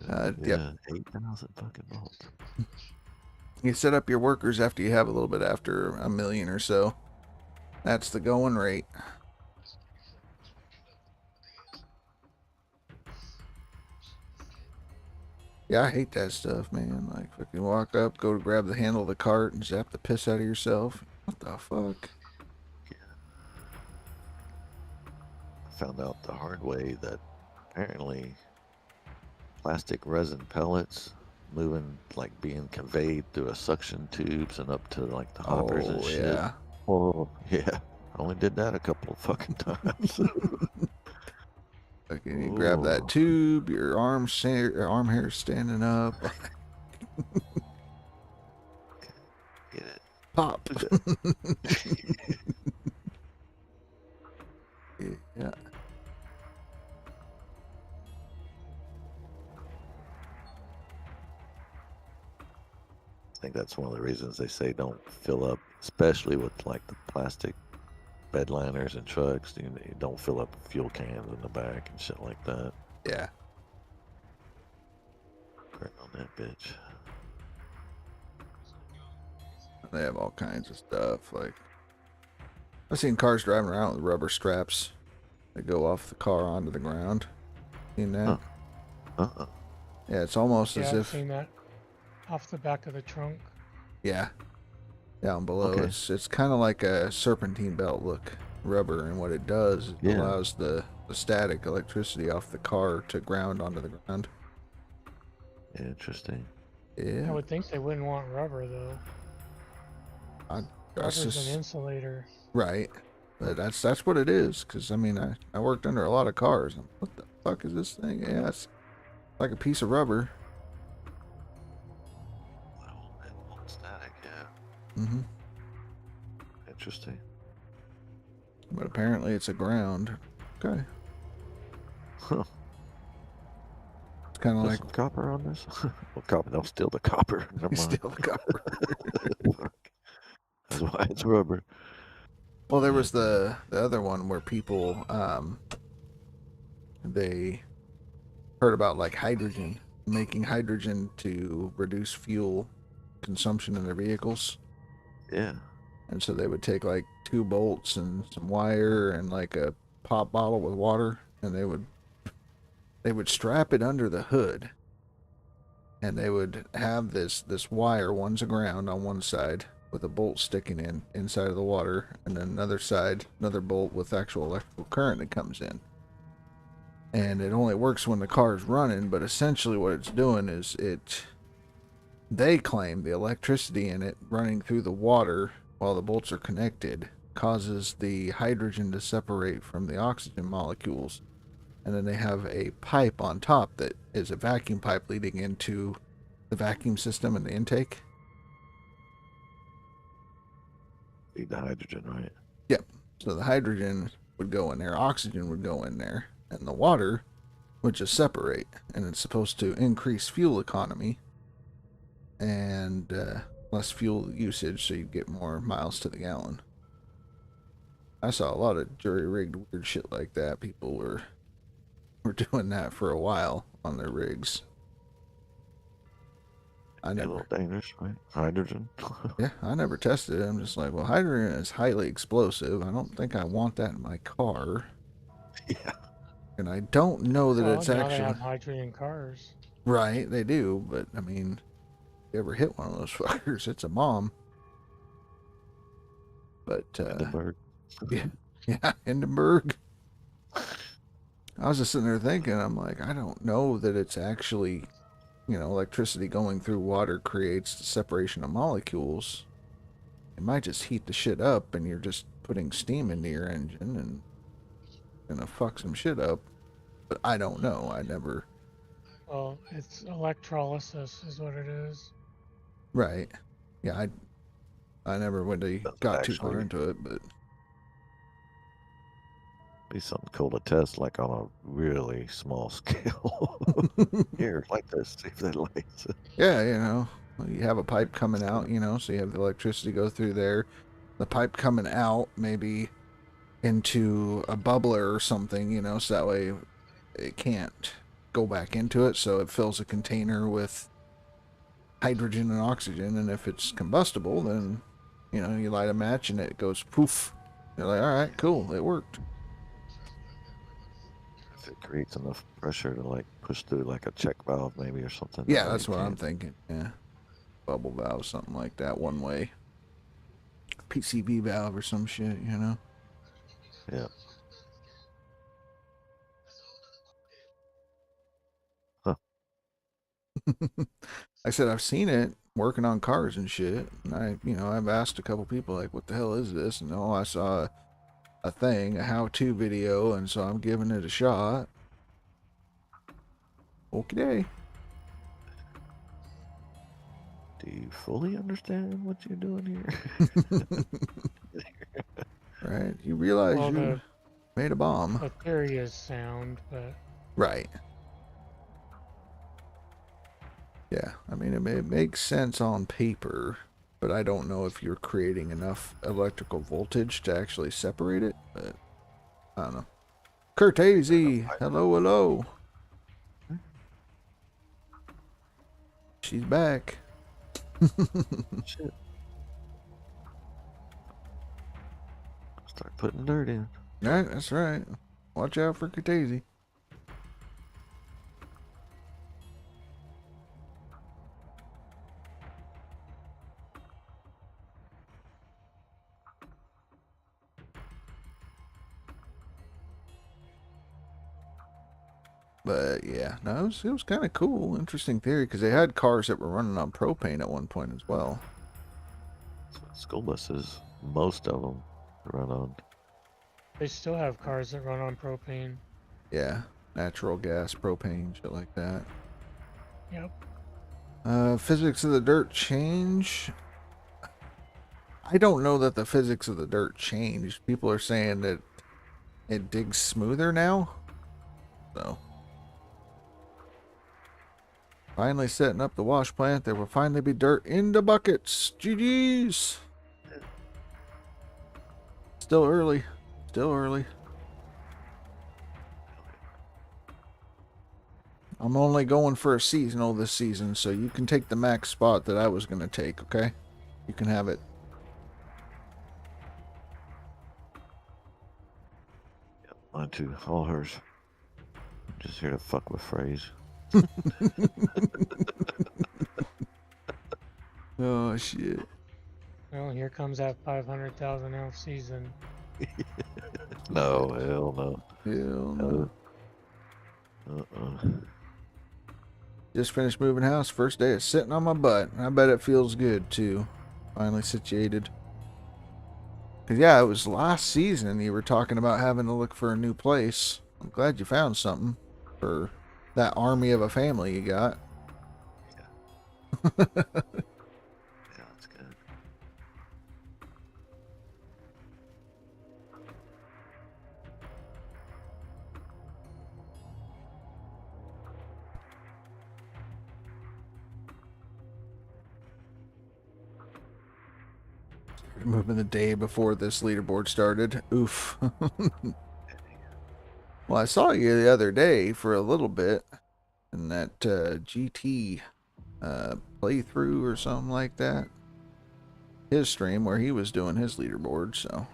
Yep. 8,000 fucking volts. You set up your workers after you have a little bit after a million or so. That's the going rate. Yeah, I hate that stuff, man. Like, fucking walk up, go to grab the handle of the cart, and zap the piss out of yourself. What the fuck? I found out the hard way that apparently plastic resin pellets moving, like being conveyed through a suction tubes and up to like the hoppers and shit. Yeah. Oh, yeah. I only did that a couple of fucking times. Fucking you grab that tube, your arm hair standing up. Get it. Pop. Yeah. I think that's one of the reasons they say don't fill up, especially with like the plastic bed liners and trucks. You don't fill up fuel cans in the back and shit like that. Yeah. Burn on that bitch. They have all kinds of stuff. Like, I've seen cars driving around with rubber straps that go off the car onto the ground. Seen that? Uh-uh. Yeah, it's almost Yeah, as I've if. seen that off the back of the trunk. Yeah. Down below. Okay. It's kind of like a serpentine belt look, rubber, and what it does is it allows the static electricity off the car to ground onto the ground. Interesting. Yeah. I would think they wouldn't want rubber though. That's Rubber's just an insulator. right. But that's what it is. Because I mean, I worked under a lot of cars. What the fuck is this thing? Yeah, it's like a piece of rubber. Well, static, yeah. Mm-hmm. Interesting. But apparently it's a ground. Okay. Huh. It's kind of Put like some copper on this? Well, copper, they'll steal the copper. Never mind. steal the copper. Fuck. That's why it's rubber. Well, there was the other one where people they heard about like hydrogen, making hydrogen to reduce fuel consumption in their vehicles. Yeah. And so they would take like 2 bolts and some wire and like a pop bottle with water, and they would strap it under the hood, and they would have this wire, one's a ground on one side with a bolt sticking inside of the water, and then another bolt with actual electrical current that comes in. And it only works when the car is running, but essentially what it's doing is they claim the electricity in it running through the water while the bolts are connected causes the hydrogen to separate from the oxygen molecules. And then they have a pipe on top that is a vacuum pipe leading into the vacuum system and the intake. Need the hydrogen, right? Yep. So the hydrogen would go in there, oxygen would go in there, and the water which is separate, and it's supposed to increase fuel economy and less fuel usage, so you get more miles to the gallon. I saw a lot of jury-rigged weird shit like that. People were doing that for a while on their rigs. I A never, little dangerous, right? Hydrogen. yeah, I never tested it. I'm just like, well, hydrogen is highly explosive. I don't think I want that in my car. Yeah. And I don't know that Well, it's now they actually have hydrogen cars. right. They do, but I mean, if you ever hit one of those fuckers, it's a bomb. But Hindenburg. yeah, yeah, Hindenburg. I was just sitting there thinking, I'm like, I don't know that it's actually, electricity going through water creates the separation of molecules. It might just heat the shit up, and you're just putting steam into your engine and gonna fuck some shit up. But I don't know. I never. Well, it's electrolysis is what it is. Right. Yeah, I never really Doesn't got too far actually into it, but be something cool to test, like on a really small scale. Here, like this, see if that lights it. yeah, you have a pipe coming out, so you have the electricity go through there. The pipe coming out maybe into a bubbler or something, so that way it can't go back into it, so it fills a container with hydrogen and oxygen, and if it's combustible, then, you light a match and it goes poof. You're like, all right, cool, it worked. If it creates enough pressure to like push through like a check valve maybe or something. Yeah, that way that's you what I'm can't- thinking. Yeah. Bubble valve, something like that, one way. PCV valve or some shit, Yeah. I said I've seen it working on cars and shit. And I've asked a couple people like, what the hell is this? And I saw a thing, a how-to video, and so I'm giving it a shot. Okay. Do you fully understand what you're doing here? Right? You realize Well, you made a bomb. the theory is sound, but Right. Yeah, I mean, it makes sense on paper, but I don't know if you're creating enough electrical voltage to actually separate it, but I don't know. Curtazy, hello, hello. She's back. Shit. Start putting dirt in. Right, that's right. Watch out for Curtazy. But yeah, no, it was kind of cool, interesting theory, because they had cars that were running on propane at one point as well. School buses, most of them run on. they still have cars that run on propane. Yeah, natural gas, propane, shit like that. Yep. Physics of the dirt change. I don't know that the physics of the dirt changed. People are saying that it digs smoother now. So, finally setting up the wash plant. There will finally be dirt in the buckets. GG's. Still early. Still early. I'm only going for a seasonal this season, so you can take the max spot that I was going to take, okay? You can have it. Yep, mine too. All hers. I'm just here to fuck with phrase. Oh, shit. Well, here comes that 500,000 ounce season. No, hell no. Hell no. Uh-uh. Just finished moving house. First day of sitting on my butt. I bet it feels good, too. Finally situated. Because, yeah, it was last season you were talking about having to look for a new place. I'm glad you found something for that army of a family you got. Yeah, that's good. Moving the day before this leaderboard started. Oof. Well, I saw you the other day for a little bit in that GT playthrough or something like that. His stream where he was doing his leaderboard, so.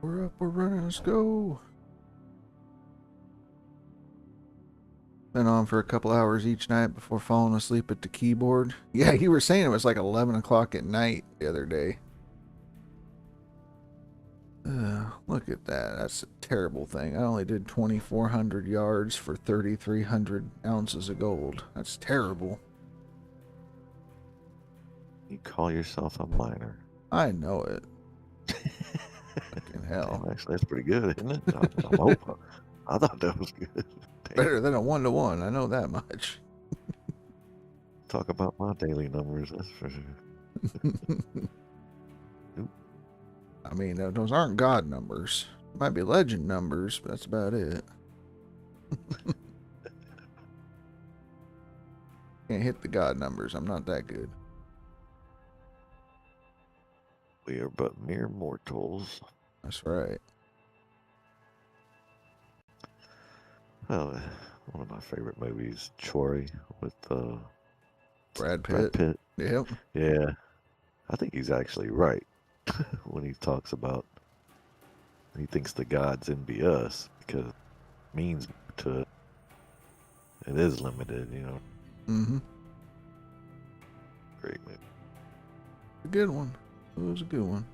We're up, we're running, let's go. Been on for a couple hours each night before falling asleep at the keyboard. Yeah, you were saying it was like 11 o'clock at night the other day. Look at that. That's a terrible thing. I only did 2,400 yards for 3,300 ounces of gold. That's terrible. You call yourself a miner. I know it. Fucking hell. Well, actually, that's pretty good, isn't it? I hope. I thought that was good. Damn. Better than a 1-to-1. I know that much. Talk about my daily numbers, that's for sure. I mean, those aren't God numbers. Might be legend numbers, but that's about it. Can't hit the God numbers. I'm not that good. We are but mere mortals. That's right. Well, one of my favorite movies, Troy, with Brad Brad Pitt. Pitt. Yep. Yeah, I think he's actually right when he talks about he thinks the gods envy us because it means to it is limited, you know. Mm-hmm. Great movie. A good one. It was a good one.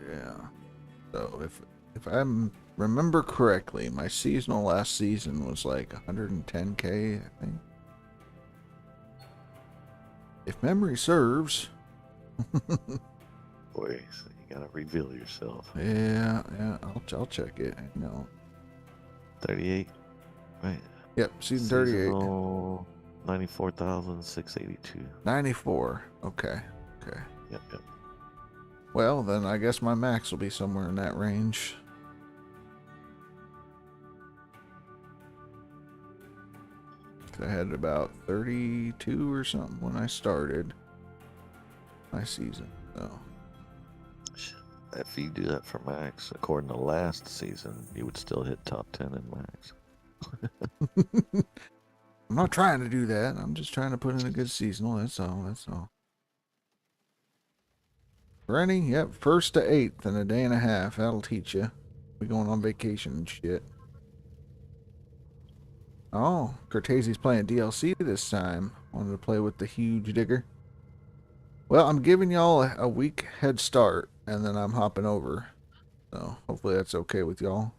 Yeah. So if I remember correctly, my seasonal last season was like 110K, I think. If memory serves. Boy, so you gotta reveal yourself. Yeah, I'll check it. No. 38, right? Yep, season 38. Seasonal 94,682. 94. Okay. Yep. Well, then I guess my max will be somewhere in that range. I had about 32 or something when I started my season. So. If you do that for max, according to last season, you would still hit top 10 in max. I'm not trying to do that. I'm just trying to put in a good seasonal. That's all. Rennie, yep, 1st to 8th in a day and a half. That'll teach you. We going on vacation and shit. Oh, Cortese's playing DLC this time. Wanted to play with the huge digger. Well, I'm giving y'all a week head start, and then I'm hopping over. So hopefully that's okay with y'all.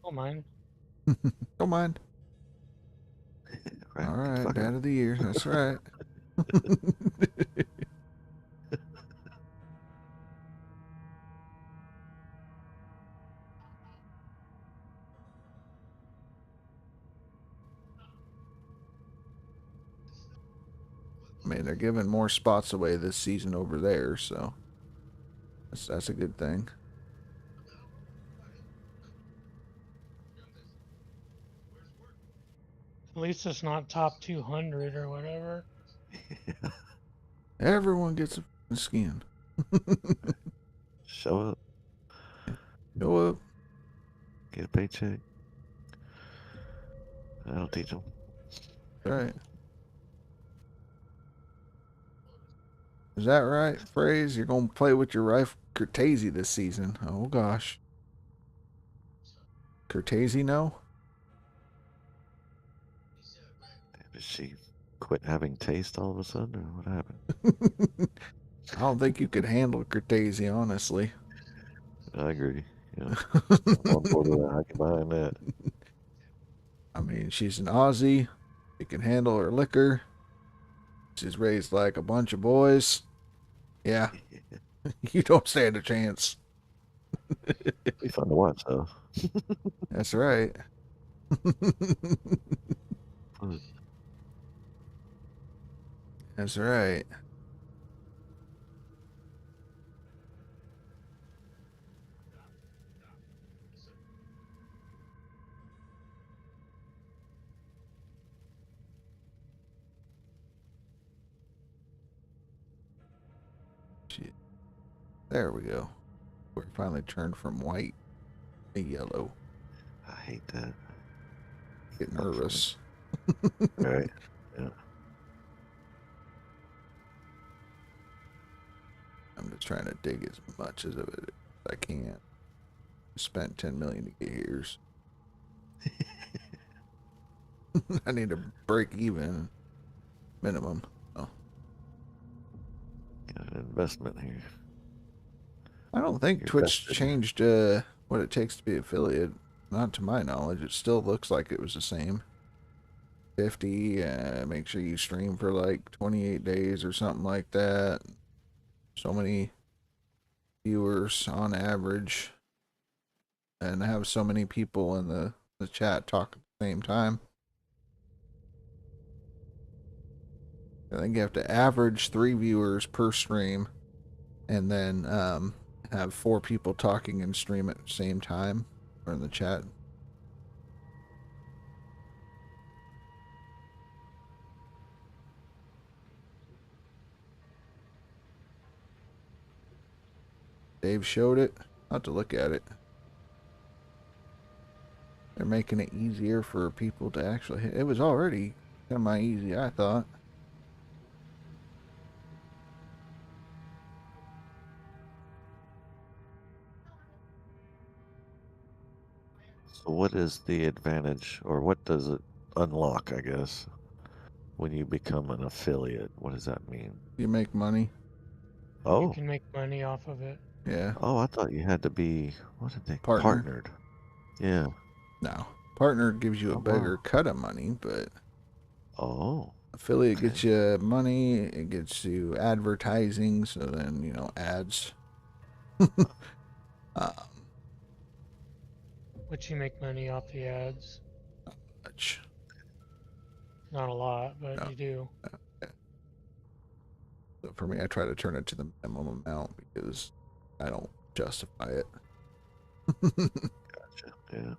Don't mind. Don't mind. Right? All right, Fucker. dad of the year. That's right. I mean, they're giving more spots away this season over there, so that's a good thing. At least it's not top 200 or whatever. Everyone gets a skin. Show up, Go up. get a paycheck. That'll teach them. Right. Is that right, Phrase? You're gonna play with your rifle, Cortese this season. Oh gosh. Cortese, no? Did she quit having taste all of a sudden, or what happened? I don't think you could handle Cortese, honestly. I agree. Yeah. I'm on board with that. I can behind that. I mean, she's an Aussie. She can handle her liquor. She's raised like a bunch of boys. Yeah. You don't stand a chance. Be fun to watch, though. That's right. That's right. Shit. There we go. We're finally turned from white to yellow. I hate that. Get Not nervous. Right. Yeah. I'm just trying to dig as much as of it as I can. Spent 10 million to get here. I need to break even minimum. Oh. Got an investment here. I don't think You're Twitch vested. changed what it takes to be affiliate. Not to my knowledge. It still looks like it was the same. 50, make sure you stream for like 28 days or something like that. So many viewers on average. And have so many people in the chat talk at the same time. I think you have to average 3 viewers per stream. And then have 4 people talking and stream at the same time. Or in the chat. Dave showed it. I'll have to look at it. They're making it easier for people to actually hit. It was already semi-easy, I thought. So what is the advantage, or what does it unlock, I guess, when you become an affiliate? What does that mean? You make money. You Oh, can make money off of it. Yeah. oh, I thought you had to be, what did they, Partner. partnered. Yeah. No. Partner gives you a Oh, bigger wow. cut of money, but Oh, affiliate okay. gets you money. It gets you advertising. So then, you know, ads. But you make money off the ads. Much. Not a lot, but No. you do. So for me, I try to turn it to the minimum amount because I don't justify it. Gotcha. Yeah.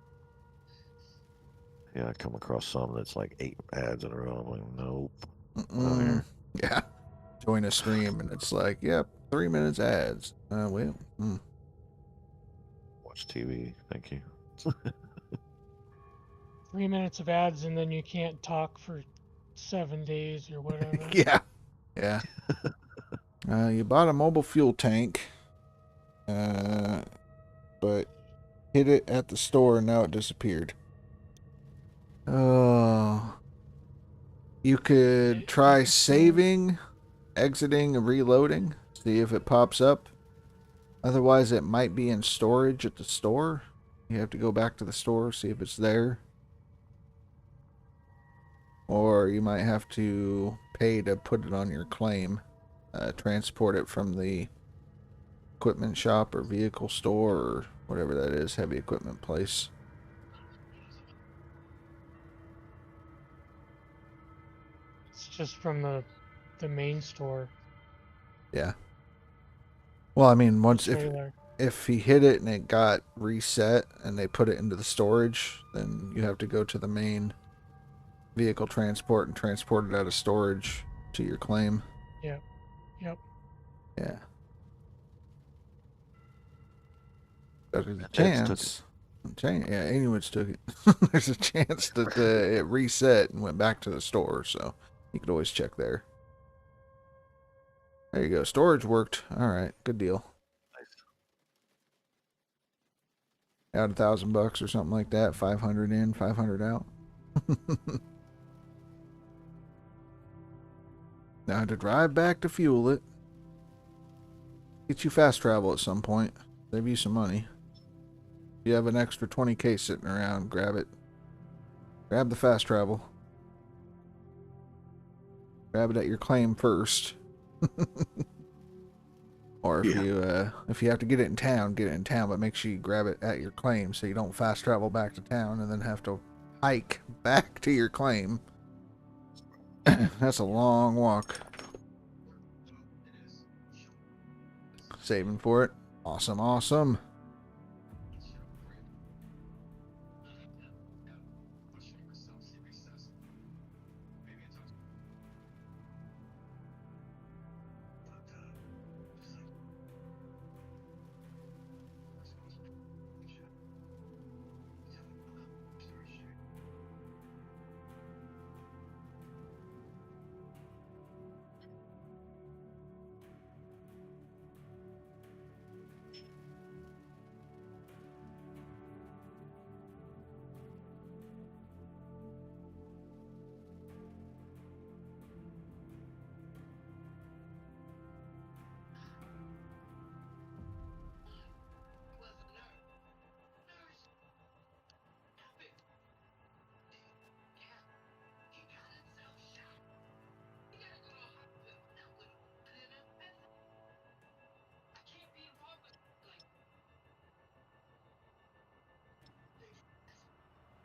Yeah, I come across some that's like 8 ads in a row. I'm like, nope. Not here. Yeah. Join a stream and it's like, yep, 3 minutes ads. Well. Watch TV. Thank you. 3 minutes of ads and then you can't talk for 7 days or whatever. Yeah. Yeah. You bought a mobile fuel tank, but hit it at the store and now it disappeared. Oh. You could try saving, exiting, and reloading. See if it pops up. Otherwise, it might be in storage at the store. You have to go back to the store, see if it's there. Or you might have to pay to put it on your claim. Transport it from the equipment shop or vehicle store or whatever that is, heavy equipment place. It's just from the main store. Yeah. Well, I mean, once Trailer. if he hit it and it got reset and they put it into the storage, then you have to go to the main vehicle transport and transport it out of storage to your claim. Yep. Yep. Yeah. There's a Ed's took chance. Yeah, anyone's took it. There's a chance that it reset and went back to the store, so you could always check there. There you go. Storage worked. All right. Good deal. Nice. Out $1,000 or something like that. 500 in, 500 out. Now to drive back to fuel it. Get you fast travel at some point. Save you some money. If you have an extra 20K sitting around, grab it. Grab the fast travel. Grab it at your claim first. Or if you have to get it in town, get it in town, but make sure you grab it at your claim so you don't fast travel back to town and then have to hike back to your claim. That's a long walk. Saving for it. Awesome, awesome.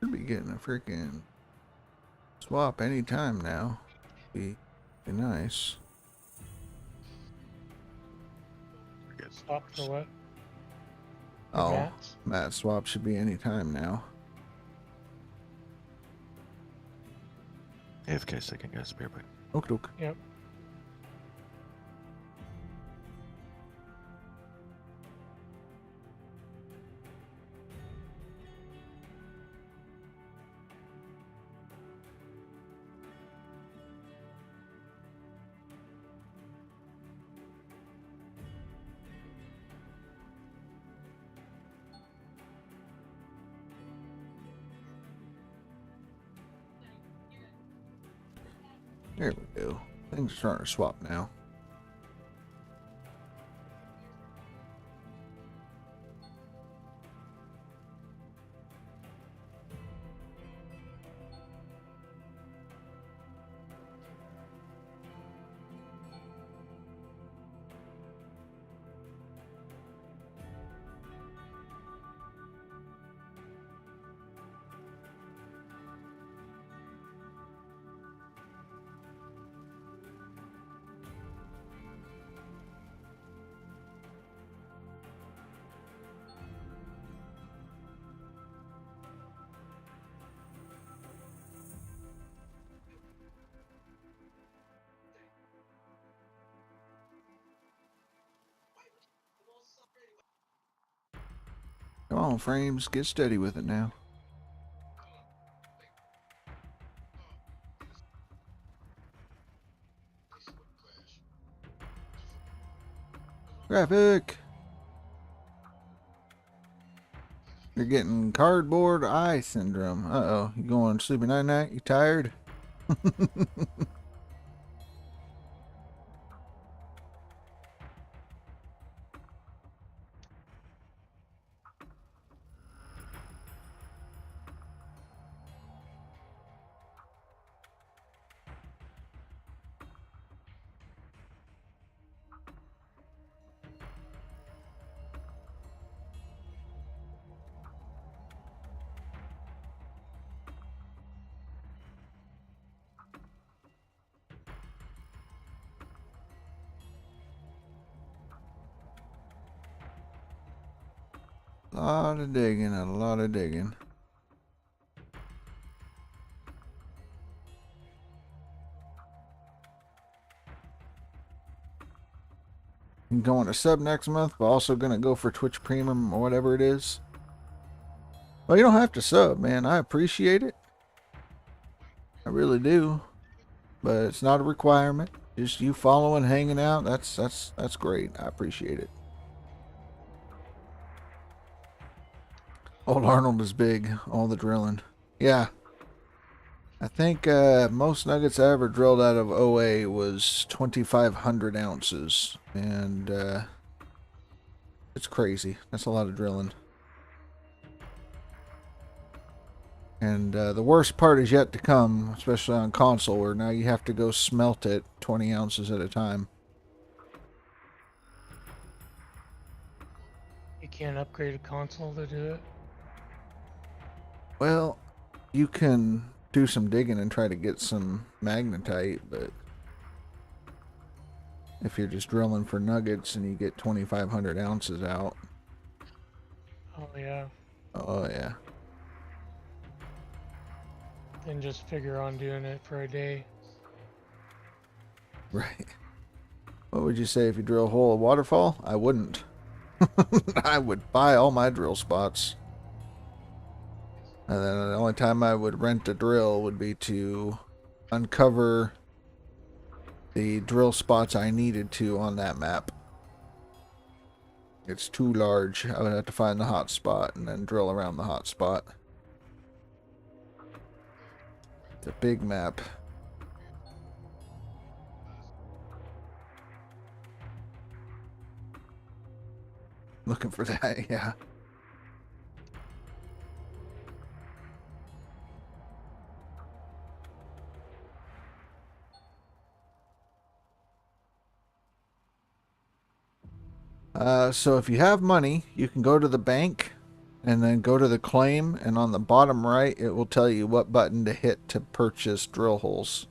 Should be getting a freaking swap anytime now. Be nice. Stop for what? Oh, mats? mat swap should be anytime now. AFK second, guys. Beer break. Okie doke. Yep. There we go. Things are starting to swap now. Come on, frames, get steady with it now. Graphic! You're getting cardboard eye syndrome. Uh-oh, you going to sleep at night? You tired? Lot of digging, a lot of digging. I'm going to sub next month, but also going to go for Twitch Premium or whatever it is. Well, you don't have to sub, man. I appreciate it. I really do. But it's not a requirement. Just you following, hanging out. That's great. I appreciate it. Old Arnold is big. All the drilling. Yeah. I think most nuggets I ever drilled out of OA was 2,500 ounces. And it's crazy. That's a lot of drilling. And the worst part is yet to come, especially on console, where now you have to go smelt it 20 ounces at a time. You can't upgrade a console to do it. Well, you can do some digging and try to get some magnetite, but if you're just drilling for nuggets and you get 2,500 ounces out. Oh yeah. Oh, yeah. Then just figure on doing it for a day. Right. What would you say if you drill a hole, a waterfall? I wouldn't. I would buy all my drill spots. And then the only time I would rent a drill would be to uncover the drill spots I needed to on that map. It's too large. I would have to find the hot spot and then drill around the hot spot. It's a big map. Looking for that, yeah. So if you have money, you can go to the bank and then go to the claim, and on the bottom right it will tell you what button to hit to purchase drill holes.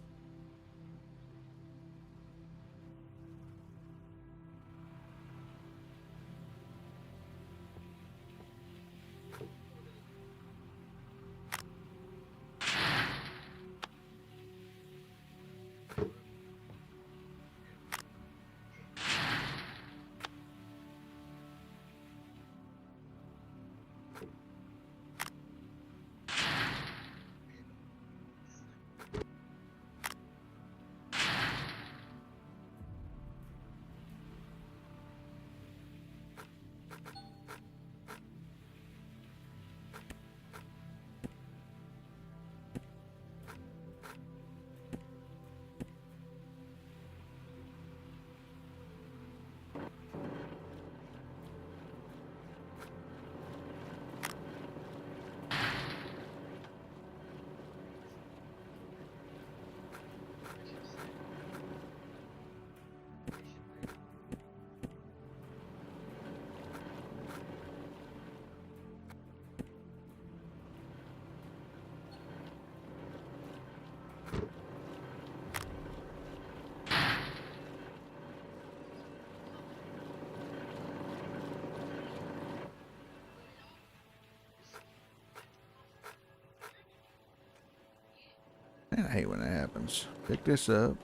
Man, I hate when that happens. Pick this up.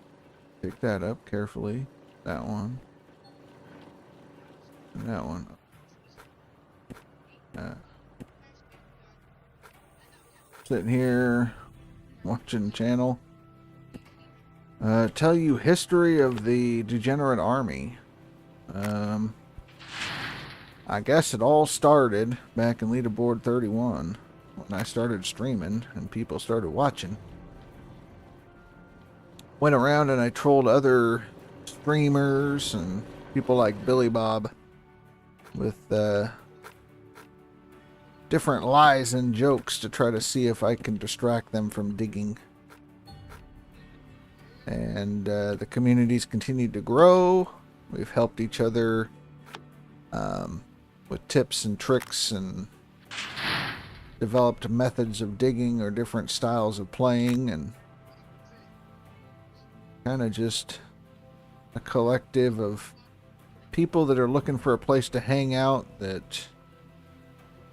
Pick that up carefully. That one. And that one. Sitting here watching channel. Tell you history of the degenerate army. I guess it all started back in Leaderboard 31 when I started streaming and people started watching. Went around and I trolled other streamers and people like Billy Bob with different lies and jokes to try to see if I can distract them from digging. And the community's continued to grow. We've helped each other with tips and tricks and developed methods of digging or different styles of playing, and kind of just a collective of people that are looking for a place to hang out that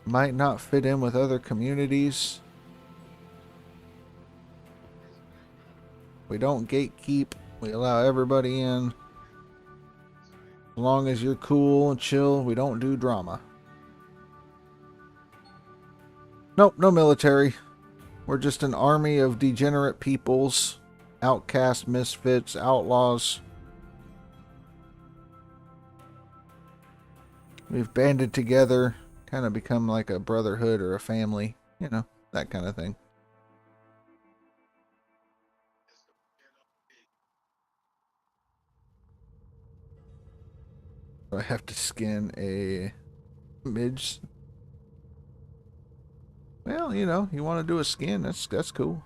might not fit in with other communities. We don't gatekeep. We allow everybody in. As long as you're cool and chill, we don't do drama. Nope, no military. We're just an army of degenerate peoples, outcast, misfits, outlaws. We've banded together, kind of become like a brotherhood or a family, you know, that kind of thing. So I have to skin a midge. Well, you know, you want to do a skin, that's cool.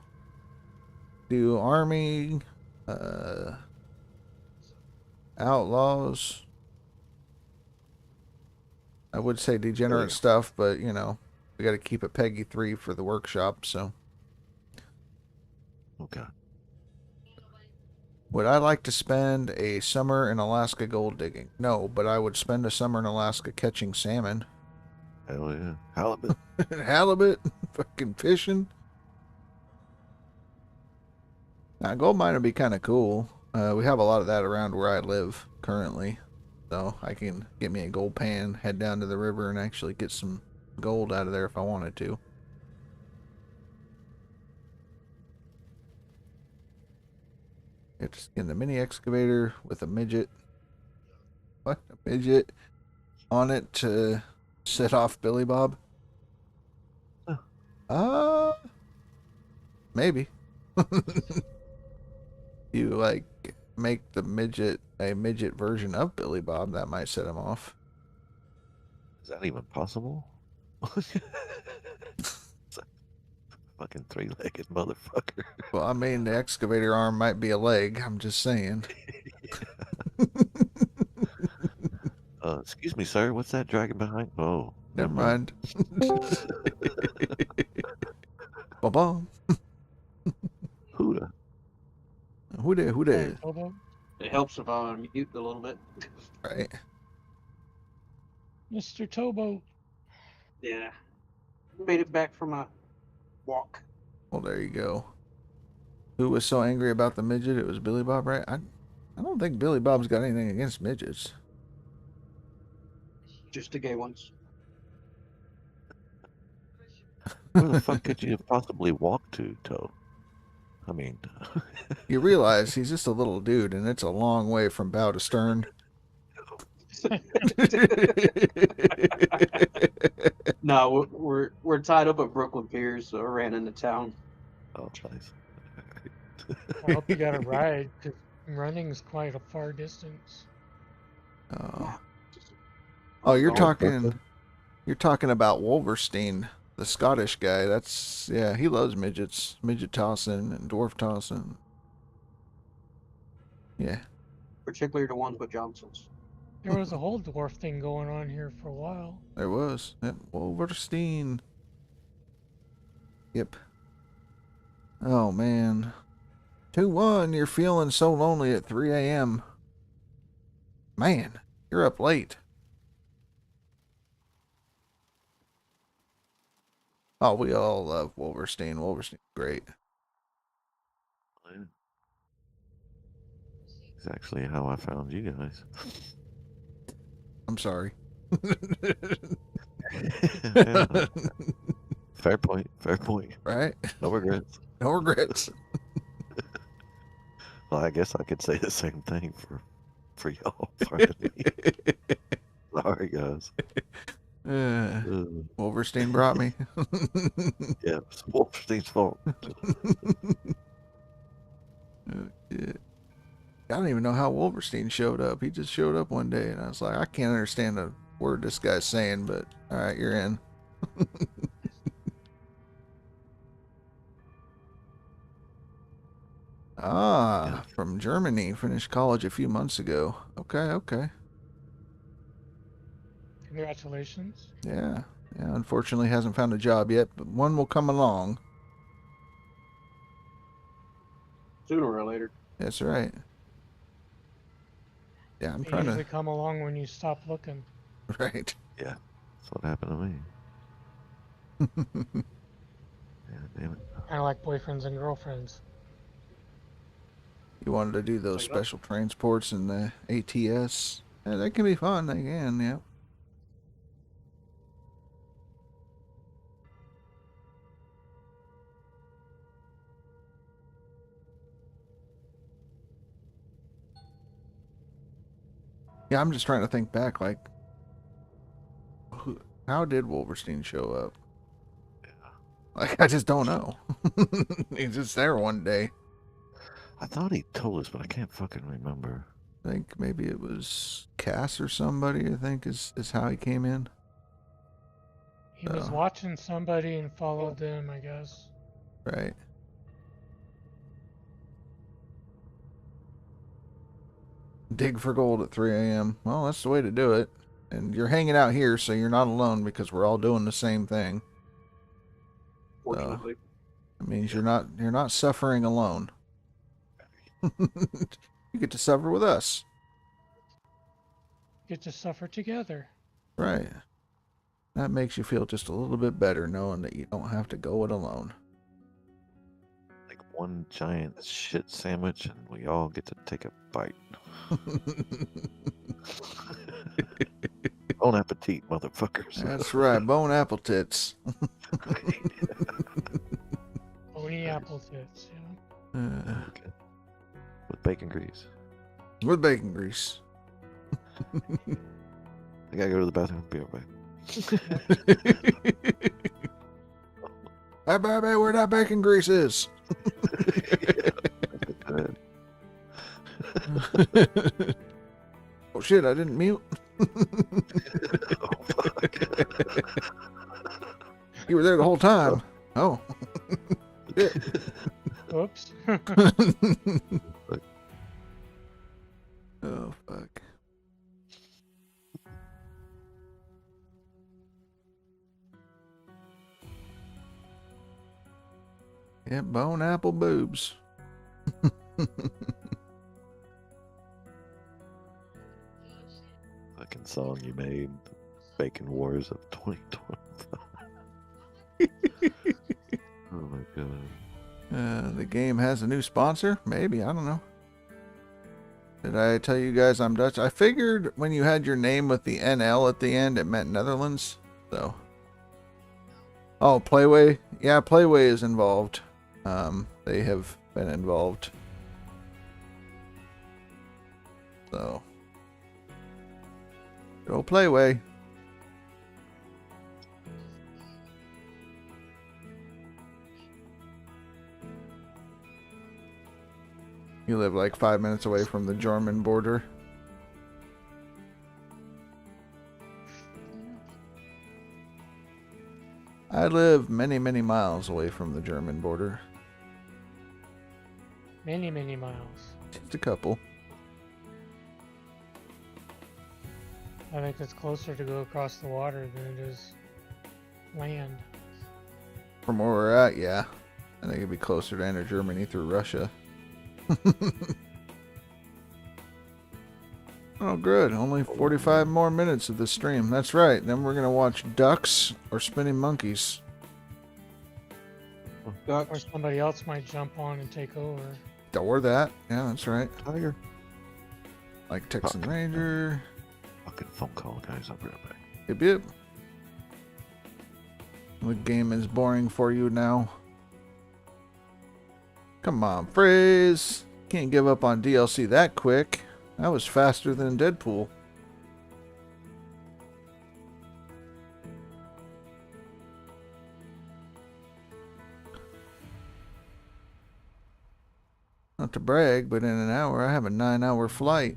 Do army, outlaws. I would say degenerate stuff, but you know, we got to keep it Peggy 3 for the workshop, so. Okay. Would I like to spend a summer in Alaska gold digging? No, but I would spend a summer in Alaska catching salmon. Hell yeah. Halibut. Halibut, fucking fishing. Now, gold mine would be kind of cool. We have a lot of that around where I live currently. So I can get me a gold pan, head down to the river, and actually get some gold out of there if I wanted to. Get to skin the mini excavator with a midget. What? A midget on it to set off Billy Bob? Maybe. You like make the midget a midget version of Billy Bob, that might set him off. Is that even possible? It's a fucking three-legged motherfucker. Well, I mean, the excavator arm might be a leg. I'm just saying. Excuse me, sir. What's that dragging behind? Oh, Never mind. Ba-bum. Huda. Who did? Tobo? It helps if I unmute a little bit. Right. Mr. Tobo. Yeah. Made it back from a walk. Well, there you go. Who was so angry about the midget? It was Billy Bob, right? I don't think Billy Bob's got anything against midgets. Just the gay ones. Where the fuck could you have possibly walked to, Toe? I mean, You realize he's just a little dude, and it's a long way from bow to stern. No, we're tied up at Brooklyn Piers, so I ran into town. oh, nice. I hope you got a ride, because running's quite a far distance. Oh, oh, you're talking about Wolverstein, the Scottish guy. That's, yeah, he loves midgets, midget tossing and dwarf tossing. Yeah. Particularly the ones with Johnsons. There was a whole dwarf thing going on here for a while. There was. Yep. Wolverstein. Yep. Oh, man. 2-1, you're feeling so lonely at 3 a.m. Man, you're up late. Oh, we all love Wolverstein. Wolverstein's great. It's actually how I found you guys. I'm sorry. Yeah. Fair point. Fair point. Right? No regrets. No regrets. Well, I guess I could say the same thing for y'all. Finally. Sorry, guys. Wolverstein brought me. Yeah, it's Wolfstein's fault. Yeah. I don't even know how Wolverstein showed up. He just showed up one day, and I was like, I can't understand a word this guy's saying, but all right, you're in. Ah, from Germany. Finished college a few months ago. Okay, okay. Congratulations. Yeah, yeah. Unfortunately, hasn't found a job yet, but one will come along. Sooner or later. That's right. Yeah, I'm They trying usually to. come along when you stop looking. Right. Yeah, that's what happened to me. Yeah, damn it. Kind of like boyfriends and girlfriends. You wanted to do those special transports in the ATS. Yeah, that can be fun. They can, yeah. Yeah, I'm just trying to think back, like, How did Wolverstein show up? Like, I just don't know. He's just there one day. I thought he told us, but I can't fucking remember. I think maybe it was Cass or somebody, I think, is how he came in. He was watching somebody and followed them, I guess. Right. Dig for gold at 3 a.m. Well, that's the way to do it. And you're hanging out here, so you're not alone because we're all doing the same thing. Fortunately. It means you're not suffering alone. You get to suffer with us. Get to suffer together. Right. That makes you feel just a little bit better knowing that you don't have to go it alone. Like one giant shit sandwich, and we all get to take a bite. Bon appetit, motherfuckers. That's right. Bone apple tits. Bony apple tits, yeah. Okay. With bacon grease. With bacon grease. I gotta go to the bathroom. Be right back. Hey, baby, where that bacon grease is. Oh shit, I didn't mute. Oh, fuck. You were there the whole time. Oh. Oops. Oh, fuck. Yeah, bone apple boobs. Fucking song you made. Bacon Wars of 2025. Oh my god. The game has a new sponsor? Maybe, I don't know. Did I tell you guys I'm Dutch? I figured when you had your name with the NL at the end, it meant Netherlands. So. Oh, Playway? Yeah, Playway is involved. They have been involved. So. Go Playway. You live like 5 minutes away from the German border. I live many, many miles away from the German border. Many, many miles. Just a couple. I think it's closer to go across the water than it is land. From where we're at, yeah. I think it'd be closer to enter Germany through Russia. Oh, good. Only 45 more minutes of the stream. That's right. Then we're going to watch ducks or spinning monkeys. Or Ducks. somebody else might jump on and take over. Or that. Yeah, that's right. Tiger. Like Texan Ranger. Fucking phone call, guys. I'll be right back. Yep, yep. The game is boring for you now. Come on, Phrase. Can't give up on DLC that quick. That was faster than Deadpool. Not to brag, but in an hour I have a 9-hour flight.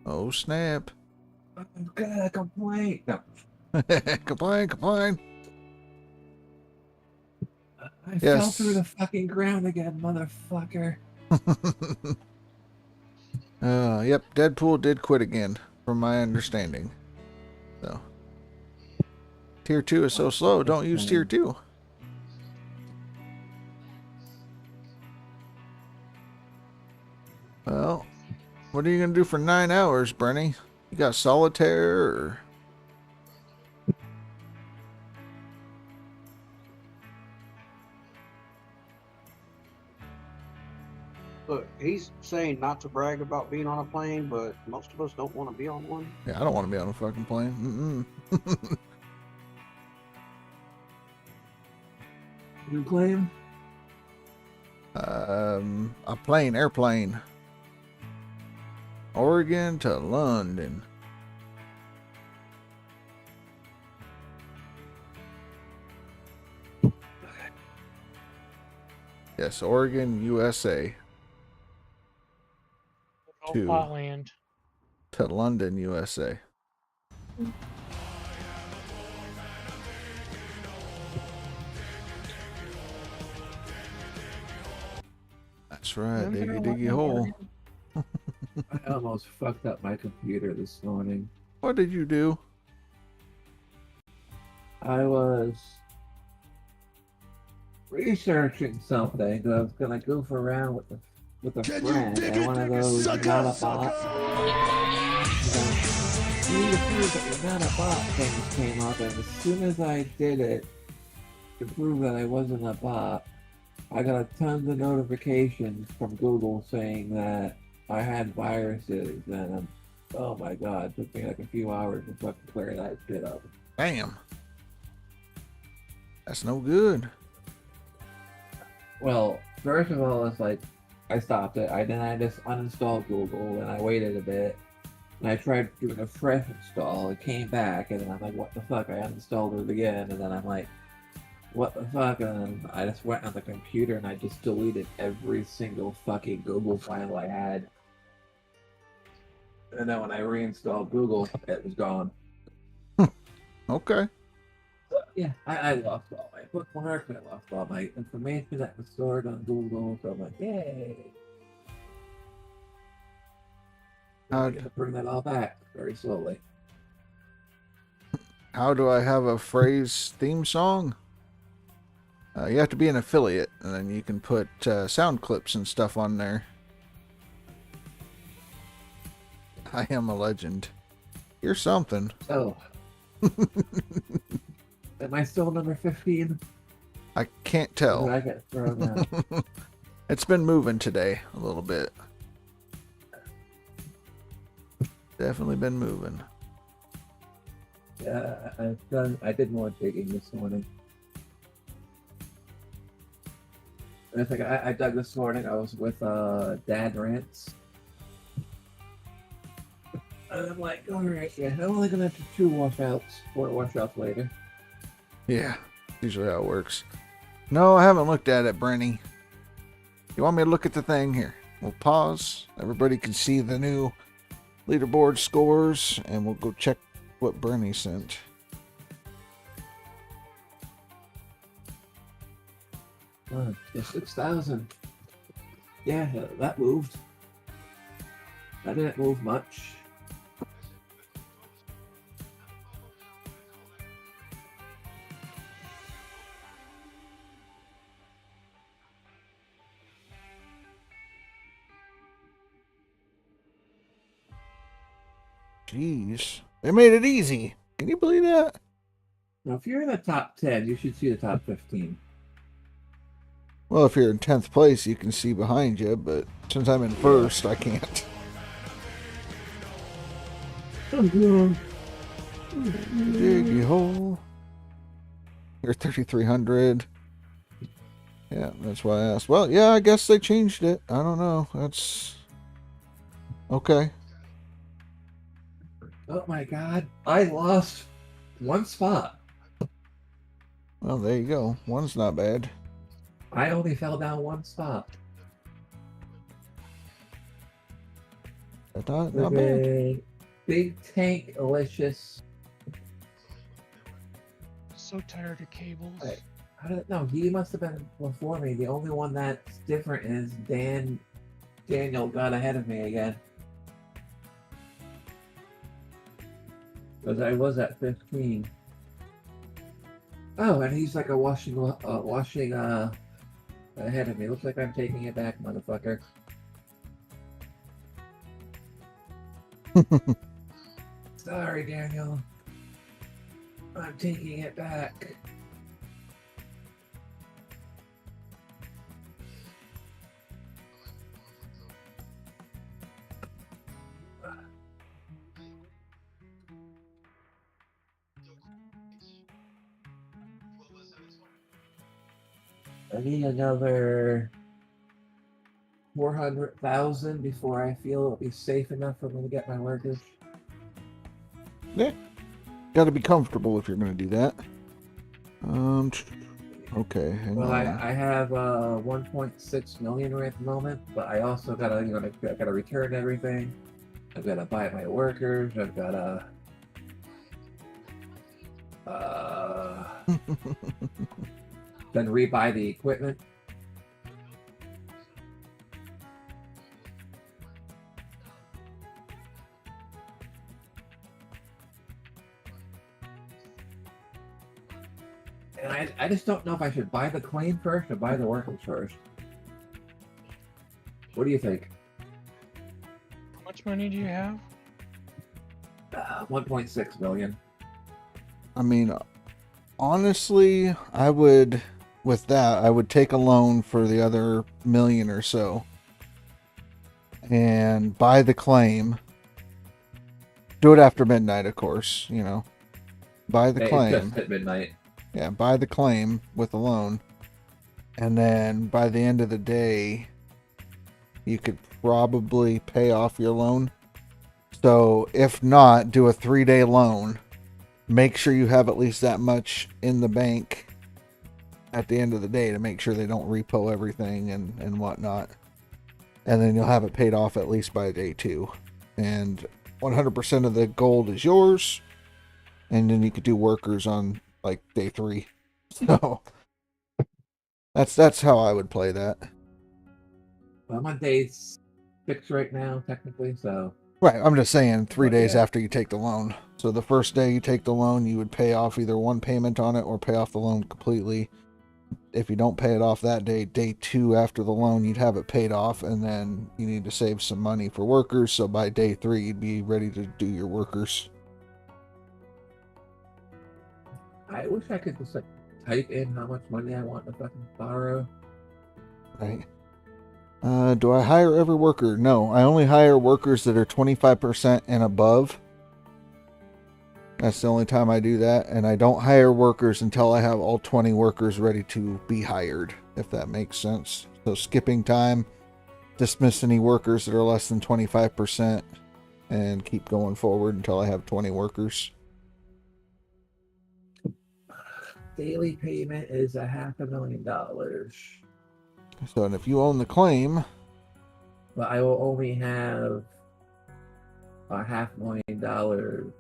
Oh, snap. I'm gonna complain. No, Complain, complain. I fell Yes. through the fucking ground again, motherfucker. Yep, Deadpool did quit again, from my understanding. So, Tier 2 is so slow, don't use Tier 2. Well, what are you going to do for 9 hours, Brenny? You got solitaire or... Look, he's saying not to brag about being on a plane, but most of us don't want to be on one. Yeah, I don't want to be on a fucking plane. You claim? A plane, airplane. Oregon to London. Yes, Oregon, USA. Oh, To Potland. London, USA. That's right, Isn't there diggy one diggy in hole. Oregon? I almost fucked up my computer this morning. What did you do? I was researching something that I was gonna goof around with a Can you friend, dig and it, one of those sucker, not a sucker? bot. You need to prove that you're not a bot things came up, and as soon as I did it to prove that I wasn't a bot, I got tons of notifications from Google saying that I had viruses, and oh my god, it took me like a few hours to fucking clear that shit up. Damn. That's no good. Well, first of all, it's like I stopped it. I just uninstalled Google and I waited a bit. And I tried doing a fresh install. It came back, and then I'm like, what the fuck? I uninstalled it again, and then I'm like, what the fuck? And then I just went on the computer and I just deleted every single fucking Google file I had. And then when I reinstalled Google, it was gone. Okay. Yeah, I lost all my bookmarks. I lost all my information that was stored on Google. So I'm like, yay. I got to bring that all back very slowly. How do I have a phrase theme song? You have to be an affiliate, and then you can put sound clips and stuff on there. I am a legend. You're something. So, am I still number 15? I can't Or tell. did I get thrown out? It's been moving today a little bit. Definitely been moving. Yeah, I did more digging this morning. And it's like I dug this morning. I was with Dad Rants. And I'm like, alright, yeah, I'm only gonna do 2 washouts, 4 washouts later. Yeah, usually how it works. No, I haven't looked at it, Brenny. You want me to look at the thing here? We'll pause. Everybody can see the new leaderboard scores, and we'll go check what Brenny sent. Just 6,000. Yeah, that moved. That didn't move much. Jeez. They made it easy. Can you believe that? Now, if you're in the top 10, you should see the top 15. Well, if you're in 10th place, you can see behind you, but since I'm in first, I can't. Diggy hole. You're 3,300. Yeah, that's why I asked. Well, yeah, I guess they changed it. I don't know. That's okay. Oh my god, I lost 1 spot. Well, there you go. One's not bad. I only fell down 1 spot. That's not bad. Okay. Big Tank Alicious. So tired of cables. Wait, no, he must have been before me. The only one that's different is Daniel got ahead of me again. Because I was at 15. Oh, and he's like a washing ahead of me. Looks like I'm taking it back, motherfucker. Sorry, Daniel. I'm taking it back. I need another 400,000 before I feel it'll be safe enough for me to get my workers. Yeah. Got to be comfortable if you're going to do that. Okay, hang Well, on. I have 1.6 million right at the moment, but I also gotta I gotta return everything. I've gotta buy my workers. I've gotta then rebuy the equipment. And I just don't know if I should buy the claim first or buy the workers first. What do you think? How much money do you have? 1.6 million. I mean, honestly, I would, with that, I would take a loan for the other million or so and buy the claim. Do it after midnight, of course, you know. Buy the Hey, claim. Just at midnight. Yeah, buy the claim with the loan. And then by the end of the day, you could probably pay off your loan. So if not, do a 3-day loan. Make sure you have at least that much in the bank at the end of the day to make sure they don't repo everything and whatnot. And then you'll have it paid off at least by day 2. And 100% of the gold is yours. And then you could do workers on like day 3. So that's how I would play that. Well, I'm on day 6 right now, technically, so. Right, I'm just saying 3 But, days yeah. after you take the loan. So the first day you take the loan, you would pay off either one payment on it or pay off the loan completely. If you don't pay it off that day, day 2 after the loan, you'd have it paid off, and then you need to save some money for workers. So by day 3, you'd be ready to do your workers. I wish I could just like type in how much money I want to fucking borrow. Right. Do I hire every worker? No, I only hire workers that are 25% and above. That's the only time I do that. And I don't hire workers until I have all 20 workers ready to be hired, if that makes sense. So skipping time, dismiss any workers that are less than 25%, and keep going forward until I have 20 workers. Daily payment is $500,000. So, and if you own the claim, But I will only have $500,000.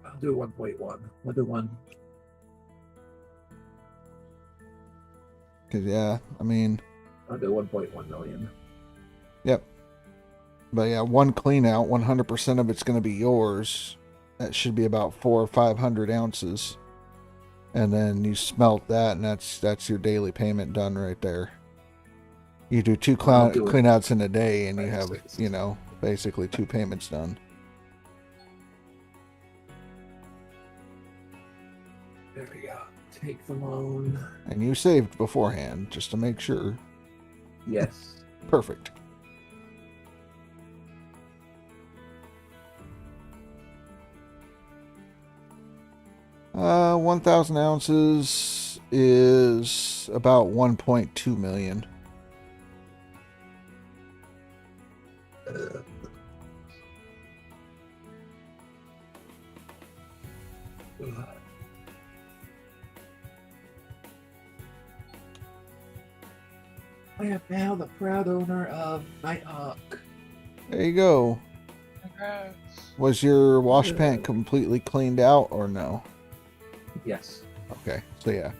I'll do 1.1. I'll do one. because yeah, I mean, I'll do 1.1 million. yep. But yeah, one clean out, 100% of it's going to be yours. That should be about 400 or 500 ounces. And then you smelt that, and that's your daily payment done right there. You do 2 I'll do it. clean outs in a day, and you Right, have, six. you know, basically 2 payments done. There we go. Take the loan. And you saved beforehand, just to make sure. Yes. Perfect. Uh, 1,000 ounces is about 1.2 million. I am now the proud owner of Nighthawk. There you go. Congrats. Was your wash pant completely cleaned out or no? Yes. Okay, so yeah.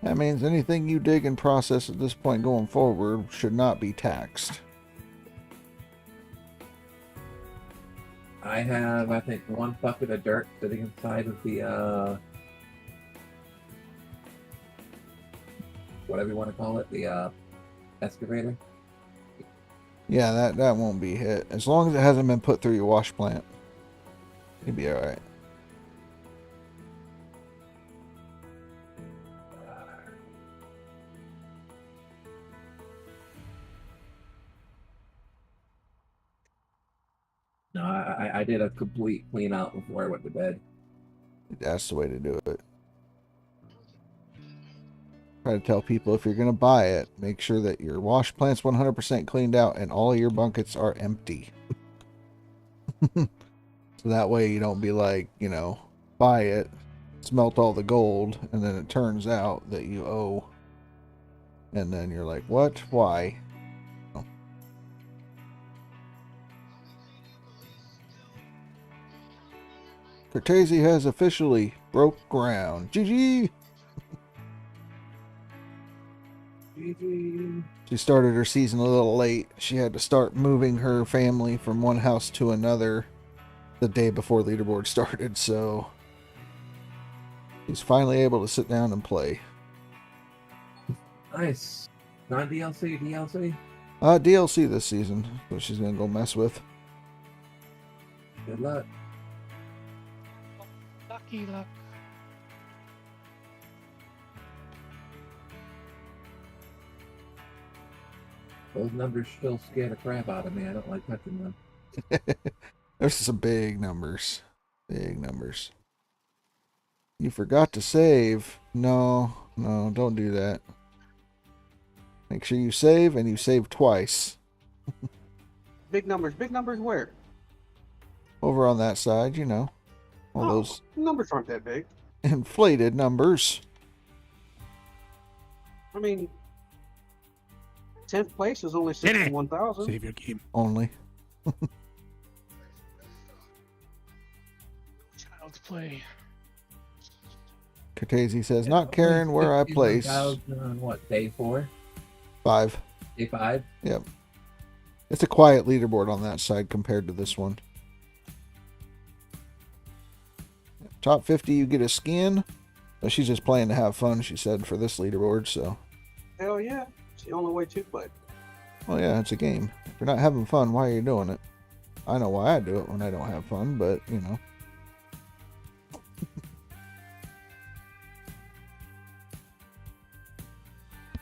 That means anything you dig and process at this point going forward should not be taxed. I have, I think, 1 bucket of dirt sitting inside of the, whatever you want to call it, the, excavator. Yeah, that won't be hit. As long as it hasn't been put through your wash plant, you'll be alright. No, I did a complete clean out before I went to bed. That's the way to do it. Try to tell people if you're going to buy it, make sure that your wash plant's 100% cleaned out and all your buckets are empty. So that way you don't be like, you know, buy it, smelt all the gold, and then it turns out that you owe. And then you're like, what? Why? Oh. Cortese has officially broke ground. GG! GG. She started her season a little late. She had to start moving her family from one house to another the day before Leaderboard started, so she's finally able to sit down and play. Nice. Non DLC, DLC? DLC this season, which she's gonna go mess with. Good luck. Lucky luck. Those numbers still scare the crap out of me. I don't like touching them. There's some big numbers. Big numbers. You forgot to save. No, don't do that. Make sure you save, and you save twice. Big numbers where? Over on that side, you know. All those numbers aren't that big. inflated numbers. I mean, 10th place is only 61,000. Save your game. Only. Child's play. Cortese says, not caring where I place. 51,000 on what, day 4? 5. Day 5? Yep. It's a quiet leaderboard on that side compared to this one. Top 50, you get a skin. But she's just playing to have fun, she said, for this leaderboard, so. Hell yeah. It's the only way to play. Well, yeah, it's a game. If you're not having fun, why are you doing it? I know why I do it when I don't have fun, but, you know.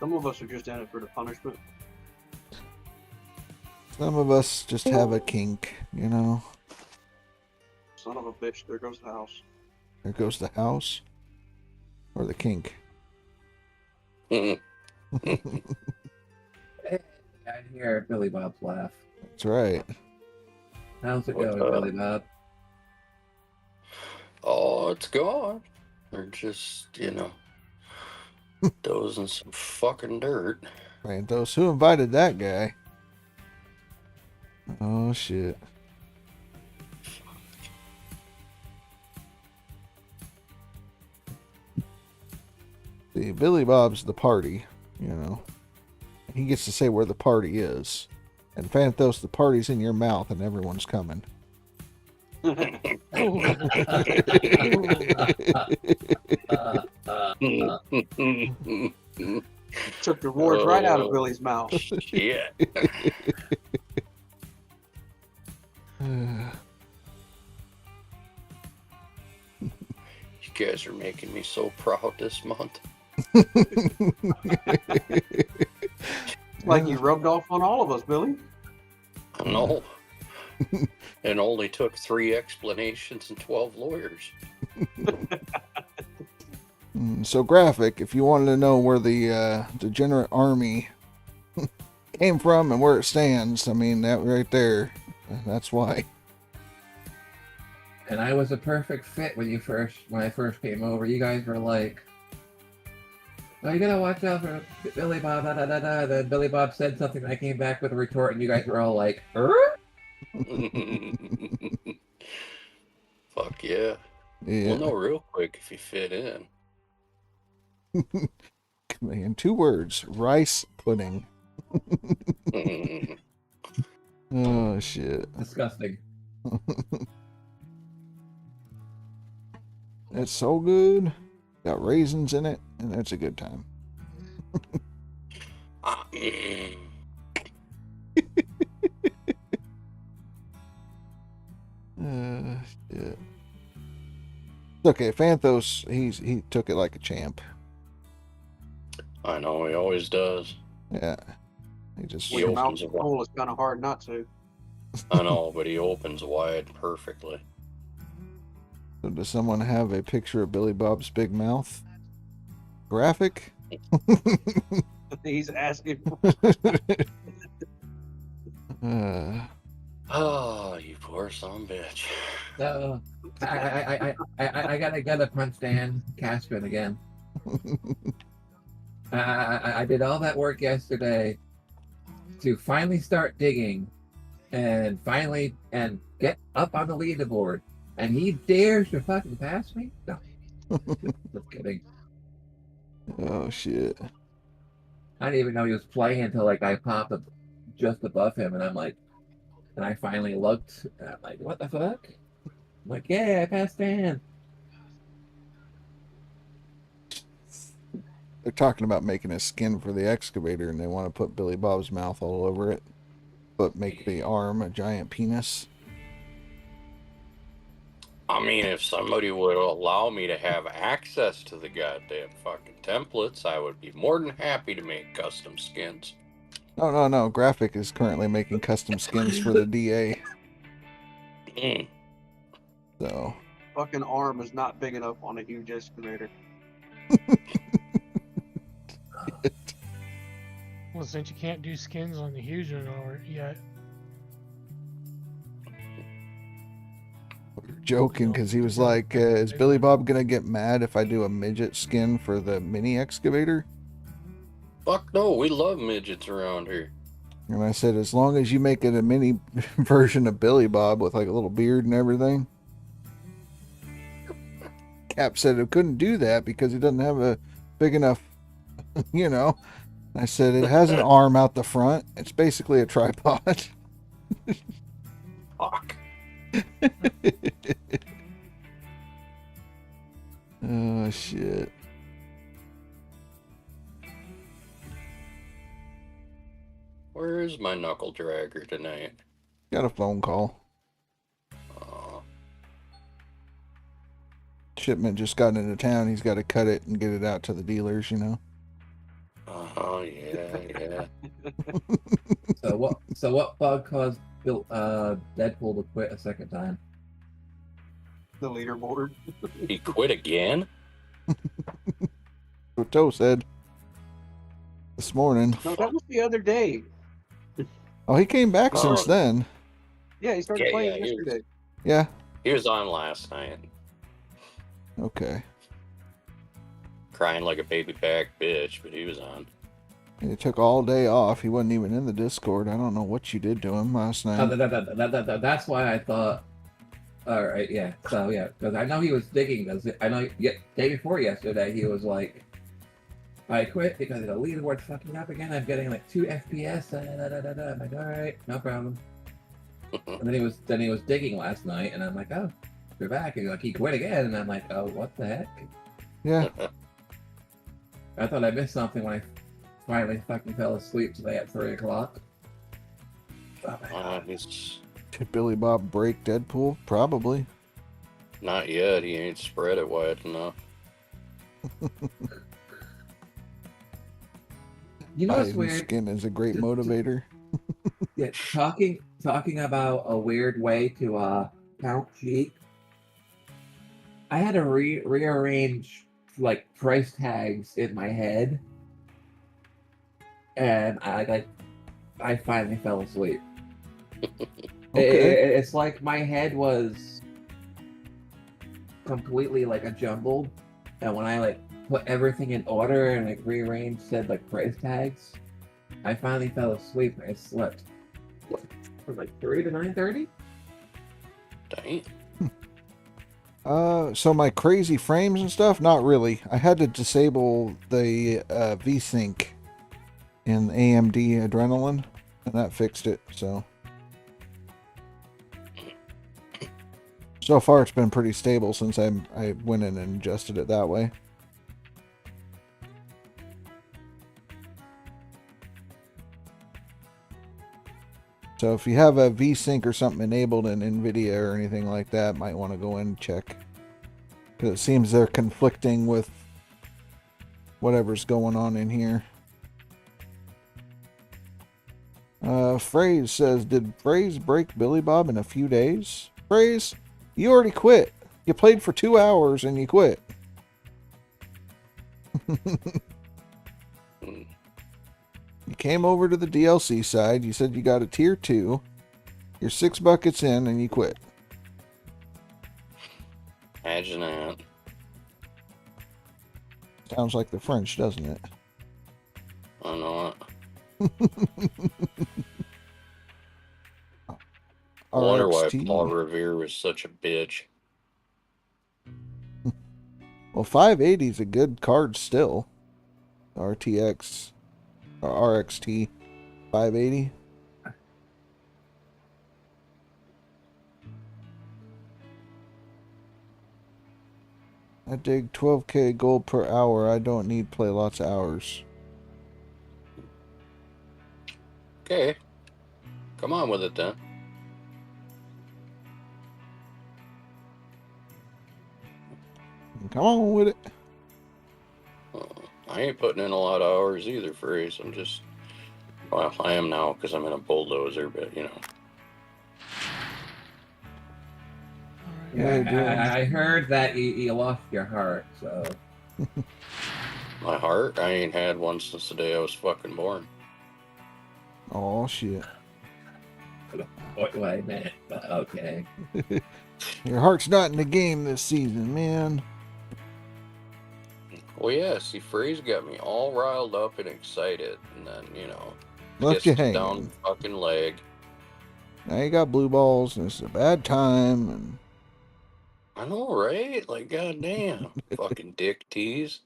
Some of us are just in it for the punishment. Some of us just have a kink, you know. Son of a bitch, there goes the house. There goes the house. Or the kink. Hey, I hear Billy Bob's laugh. That's right. How's it What's going, up? Billy Bob? Oh, it's gone. Or just, you know, dozing some fucking dirt. Rantos, who invited that guy? Oh, shit. See, Billy Bob's the party, you know. He gets to say where the party is. And Phantos, the party's in your mouth and everyone's coming. Took the words right out of Billy's mouth. Yeah. You guys are making me so proud this month. Like you rubbed off on all of us, Billy. No. It only took 3 explanations and 12 lawyers. So, Graphic, if you wanted to know where the degenerate army came from and where it stands, I mean, that right there, that's why. And I was a perfect fit when I first came over. You guys were like, "Oh, you gotta watch out for Billy Bob." Da da da da. Then Billy Bob said something, and I came back with a retort, and you guys were all like, Fuck yeah. Yeah. We'll know real quick if you fit in. In 2 words, rice pudding. Oh, shit. disgusting. It's so good. Got raisins in it, and it's a good time. Mm. Shit. It's okay, Phantos, he took it like a champ. I know, he always does. Yeah. He just He When your opens mouth's it full, it's kind of hard not to. I know, but he opens wide perfectly. So does someone have a picture of Billy Bob's big mouth? Graphic? He's asking. Oh, you poor son of a bitch. So I gotta punch Dan Cashman again. I did all that work yesterday to finally start digging and get up on the leaderboard, and he dares to fucking pass me? No, just kidding. Oh shit. I didn't even know he was playing until like I popped up just above him, and I finally looked, and I'm like, what the fuck? I'm like, yeah, I passed Dan. They're talking about making a skin for the excavator, and they want to put Billy Bob's mouth all over it, but make the arm a giant penis. I mean, if somebody would allow me to have access to the goddamn fucking templates, I would be more than happy to make custom skins. No. Graphic is currently making custom skins for the DA. Mm. So. Fucking arm is not big enough on a huge excavator. Well, since you can't do skins on the huge one yet. We're joking because he was like, is Billy Bob gonna get mad if I do a midget skin for the mini excavator? Fuck no, we love midgets around here. And I said, as long as you make it a mini version of Billy Bob with like a little beard and everything. Cap said it couldn't do that because he doesn't have a big enough, you know. I said, it has an arm out the front. It's basically a tripod. Fuck. Oh, shit. Where is my knuckle dragger tonight? Got a phone call. Shipment just got into town. He's got to cut it and get it out to the dealers, you know. Oh, yeah. So what bug caused Deadpool to quit a second time? The leaderboard. He quit again? What Toe said this morning. No, that was the other day. Oh, he came back since then. Yeah, he started playing yesterday. Yeah. He was on last night. Okay. Crying like a baby back bitch, but he was on. He took all day off. He wasn't even in the Discord. I don't know what you did to him last night. That's why I thought. All right, yeah. So yeah, because I know he was digging. Because I know day before yesterday he was like, I quit because the leaderboard's fucking up again. I'm getting like 2 FPS. I'm like, all right, no problem. And then he was digging last night, and I'm like, oh, you're back. And he quit again, and I'm like, oh, what the heck? Yeah. I thought I missed something when I finally fucking fell asleep today at 3 o'clock. Did Billy Bob break Deadpool? Probably. Not yet. He ain't spread it wide enough. You know what's weird? Skin is a great motivator. Yeah, talking about a weird way to count sheep. I had to rearrange like price tags in my head, and I finally fell asleep. Okay. It's like my head was completely like a jumbled, and when I like put everything in order and like rearranged said like price tags, I finally fell asleep and I slept from like 3 to 9:30. Dang. So my crazy frames and stuff, not really. I had to disable the V-Sync in AMD Adrenaline, and that fixed it, so far it's been pretty stable since I went in and adjusted it that way. So if you have a V-Sync or something enabled in NVIDIA or anything like that, might want to go in and check. Because it seems they're conflicting with whatever's going on in here. Phrase says, did Phrase break Billy Bob in a few days? Phrase, you already quit. You played for 2 hours and you quit. You came over to the DLC side. You said you got a tier 2. You're 6 buckets in and you quit. Imagine that. Sounds like the French, doesn't it? I know it. I wonder why RXT. Paul Revere was such a bitch. Well, 580 is a good card still. RTX or RXT 580. I dig 12k gold per hour. I don't need play lots of hours. Okay. Come on with it then. Come on with it. I ain't putting in a lot of hours either, Freeze. I'm just... Well, I am now because I'm in a bulldozer, but, you know. Yeah, I heard that you lost your heart, so... My heart? I ain't had one since the day I was fucking born. Oh, shit. What I meant, but okay. Your heart's not in the game this season, man. Well, yeah, see, Freeze got me all riled up and excited, and then, you know, Left you kissed hanging. down the fucking leg. Now you got blue balls, and it's a bad time, and I know, right? Like, goddamn. Fucking dick tease.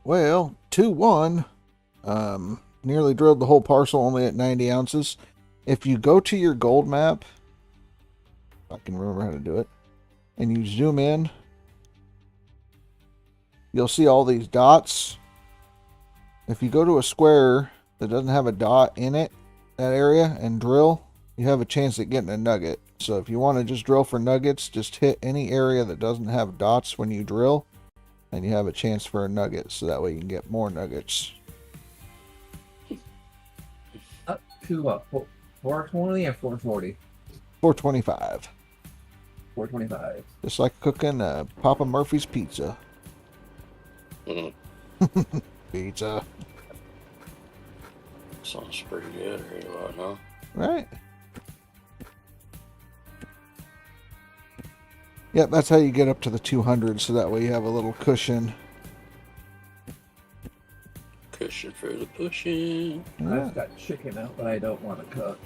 well, 2-1. Nearly drilled the whole parcel only at 90 ounces. If you go to your gold map, if I can remember how to do it, and you zoom in, you'll see all these dots. If you go to a square that doesn't have a dot in it, that area, and drill, you have a chance at getting a nugget. So if you want to just drill for nuggets, just hit any area that doesn't have dots when you drill, and you have a chance for a nugget. So that way you can get more nuggets. Up to what? 420 or 440? 425. 425. Just like cooking Papa Murphy's pizza. Mm, Pizza. sounds pretty good right about now. Right. Yep, that's how you get up to the 200, so that way you have a little cushion. Cushion for the pushing. Yeah. I've got chicken out, but I don't want to cook.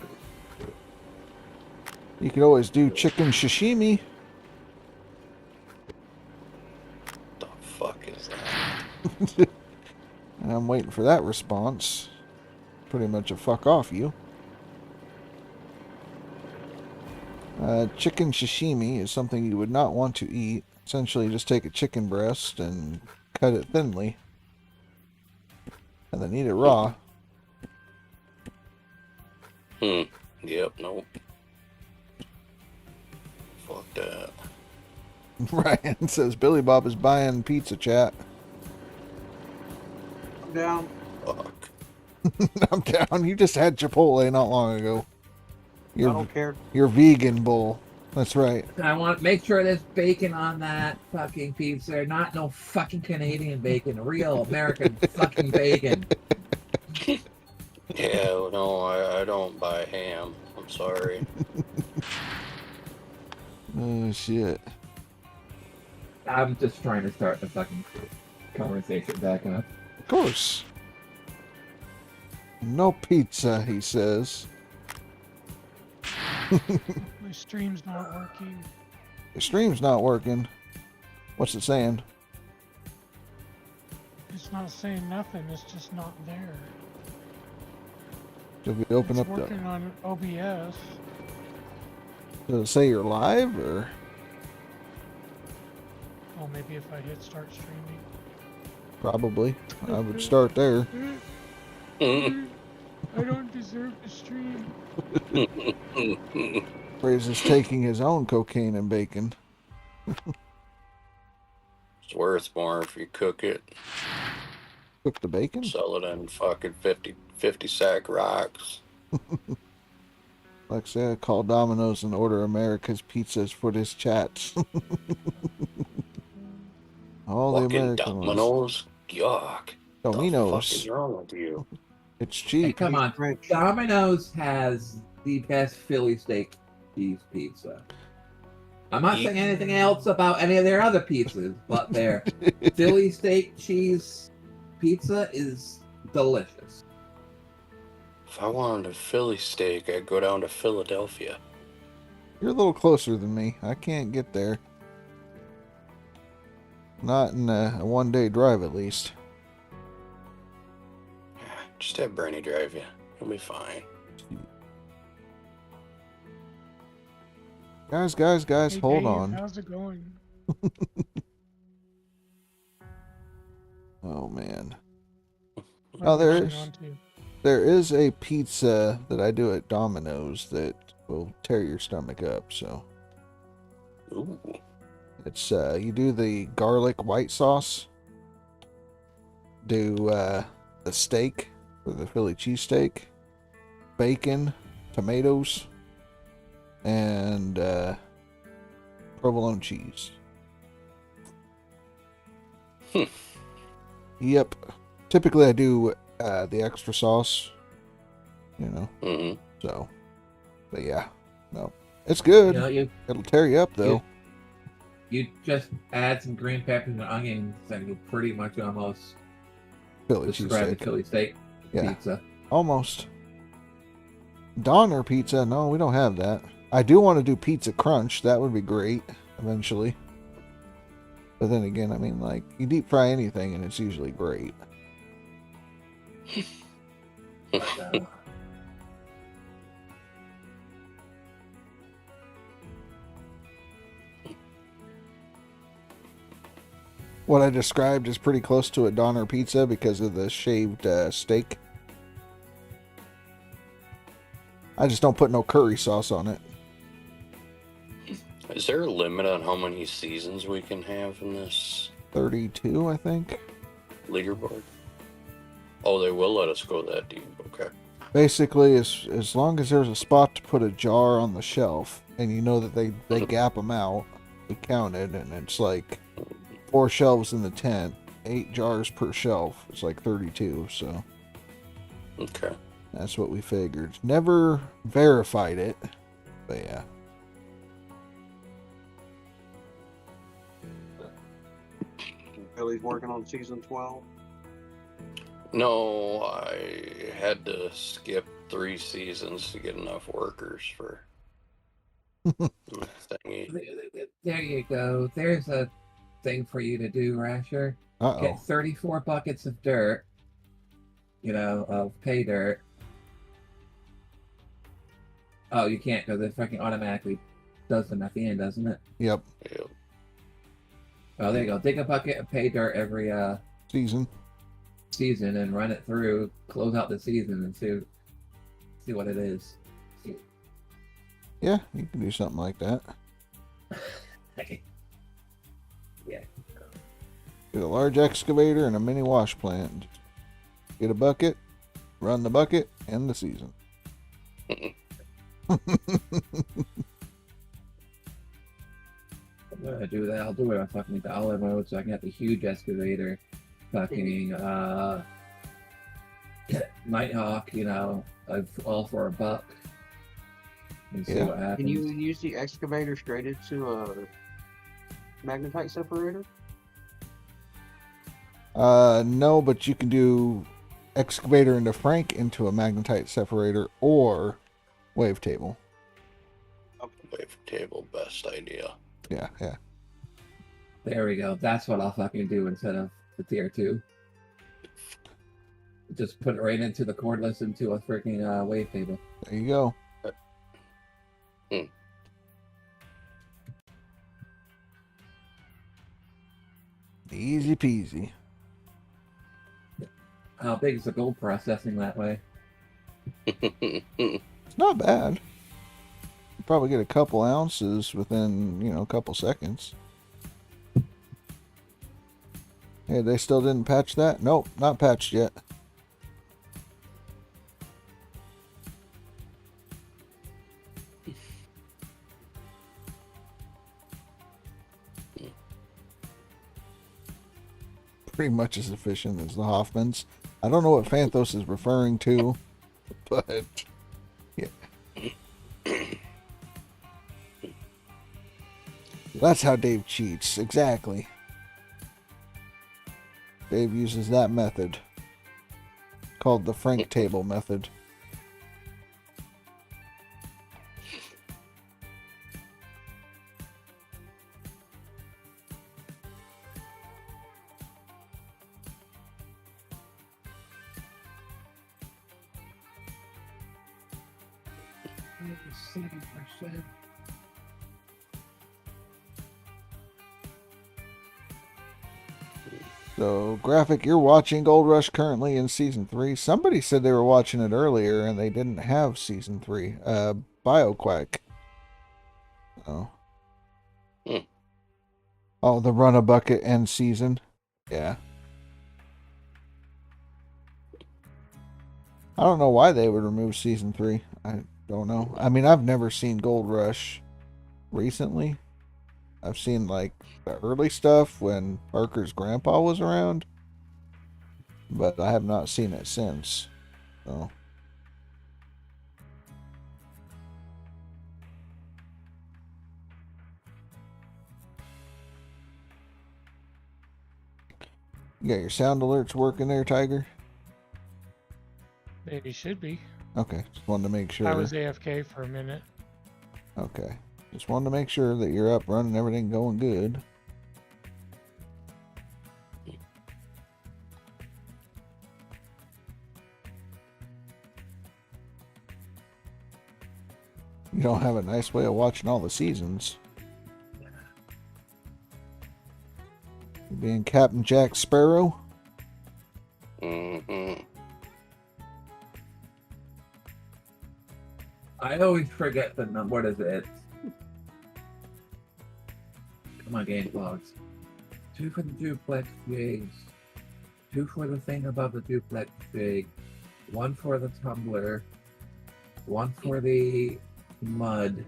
You could always do chicken sashimi. The fuck is that? And I'm waiting for that response. Pretty much a fuck off you. Chicken sashimi is something you would not want to eat. Essentially, just take a chicken breast and cut it thinly. And then eat it raw. Yep, nope. Fuck that. Ryan says Billy Bob is buying pizza, chat. I'm down. Fuck. I'm down. You just had Chipotle not long ago. I don't care. Your vegan bull. That's right. I want to make sure there's bacon on that fucking pizza. Not no fucking Canadian bacon. Real American fucking bacon. Yeah, well, no, I don't buy ham. I'm sorry. Oh, shit. I'm just trying to start the fucking conversation back up. Of course. No pizza, he says. My stream's not working. The stream's not working. What's it saying? It's not saying nothing. It's just not there. Did we open It's up working on OBS. Does it say you're live, or? Oh, maybe if I hit start streaming. Probably. I would start there. I don't deserve to stream. Fraser is taking his own cocaine and bacon. It's worth more if you cook it. Cook the bacon? Sell it in fucking 50 sack rocks. Like say I call Domino's and order America's pizzas for this chat. All the Fucking American ones. Domino's? Yuck. The fuck Domino's. is wrong with you? It's Hey, cheap. come on. French. Domino's has the best Philly steak cheese pizza. I'm not saying anything else about any of their other pizzas, but their Philly steak cheese pizza is delicious. If I wanted a Philly steak, I'd go down to Philadelphia. You're a little closer than me. I can't get there. Not in a one-day drive, at least. Just have Bernie drive you. You'll be fine. Guys, Hey, hold Dave, on. how's it going? Oh, man. What Oh, there mission is. you on to? There is a pizza that I do at Domino's that will tear your stomach up, so. Ooh. It's, you do the garlic white sauce. Do, the steak, or the Philly cheesesteak. Bacon, tomatoes, and, provolone cheese. Yep. Typically I do the extra sauce, you know. Mm-hmm. So, but yeah, no, it's good. You know, It'll tear you up though. you just add some green peppers and onions, and you pretty much almost Philly describe the cheesesteak. Philly steak Yeah, pizza. almost. Donner pizza? No, we don't have that. I do want to do pizza crunch. That would be great eventually. But then again, I mean, like, you deep fry anything and it's usually great. But, What I described is pretty close to a Donner pizza because of the shaved steak. I just don't put no curry sauce on it. Is there a limit on how many seasons we can have in this 32, I think. leaderboard? Oh, they will let us go that deep. Okay. Basically, as long as there's a spot to put a jar on the shelf, and you know that they gap them out, we counted, and it's like 4 shelves in the tent, 8 jars per shelf. It's like 32, so Okay. that's what we figured. Never verified it, but yeah. Billy's working on season 12. No, I had to skip 3 seasons to get enough workers for my thingy. there you go. There's a thing for you to do, Rasher. Uh-oh. Get 34 buckets of dirt, of pay dirt. Oh, you can't because it fucking automatically does them at the end, doesn't it? Yep. Yep. Oh, there you go. Dig a bucket of pay dirt every Season. season and run it through, close out the season and see what it is. Yeah, you can do something like that. Yeah. Get a large excavator and a mini wash plant. Get a bucket, run the bucket, end the season. I'm gonna do that. I'll do it on fucking dollar mode so I can have the huge excavator. Fucking Nighthawk, all for $1. And see Yeah. what happens. Can you use the excavator straight into a magnetite separator? No, but you can do excavator into Frank into a magnetite separator or wavetable. Wavetable, best idea. Yeah. There we go. That's what I'll fucking do instead of the tier 2. Just put it right into the cordless into a freaking wavetable. There you go. Easy peasy. How big is the gold processing that way? It's not bad. You probably get a couple ounces within, a couple seconds. Hey, they still didn't patch that? Nope, not patched yet. Pretty much as efficient as the Hoffmans. I don't know what Phantos is referring to, but yeah. That's how Dave cheats. Exactly. Dave uses that method called the Frank table method. So, Graphic, you're watching Gold Rush currently in Season 3. Somebody said they were watching it earlier and they didn't have Season 3. BioQuack. Oh. Oh, the Run a Bucket end season? Yeah. I don't know why they would remove Season 3. I don't know. I mean, I've never seen Gold Rush recently. I've seen, like, the early stuff when Parker's grandpa was around. But I have not seen it since. So. You got your sound alerts working there, Tiger? Maybe should be. Okay, just wanted to make sure. I was AFK for a minute. Okay, just wanted to make sure that you're up, running, everything going good. You don't have a nice way of watching all the seasons. You being Captain Jack Sparrow? Mm-hmm. I always forget the number. What is it? Come on, game logs. 2 for the duplex jigs. 2 for the thing above the duplex jig. 1 for the tumbler. 1 for the mud.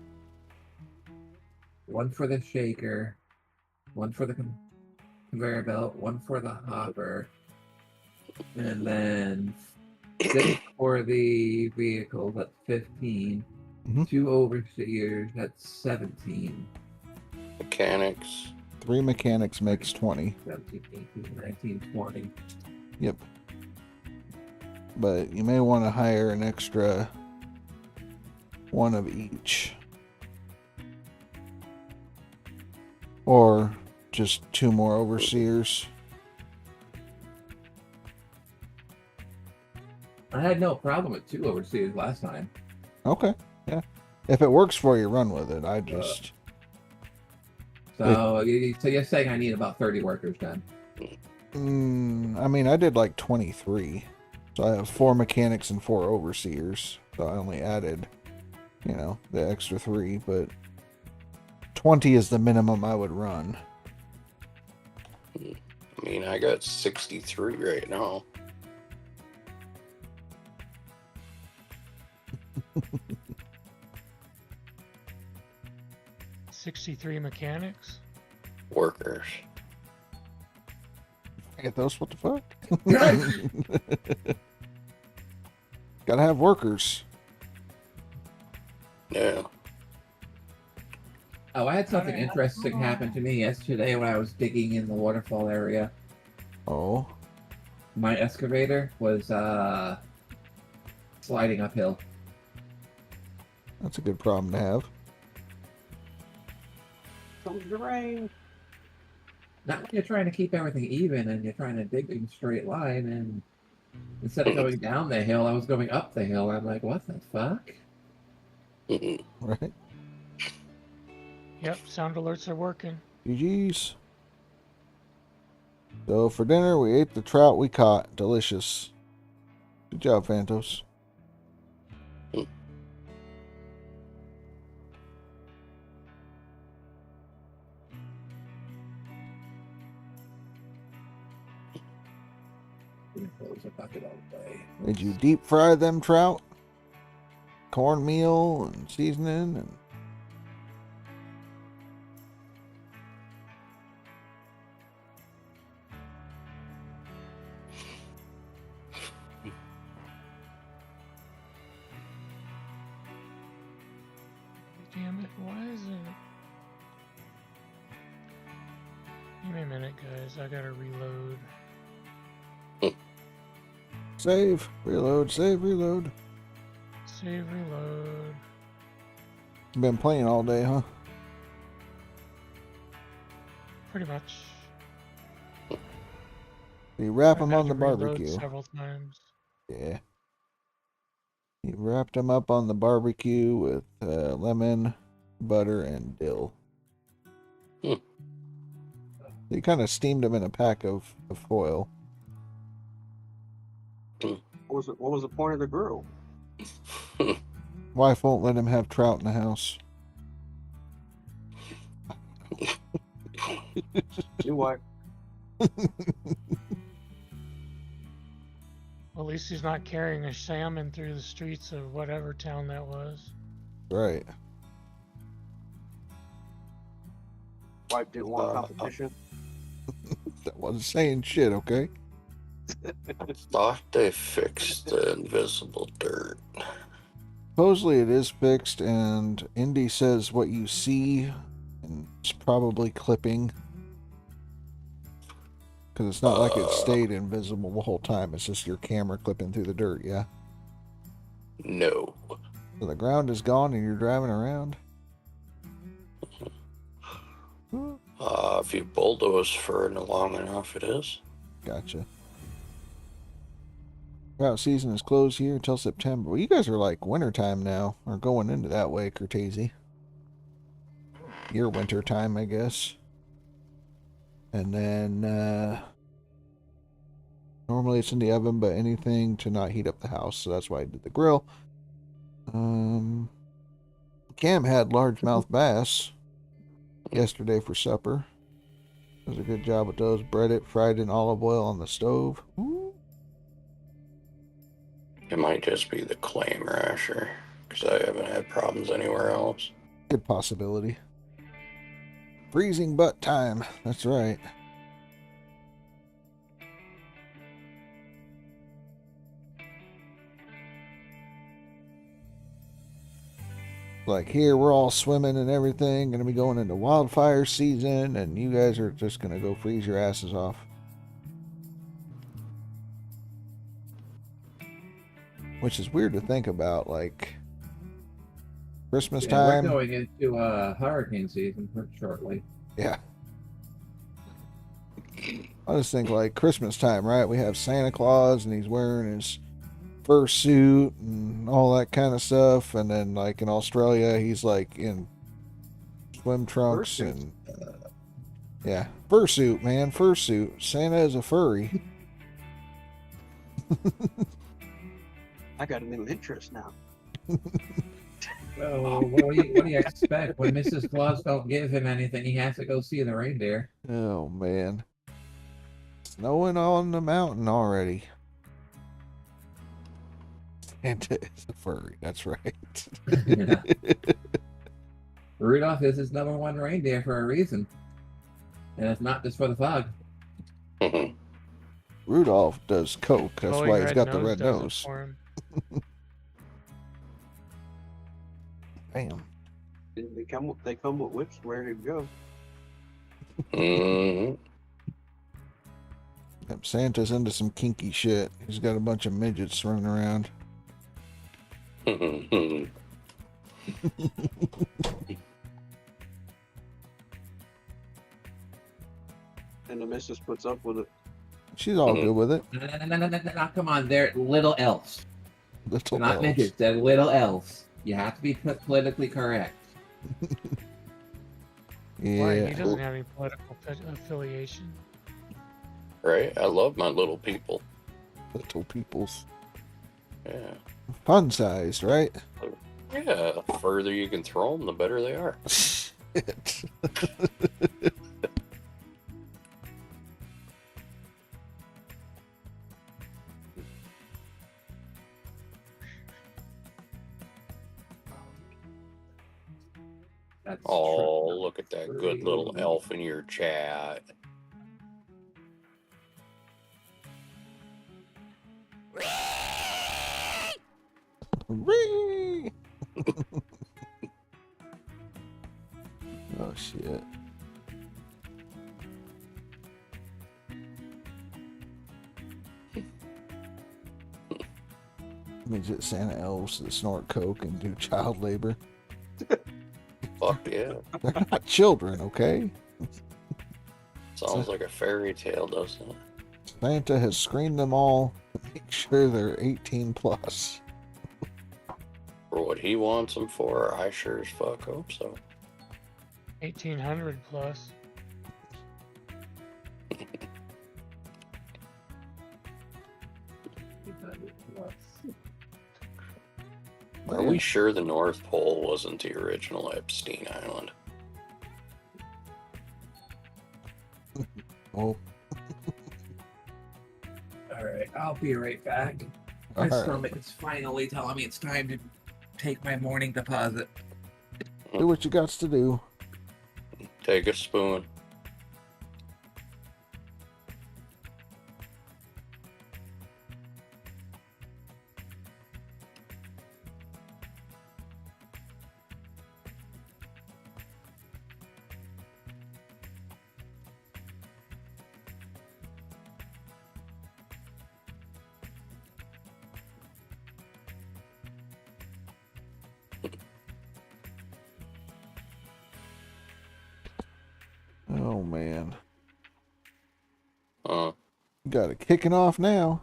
1 for the shaker. 1 for the conveyor belt. 1 for the hopper. And then 6 for the vehicle, that's 15. 2 overseers, that's 17. Mechanics. 3 mechanics makes 20. 17, 18, 19, 20. Yep. But you may want to hire an extra 1 of each. Or just 2 more overseers. I had no problem with 2 overseers last time. Okay, yeah. If it works for you, run with it. I just... So you're saying I need about 30 workers then? I mean, I did like 23. So I have 4 mechanics and 4 overseers. So I only added, you know, the extra 3. But 20 is the minimum I would run. I mean, I got 63 right now. 63 mechanics. Workers. Get those? What the fuck? Gotta have workers. Yeah. Oh, I had something interesting happen to me yesterday when I was digging in the waterfall area. Oh. My excavator was sliding uphill. That's a good problem to have. Comes the rain. Not when you're trying to keep everything even and you're trying to dig in a straight line, and instead of going down the hill, I was going up the hill. I'm like, what the fuck? Right? Yep, sound alerts are working. GG's. So for dinner, we ate the trout we caught. Delicious. Good job, Phantos. Did you deep fry them trout? Cornmeal and seasoning and... Why isn't it? Give me a minute, guys. I gotta reload. Save, reload, save, reload. Save, reload. Been playing all day, huh? Pretty much. You wrap I've them had on to the reload barbecue. several times. Yeah. You wrapped them up on the barbecue with lemon, butter, and dill. You kind of steamed them in a pack of foil. What was the point of the grill? Wife won't let him have trout in the house. New wife. Well, at least he's not carrying a salmon through the streets of whatever town that was. Right. Wife didn't want competition. That wasn't saying shit, okay? I thought they fixed the invisible dirt. Supposedly it is fixed, and Indy says what you see, and it's probably clipping. Because it's not like it stayed invisible the whole time. It's just your camera clipping through the dirt, yeah? No. So the ground is gone and you're driving around? If you bulldoze for long enough, it is. Gotcha. Drought season is closed here until September. Well, you guys are like wintertime now, or going into that way, Cortese. Your winter time, I guess. And then, normally it's in the oven, but anything to not heat up the house, so that's why I did the grill. Cam had largemouth bass yesterday for supper. Does a good job with those. Bread it, fried in olive oil on the stove. Ooh. It might just be the claim rasher, because I haven't had problems anywhere else. Good possibility. Freezing butt time. That's right. Like here, we're all swimming and everything. Gonna be going into wildfire season, and you guys are just gonna go freeze your asses off. Which is weird to think about, like Christmas time. We're going into hurricane season shortly. Yeah. I just think like Christmas time, right? We have Santa Claus and he's wearing his fur suit and all that kind of stuff, and then like in Australia he's like in swim trunks and yeah, fursuit, man, fursuit. Santa is a furry. I got a new interest now. So what do you expect when Mrs. Claus don't give him anything? He has to go see the reindeer. Oh man, snowing on the mountain already. Santa is a furry. That's right. Yeah. Rudolph is his #1 reindeer for a reason, and it's not just for the fog. Rudolph does coke. That's Glowing why he's got the nose red does it nose. for him. Damn. They come with whips ready to go. Mm-hmm. Yep, Santa's into some kinky shit. He's got a bunch of midgets running around. And the missus puts up with it. She's all good with it. No, come on, they're little elves. Little They're not elves. midgets, they're little elves. You have to be politically correct. Why? He Yeah. doesn't have any political affiliation. Right? I love my little people. Little peoples. Yeah. Fun sized, right? Yeah, the further you can throw them, the better they are. Shit. That's Oh, true. look at that good little elf in your chat. Whee! shit. Midget Santa elves that snort coke and do child labor. Fuck yeah. They're not children, okay? Sounds like a fairy tale, doesn't it? Santa has screened them all to make sure they're 18 plus. For what he wants them for, I sure as fuck hope so. 1800 plus. Are we sure the North Pole wasn't the original Epstein Island? Oh, Alright, I'll be right back. My all right. stomach is finally telling me it's time to take my morning deposit. Do what you got to do. Take a spoon. Oh man, Uh, got it kicking off now.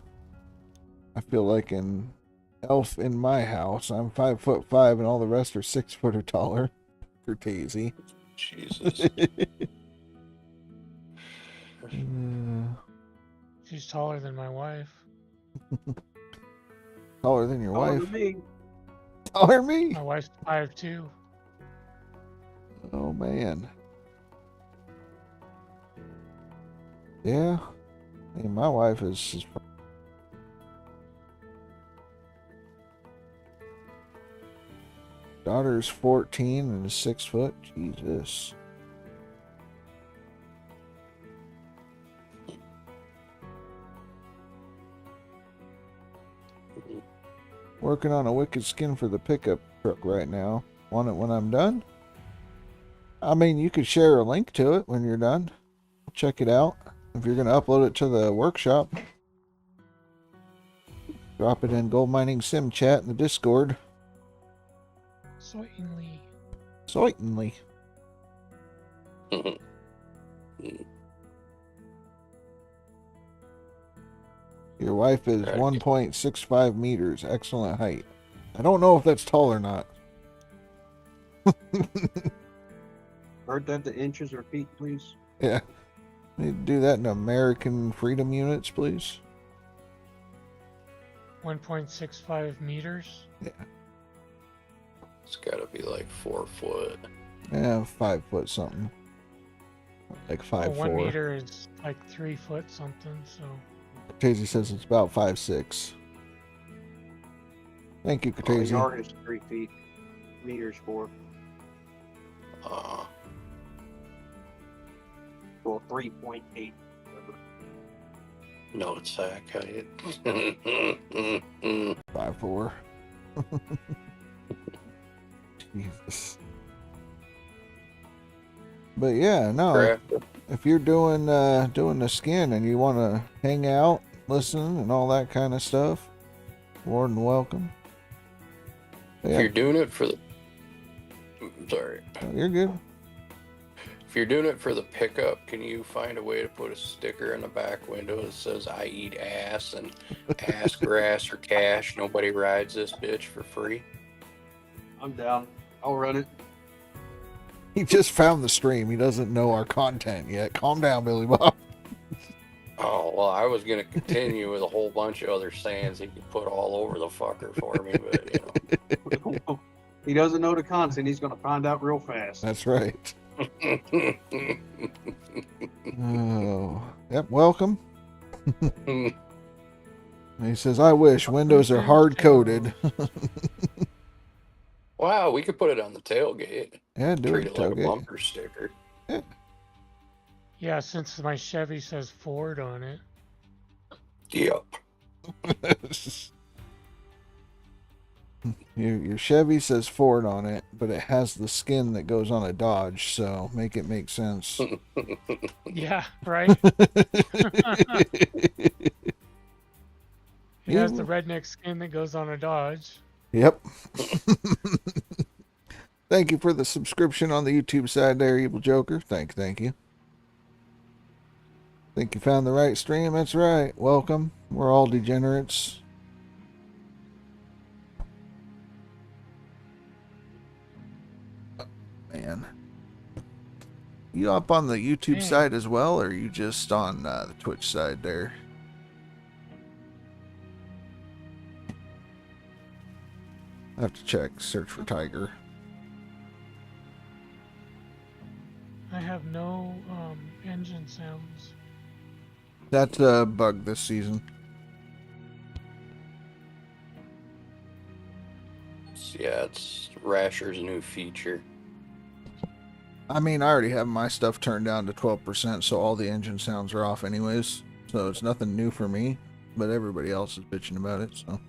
I feel like an elf in my house. I'm 5'5" and all the rest are 6 foot or taller. For Daisy. Jesus. She's taller than my wife. Taller than your Taller wife. than me. Taller than me. My wife's 5'2". Oh man. Yeah. I mean, my wife is daughter's 14 and is 6 foot. Jesus. Working on a wicked skin for the pickup truck right now. Want it when I'm done? I mean, you could share a link to it when you're done. Check it out. If you're going to upload it to the workshop, drop it in Gold Mining Sim chat in the Discord. Certainly. Certainly. Your wife is 1.65 meters. Excellent height. I don't know if that's tall or not. Heard that to inches or feet, please. Yeah. Need to do that in American freedom units, please. 1.65 meters. Yeah. It's gotta be like 4 foot. Yeah, 5 foot something. Like 5'4". 1 meter is like 3 foot something, so. Katesi says it's about 5'6". Thank you, A Katesi. yard is 3 feet. Meters 4. Well, 3.8. No, it's sack height. 5'4". Jesus. But yeah, no. Correct. If you're doing the skin and you want to hang out, listen, and all that kind of stuff, more than welcome. But If yeah, you're doing it for the... Sorry. you're good. If you're doing it for the pickup, can you find a way to put a sticker in the back window that says I eat ass and ass, grass, or cash? Nobody rides this bitch for free. I'm down. I'll run it. He just found the stream. He doesn't know our content yet. Calm down, Billy Bob. Oh, well, I was going to continue with a whole bunch of other sayings he could put all over the fucker for me, but, you know. He doesn't know the content. He's going to find out real fast. That's right. Oh, yep. Welcome. He says, "I wish windows are hard coded." Wow, we could put it on the tailgate. Yeah, do Treat it, it like a tailgate. bumper sticker. Yeah, since my Chevy says Ford on it. Yep. Your Chevy says Ford on it, but it has the skin that goes on a Dodge, so make it make sense. Yeah, right? It has the redneck skin that goes on a Dodge. Yep. Thank you for the subscription on the YouTube side there, Evil Joker. Thank you. Think you found the right stream? That's right. Welcome. We're all degenerates. Oh, man. You up on the YouTube side as well, or are you just on the Twitch side there? I have to check. Search for Tiger. I have no engine sounds. That's a bug this season. Yeah, it's Rasher's new feature. I mean, I already have my stuff turned down to 12%, so all the engine sounds are off anyways. So it's nothing new for me, but everybody else is bitching about it, so.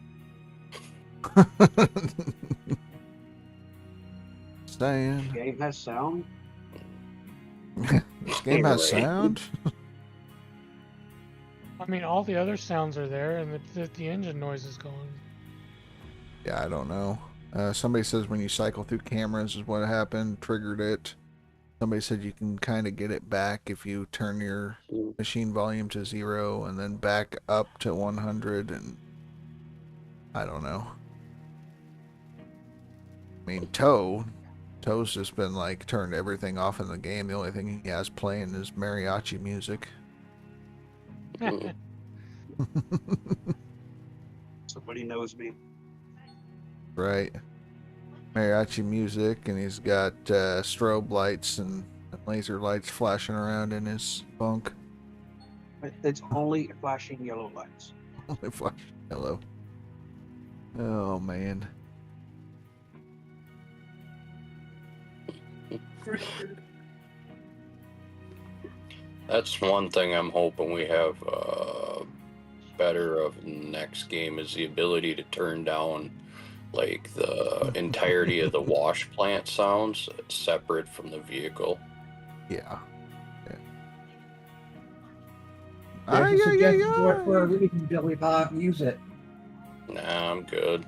Staying. Game has sound. This game has sound? I mean, all the other sounds are there, and the engine noise is going. Yeah, I don't know. Somebody says when you cycle through cameras is what happened, triggered it. Somebody said you can kind of get it back if you turn your machine volume to 0 and then back up to 100, and I don't know. I mean, Toe's just been like turned everything off in the game. The only thing he has playing is mariachi music. Somebody knows me. Right. Mariachi music, and he's got strobe lights and laser lights flashing around in his bunk. It's only flashing yellow lights. Only flashing yellow. Oh, man. That's one thing I'm hoping we have better of next game is the ability to turn down like the entirety of the wash plant sounds separate from the vehicle. Yeah. There's a suggestion for a reason, Billy Bob. Use it. Nah, I'm good.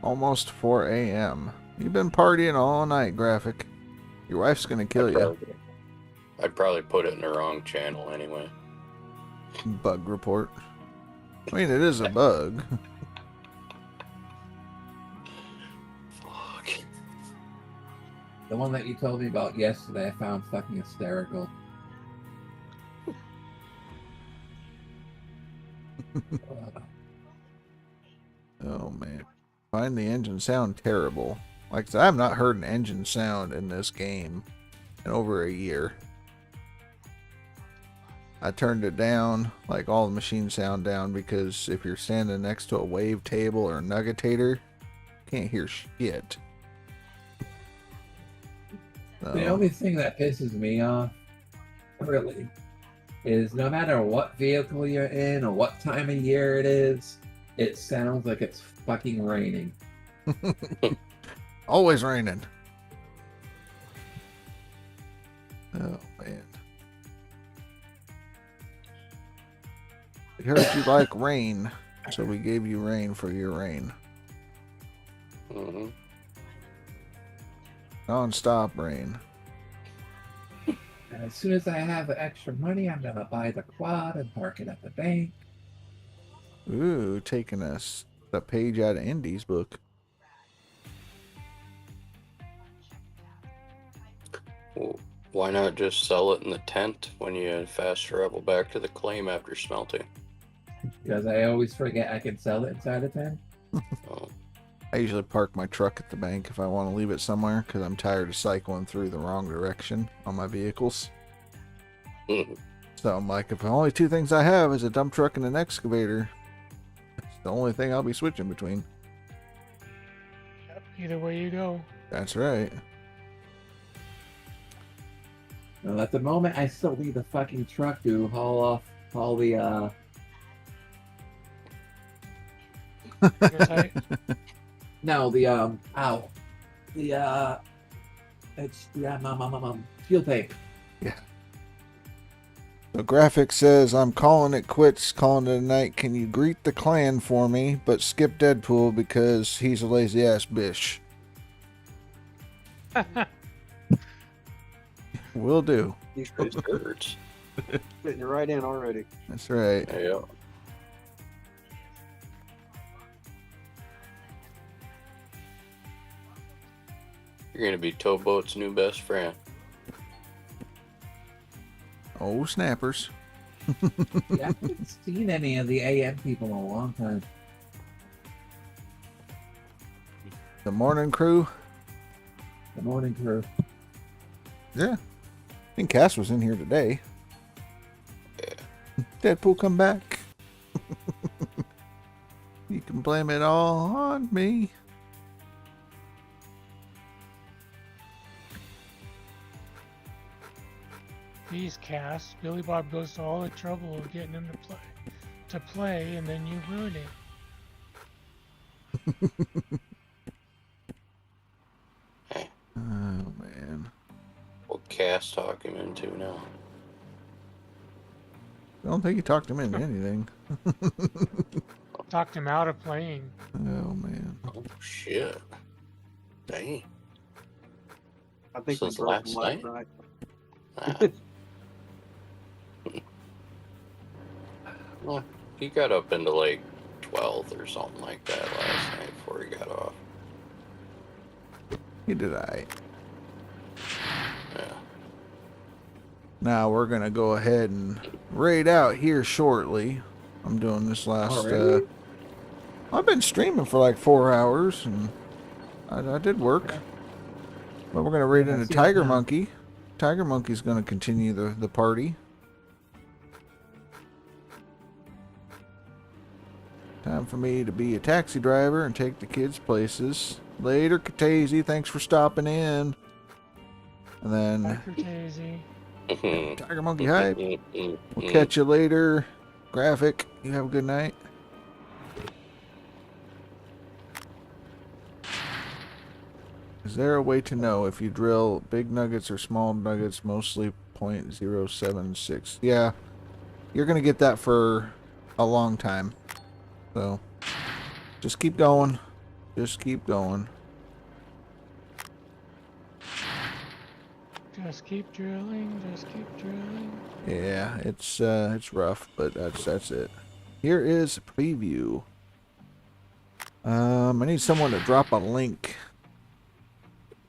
Almost 4 a.m. You've been partying all night, Graphic. Your wife's gonna kill you. I'd probably put it in the wrong channel anyway. Bug report. I mean, it is a bug. Fuck. The one that you told me about yesterday, I found fucking hysterical. Oh, man. Find the engine sound terrible. Like I said, I have not heard an engine sound in this game in over a year. I turned it down, like all the machine sound down, because if you're standing next to a wave table or a nuggetator, you can't hear shit. So, The only thing that pisses me off, really, is no matter what vehicle you're in or what time of year it is, it sounds like it's fucking raining. always raining. Oh, man. We heard you like rain, so we gave you rain for your rain. Mm-hmm. Non-stop rain. And as soon as I have extra money, I'm gonna buy the quad and park it at the bank. Ooh, taking us a page out of Indy's book. Well, why not just sell it in the tent when you fast travel back to the claim after smelting? Because I always forget I can sell it inside a tent. Oh. I usually park my truck at the bank if I want to leave it somewhere, because I'm tired of cycling through the wrong direction on my vehicles. So I'm like, if the only two things I have is a dump truck and an excavator, it's the only thing I'll be switching between. Either way you go. That's right. Well, at the moment, I still need the fucking truck to haul off all the No, the it's fuel tape. The graphic says, I'm calling it quits, calling it a night. Can you greet the clan for me, but skip Deadpool because he's a lazy ass bitch? Will do. He's It hurts. fitting you right in already. That's right. Yeah. You're gonna be Towboat's new best friend. Oh, snappers. Yeah, I haven't seen any of the AM people in a long time. The morning crew. The morning crew. Yeah. I think Cass was in here today. Deadpool, come back. You can blame it all on me. These casts, Billy Bob goes to all the trouble of getting him to play, and then you ruin it. Oh, man. What Cass talk him into now? I don't think you talked him into anything. Talked him out of playing. Oh, man. Oh shit. Dang. I think Since we broke him last last night. Ah. Well, he got up into like 12th or something like that last night before he got off. He did alright. Yeah. Now we're going to go ahead and raid out here shortly. I'm doing this last... Already? I've been streaming for like 4 hours, and I did work. Okay. But we're going to raid Yeah, I into see it Tiger now. Monkey. Tiger Monkey's going to continue the party. Time for me to be a taxi driver and take the kids places. Later, Katazy. Thanks for stopping in. And then Dr. Daisy. Tiger Monkey Hype. We'll catch you later. Graphic. You have a good night. Is there a way to know if you drill big nuggets or small nuggets, mostly 0.076? Yeah, you're going to get that for a long time. So, just keep going. Just keep going. Just keep drilling, just keep drilling. Yeah, it's rough, but that's it. Here is a preview. I need someone to drop a link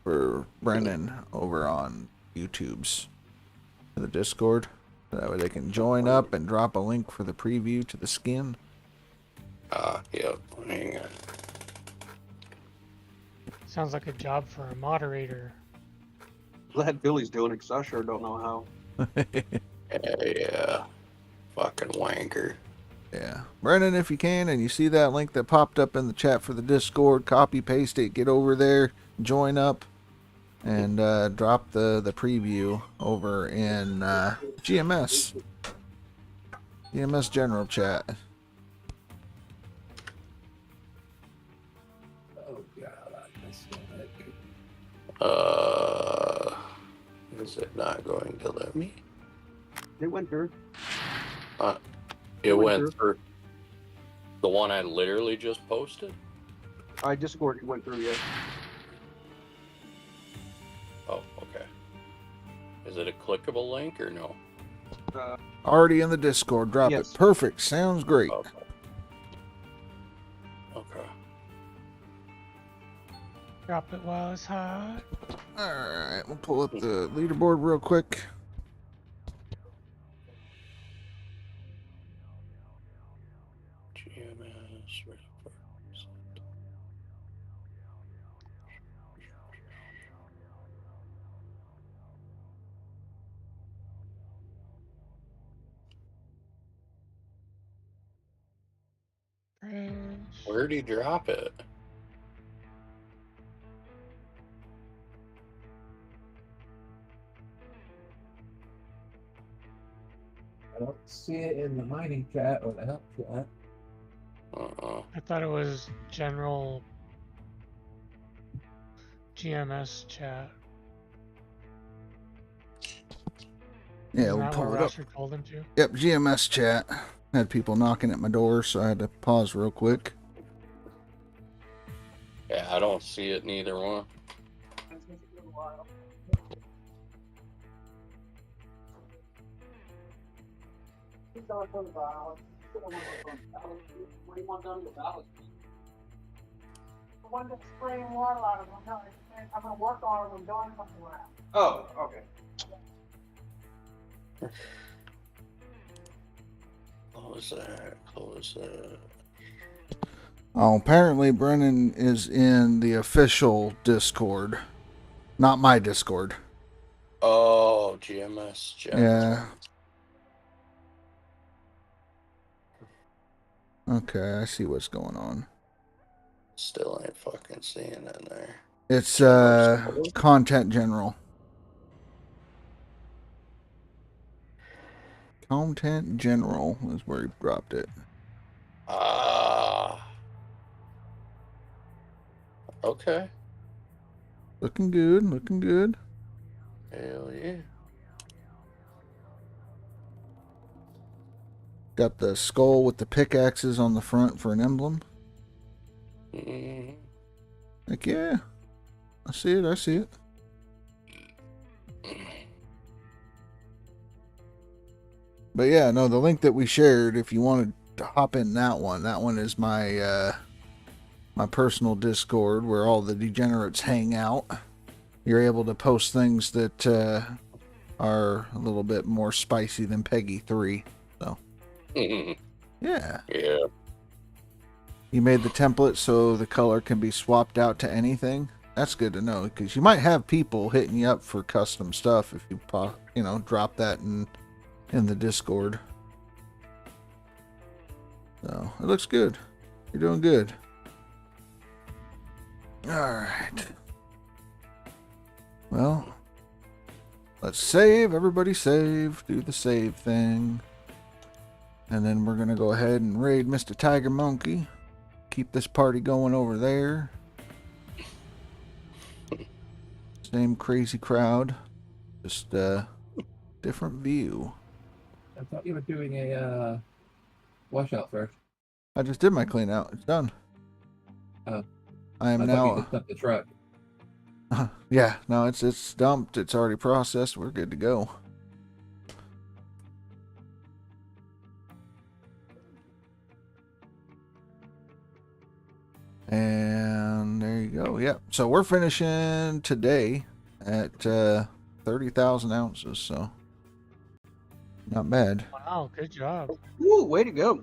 for Brennan over on YouTube's to the Discord. That way they can join up and drop a link for the preview to the skin. Yep. Hang on. Sounds like a job for a moderator. Glad Billy's doing it, 'cause I sure don't know how. Yeah. Fucking wanker. Yeah. Brennan, if you can, and you see that link that popped up in the chat for the Discord, copy, paste it, get over there, join up, and drop the preview over in GMS. GMS General Chat. Oh god, I missed it. Is it not going to let me? It went through. It went went through. The one I literally just posted? I Discord went through, yeah. Oh, okay. Is it a clickable link or no? Already in the Discord. Drop Yes. it. Perfect. Sounds great. Okay. Okay. Drop it while it's hot. Alright, we'll pull up the leaderboard real quick. GMS. Fresh. Where'd he drop it? I don't see it in the mining chat or the help chat. Uh-uh. I thought it was general GMS chat. Yeah, Isn't we'll that pull what it up. Rasher told him to? Yep, GMS chat. Had people knocking at my door, so I had to pause real quick. Yeah, I don't see it in either one. The one that's spraying water out of them. I'm gonna work on them doing something with it. Oh, okay. Close that. Close that. Oh, apparently Brennan is in the official Discord, not my Discord. Oh, GMS chat. Yeah. Okay, I see what's going on. Still ain't fucking seeing it in there. It's GMS. content general. Content general is where he dropped it. Ah. Okay. Looking good, looking good. Hell yeah. Got the skull with the pickaxes on the front for an emblem. Mm-hmm. Like, yeah. I see it, I see it. But yeah, no, the link that we shared, if you wanted to hop in that one is my my personal Discord where all the degenerates hang out. You're able to post things that are a little bit more spicy than Peggy 3. So, yeah. Yeah. You made the template so the color can be swapped out to anything. That's good to know because you might have people hitting you up for custom stuff if you drop that in the Discord. So it looks good. You're doing good. All right. Well, let's save. Everybody save. Do the save thing. And then we're going to go ahead and raid Mr. Tiger Monkey. Keep this party going over there. Same crazy crowd. Just different view. I thought you were doing a washout first. I just did my clean out. It's done. Oh. I am I now. thought you just dumped the truck. Yeah, no, it's dumped. It's already processed. We're good to go. And there you go. Yep. So we're finishing today at 30,000 ounces. So not bad. Wow, good job. Woo, way to go.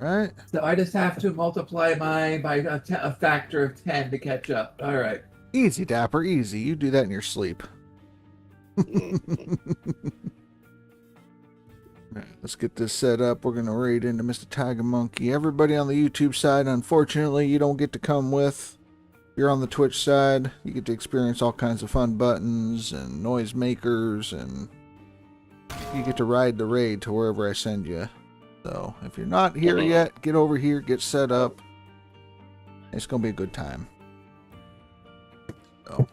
Right? So I just have to multiply mine by a factor of 10 to catch up. All right. Easy, Dapper. Easy. You do that in your sleep. Let's get this set up. We're going to raid into Mr. Tiger Monkey. Everybody on the YouTube side, unfortunately, you don't get to come with. If you're on the Twitch side, you get to experience all kinds of fun buttons and noise makers, and you get to ride the raid to wherever I send you. So if you're not here yet, get over here, get set up. It's going to be a good time. So,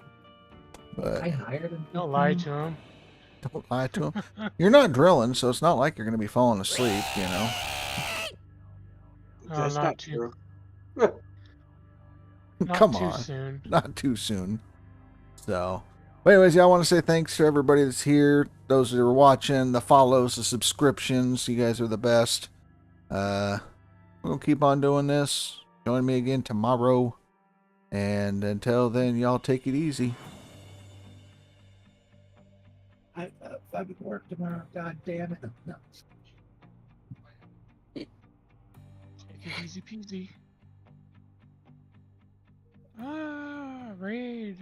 but I hired him. Don't lie to him. don't lie to him. You're not drilling, so it's not like you're going to be falling asleep, you know. No, That's not not too. true. Not Come too on. soon. Not too soon. So, but anyways, yeah, I want to say thanks to everybody that's here. Those that are watching, the follows, the subscriptions. You guys are the best. We're going to keep on doing this. Join me again tomorrow. And until then, y'all take it easy. I would work tomorrow. God damn it. No. Take it easy peasy. Raid.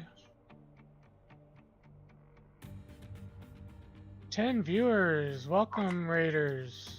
10 viewers. Welcome, Raiders.